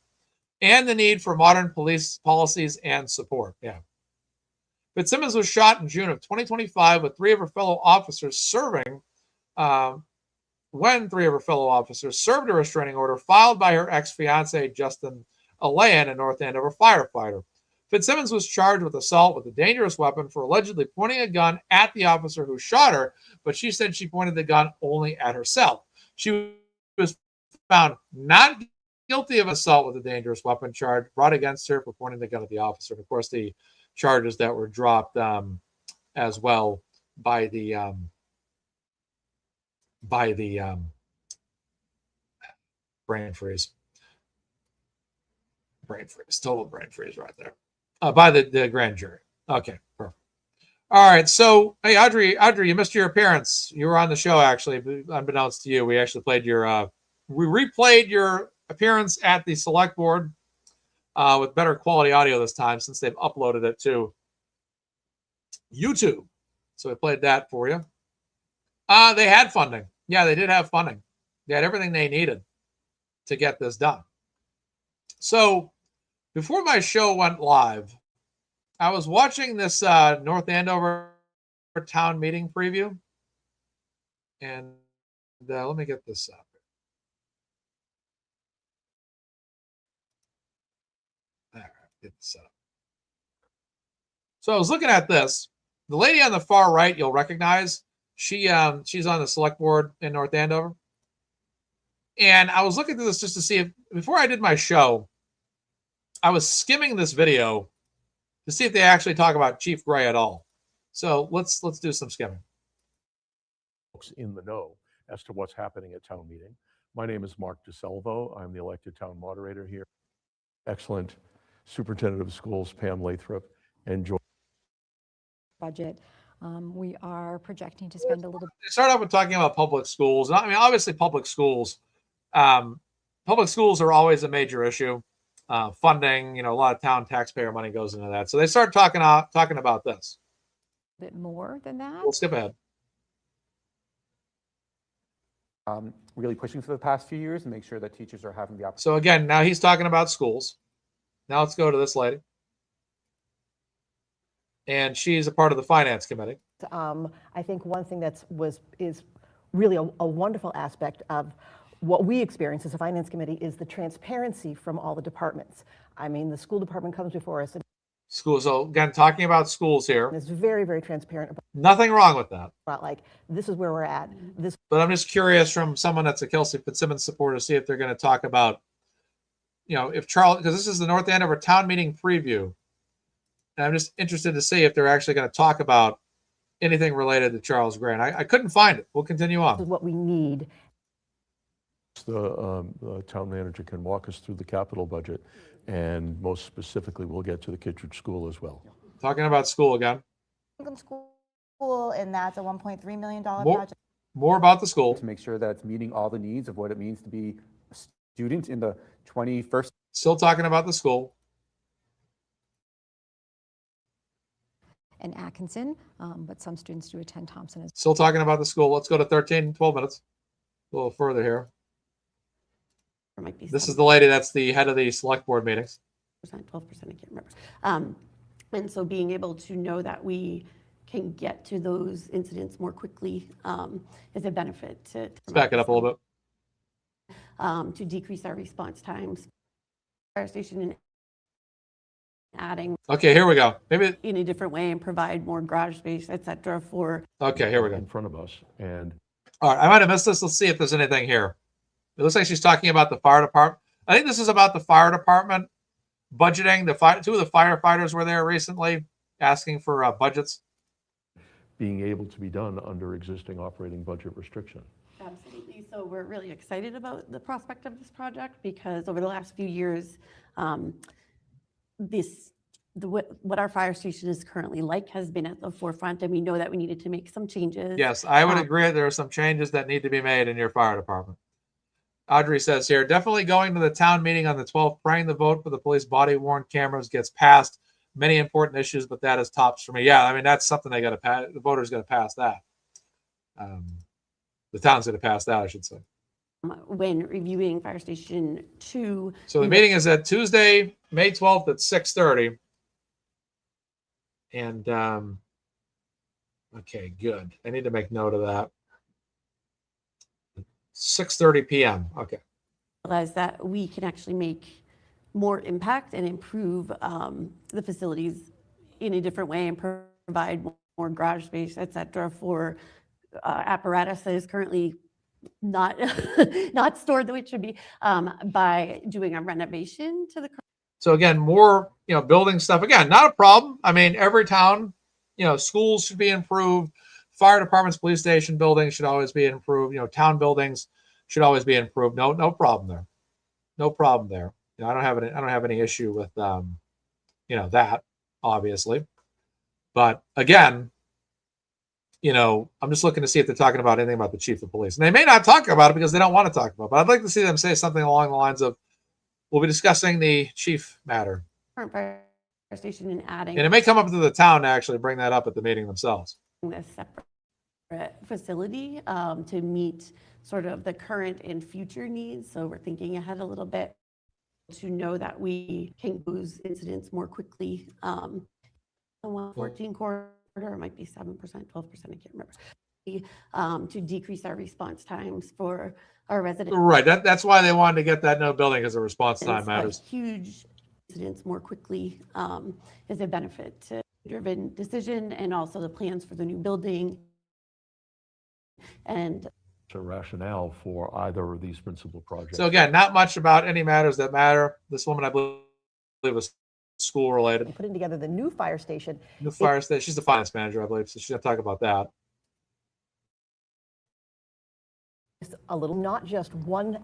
and the need for modern police policies and support. Yeah. Fitzsimmons was shot in June of 2025 with three of her fellow officers serving when three of her fellow officers served a restraining order filed by her ex-fiance, Justin Alayan, a North Andover firefighter. Fitzsimmons was charged with assault with a dangerous weapon for allegedly pointing a gun at the officer who shot her, but she said she pointed the gun only at herself. She was found not guilty of assault with a dangerous weapon charge brought against her for pointing the gun at the officer. And of course, the charges that were dropped as well by the brain freeze, total brain freeze right there, by the grand jury. Okay, perfect. All right, so hey, Audrey, you missed your appearance. You were on the show, actually, unbeknownst to you. We actually played we replayed your appearance at the Select Board with better quality audio this time since they've uploaded it to YouTube. So we played that for you. They had funding. Yeah, they did have funding. They had everything they needed to get this done. So before my show went live, I was watching this North Andover town meeting preview. And let me get this up. All right, get this up. So I was looking at this. The lady on the far right, you'll recognize. She's on the select board in North Andover. And I was looking through this just to see if, before I did my show, I was skimming this video to see if they actually talk about Chief Gray at all. So let's do some skimming. In the know as to what's happening at town meeting. My name is Mark DeSalvo. I'm the elected town moderator here. Excellent Superintendent of Schools, Pam Lathrop, and George. Budget. We are projecting to spend a little. Start off with talking about public schools. I mean, obviously, public schools are always a major issue. Funding, a lot of town taxpayer money goes into that. So they start talking about this. A bit more than that. We'll skip ahead. Really pushing for the past few years and make sure that teachers are having the opportunity. So again, now he's talking about schools. Now let's go to this lady. And she's a part of the finance committee. I think one thing is really a wonderful aspect of what we experience as a finance committee is the transparency from all the departments. I mean, the school department comes before us and Schools. So again, talking about schools here. it's very, very transparent Nothing wrong with that. about like, this is where we're at. This But I'm just curious from someone that's a Kelsey Fitzsimmons supporter, see if they're going to talk about, if Charles, because this is the North Andover town meeting preview. And I'm just interested to see if they're actually going to talk about anything related to Charles Gray. And I couldn't find it. We'll continue is on. what we need. The town manager can walk us through the capital budget, and most specifically, we'll get to the Kittredge School as well. Talking about school again. School, and that's a $1.3 million More- project. More about the school. To make sure that it's meeting all the needs of what it means to be a student in the 21st. Still talking about the school. And Atkinson, but some students do attend Thompson as Still talking about the school. Let's go to 12 minutes. A little further here. There might be This some is the lady that's the head of the select board meetings. 12%, I can't remember. And so being able to know that we can get to those incidents more quickly is a benefit to Let's back it up a little bit. to decrease our response times. Fire station and adding Okay, here we go. Maybe. in a different way and provide more garage space, et cetera, for Okay, here we go. In front of us, and All right, I might have missed this. Let's see if there's anything here. It looks like she's talking about the fire department. I think this is about the fire department budgeting. Two of the firefighters were there recently asking for budgets. being able to be done under existing operating budget restriction. Absolutely. So we're really excited about the prospect of this project because over the last few years, what our fire station is currently like has been at the forefront, and we know that we needed to make some changes. Yes, I would agree. There are some changes that need to be made in your fire department. Audrey says here, definitely going to the town meeting on the 12th, praying the vote for the police body worn cameras gets passed. Many important issues, but that is tops for me. Yeah, I mean, that's something they got to pass. The voters got to pass that. The town's going to pass that, I should say. When reviewing Fire Station 2. So the meeting is at Tuesday, May 12th at 6:30. And, okay, good. I need to make note of that. 6:30 p.m. Okay. Realize that we can actually make more impact and improve the facilities in a different way and provide more garage space, et cetera, for apparatus that is currently not not stored the way it should be by doing a renovation to the. So again, more, building stuff. Again, not a problem. I mean, every town, schools should be improved. Fire departments, police station buildings should always be improved. Town buildings should always be improved. No problem there. No problem there. I don't have any issue with that, obviously. But again, I'm just looking to see if they're talking about anything about the chief of police. And they may not talk about it because they don't want to talk about it. But I'd like to see them say something along the lines of, we'll be discussing the chief matter. Current fire station and adding And it may come up to the town to actually bring that up at the meeting themselves. this separate facility to meet sort of the current and future needs. So we're thinking ahead a little bit to know that we can lose incidents more quickly. 114 corridor, it might be 7%, 12%, I can't remember. To decrease our response times for our residents. Right. That's why they wanted to get that no building, because the response time matters. Huge incidents more quickly is a benefit to driven decision, and also the plans for the new building. And a rationale for either of these principal projects. So again, not much about any matters that matter. This woman, I believe, was school related. Putting together the new fire station. New fire station. She's the finance manager, I believe, so she's going to talk about that. It's a little, not just one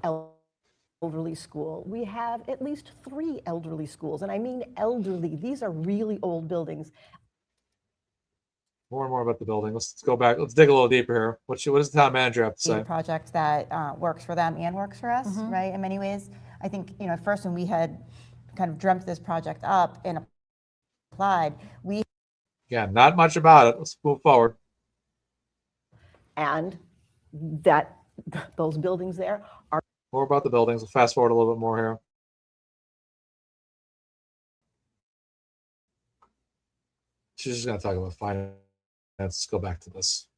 elderly school. We have at least 3 elderly schools, and I mean elderly. These are really old buildings. More and more about the building. Let's go back. Let's dig a little deeper here. What does the town manager have to say? A project that works for them and works for us, right? In many ways, I think, you know, at first when we had kind of dreamt this project up and applied, Yeah, not much about it. Let's move forward. And that those buildings there are More about the buildings. We'll fast forward a little bit more here. She's just going to talk about finance. Let's go back to this.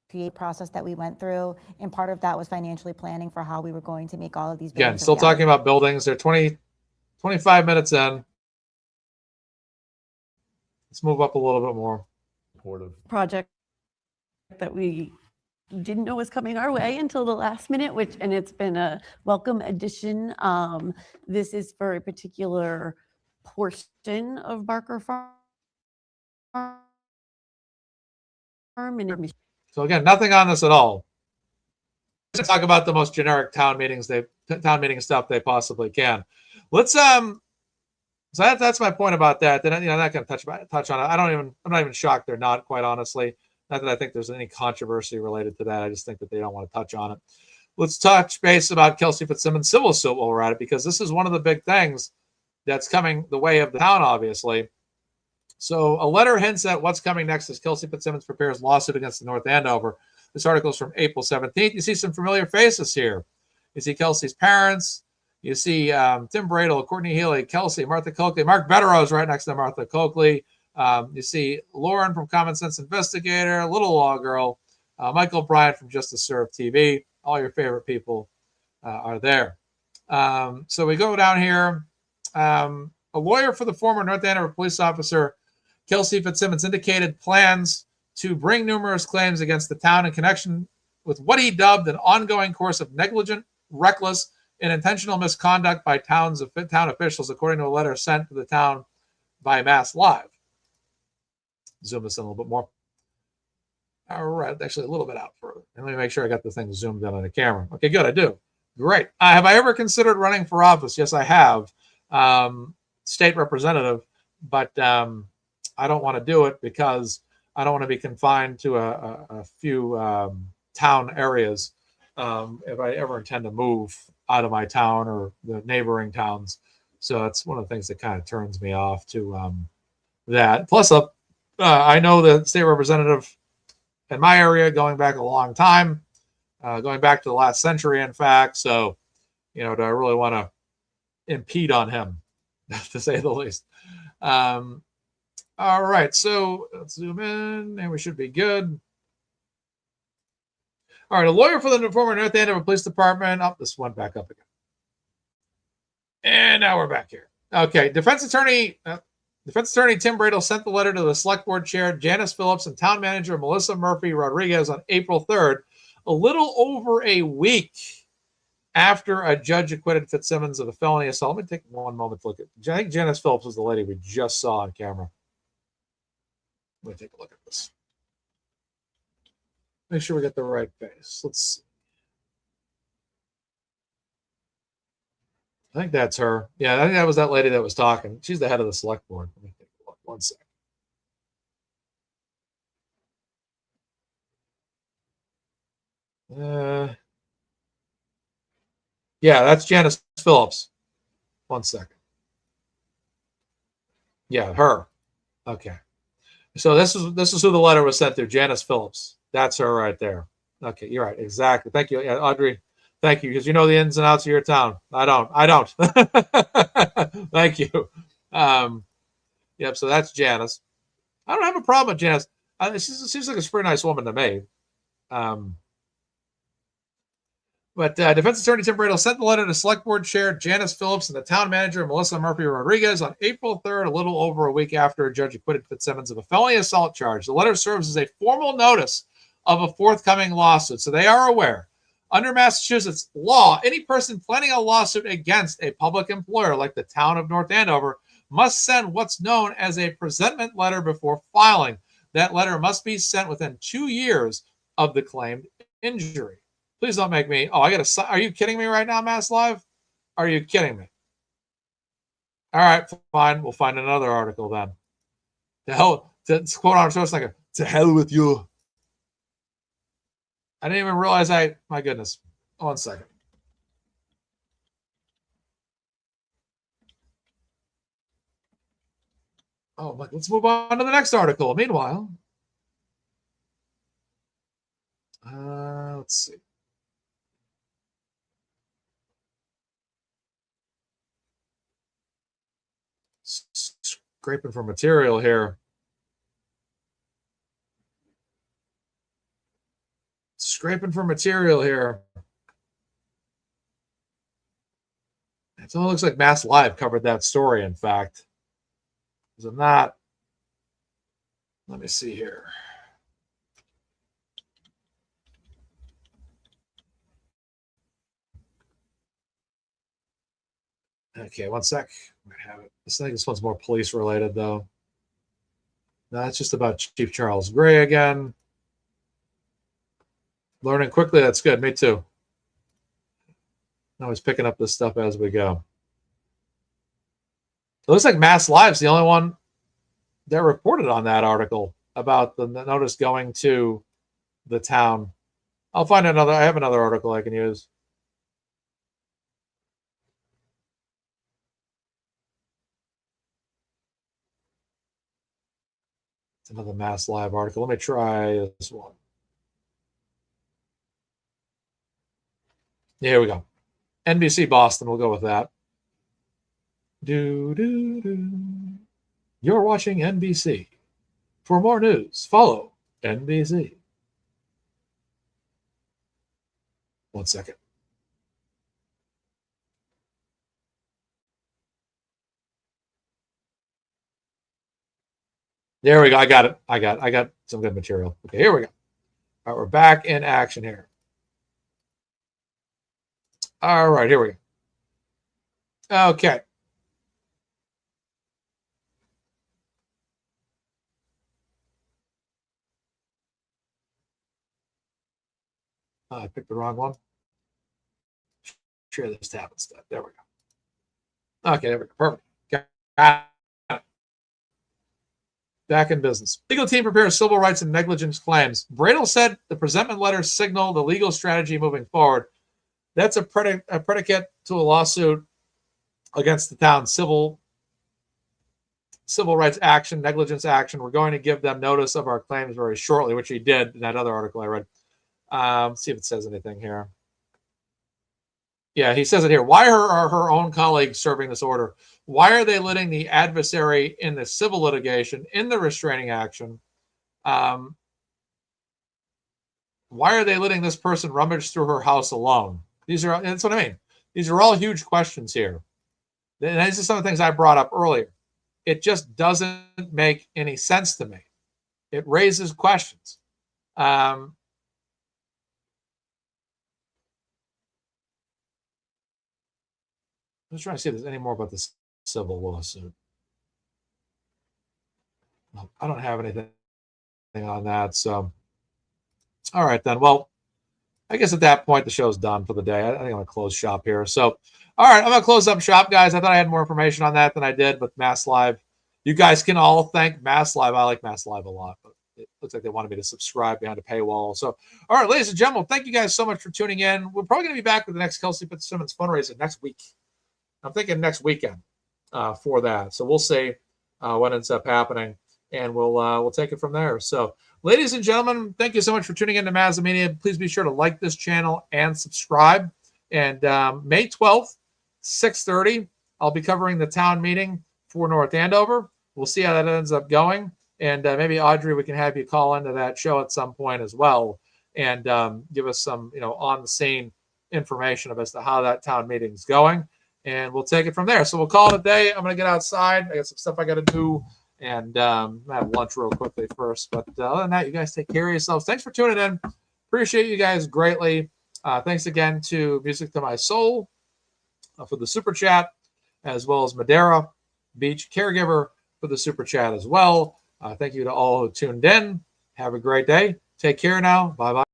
create process that we went through, and part of that was financially planning for how we were going to make all of these Again, buildings a still reality. talking about buildings. They're 25 minutes in. Let's move up a little bit more. project that we didn't know was coming our way until the last minute, and it's been a welcome addition. This is for a particular portion of Barker Farm. And So again, nothing on this at all. Let's talk about the most generic town meeting stuff they possibly can. Let's so that's my point about that. Then, you know, I'm not going to touch on it. I'm not even shocked they're not, quite honestly. Not that I think there's any controversy related to that. I just think that they don't want to touch on it. Let's touch base about Kelsey Fitzsimmons civil suit while we're at it, because this is one of the big things that's coming the way of the town, obviously. So a letter hints at what's coming next as Kelsey Fitzsimmons prepares lawsuit against the North Andover. This article is from April 17th. You see some familiar faces here. You see Kelsey's parents. You see Tim Bradle, Courtney Healy, Kelsey, Martha Coakley. Mark Betterow is right next to Martha Coakley. You see Lauren from Common Sense Investigator, Little Law Girl, Michael Bryant from Just to Serve TV. All your favorite people are there. So we go down here. A lawyer for the former North Andover police officer, Kelsey Fitzsimmons, indicated plans to bring numerous claims against the town in connection with what he dubbed an ongoing course of negligent, reckless, and intentional misconduct by town officials, according to a letter sent to the town by Mass Live. Zoom this in a little bit more. All right, actually a little bit out further. And let me make sure I got the thing zoomed in on the camera. Okay, good, I do. Great. Have I ever considered running for office? Yes, I have. State representative, but I don't want to do it because I don't want to be confined to a few town areas if I ever intend to move out of my town or the neighboring towns. So that's one of the things that kind of turns me off to that. Plus, I know the state representative in my area going back a long time, going back to the last century, in fact. So, you know, do I really want to impede on him, to say the least? All right, so let's zoom in, and we should be good. All right, a lawyer for the former North Andover Police Department. Oh, this went back up again. And now we're back here. Okay, Defense Attorney Tim Bradle sent the letter to the Select Board Chair, Janice Phillips, and Town Manager Melissa Murphy Rodriguez on April 3rd, a little over a week after a judge acquitted Fitzsimmons of a felony assault. Let me take one moment to look at. I think Janice Phillips was the lady we just saw on camera. Let me take a look at this. Make sure we get the right face. Let's see. I think that's her. Yeah, I think that was that lady that was talking. She's the head of the select board. Let me take a look. 1 second. Yeah, that's Janice Phillips. 1 second. Yeah, her. Okay. So this is who the letter was sent to, Janice Phillips. That's her right there. Okay, you're right. Exactly. Thank you, Audrey. Thank you, because you know the ins and outs of your town. I don't. Thank you. Yep, so that's Janice. I don't have a problem with Janice. She seems like a pretty nice woman to me. But Defense Attorney Tim Bradle sent the letter to Select Board Chair Janice Phillips and the Town Manager Melissa Murphy Rodriguez on April 3rd, a little over a week after a judge acquitted Fitzsimmons of a felony assault charge. The letter serves as a formal notice of a forthcoming lawsuit, so they are aware. Under Massachusetts law, any person planning a lawsuit against a public employer like the town of North Andover must send what's known as a presentment letter before filing. That letter must be sent within 2 years of the claimed injury. Please don't make me. Oh, I got to. Are you kidding me right now, Mass Live? Are you kidding me? All right, fine. We'll find another article then. To hell, to quote on source like to hell with you. I didn't even realize my goodness. 1 second. Oh, but let's move on to the next article. Meanwhile, let's see. Scraping for material here. Scraping for material here. It only looks like Mass Live covered that story, in fact. Is it not? Let me see here. Okay, 1 sec. I have it. I think this one's more police related, though. No, it's just about Chief Charles Gray again. Learning quickly, that's good. Me too. Always picking up this stuff as we go. It looks like Mass Live's the only one that reported on that article about the notice going to the town. I'll find another. I have another article I can use. It's another Mass Live article. Let me try this one. Here we go. NBC Boston. We'll go with that. You're watching NBC. For more news, follow NBC. 1 second. There we go. I got it. I got some good material. Okay, here we go. All right, we're back in action here. All right, here we go. Okay. I picked the wrong one. Share this tab instead. There we go. Okay, there we go. Perfect. Got it. Back in business. Legal team prepares civil rights and negligence claims. Bradle said the presentment letters signal the legal strategy moving forward. That's a predicate to a lawsuit against the town's civil rights action, negligence action. We're going to give them notice of our claims very shortly, which he did in that other article I read. Let's see if it says anything here. Yeah, he says it here. Why are her own colleagues serving this order? Why are they letting the adversary in the civil litigation, in the restraining action? Why are they letting this person rummage through her house alone? That's what I mean. These are all huge questions here. And these are some of the things I brought up earlier. It just doesn't make any sense to me. It raises questions. I'm just trying to see if there's any more about this civil lawsuit. No, I don't have anything on that. So, all right then. Well, I guess at that point, the show's done for the day. I think I'm going to close shop here. So, all right, I'm going to close up shop, guys. I thought I had more information on that than I did with Mass Live. You guys can all thank Mass Live. I like Mass Live a lot, but it looks like they wanted me to subscribe behind a paywall. So, all right, ladies and gentlemen, thank you guys so much for tuning in. We're probably going to be back with the next Kelsey Fitzsimmons fundraiser next week. I'm thinking next weekend for that. So we'll see what ends up happening. and we'll take it from there. So, ladies and gentlemen, thank you so much for tuning in to MazzaMedia. Please be sure to like this channel and subscribe. And May 12th, 6:30, I'll be covering the town meeting for North Andover. We'll see how that ends up going. And maybe, Audrey, we can have you call into that show at some point as well and give us some, on the scene information as to how that town meeting's going. And we'll take it from there. So we'll call it a day. I'm going to get outside. I got some stuff I got to do. And have lunch real quickly first. But other than that, you guys take care of yourselves. Thanks for tuning in. Appreciate you guys greatly. Thanks again to Music to My Soul for the super chat, as well as Madeira Beach Caregiver for the super chat as well. Thank you to all who tuned in. Have a great day. Take care now. Bye-bye.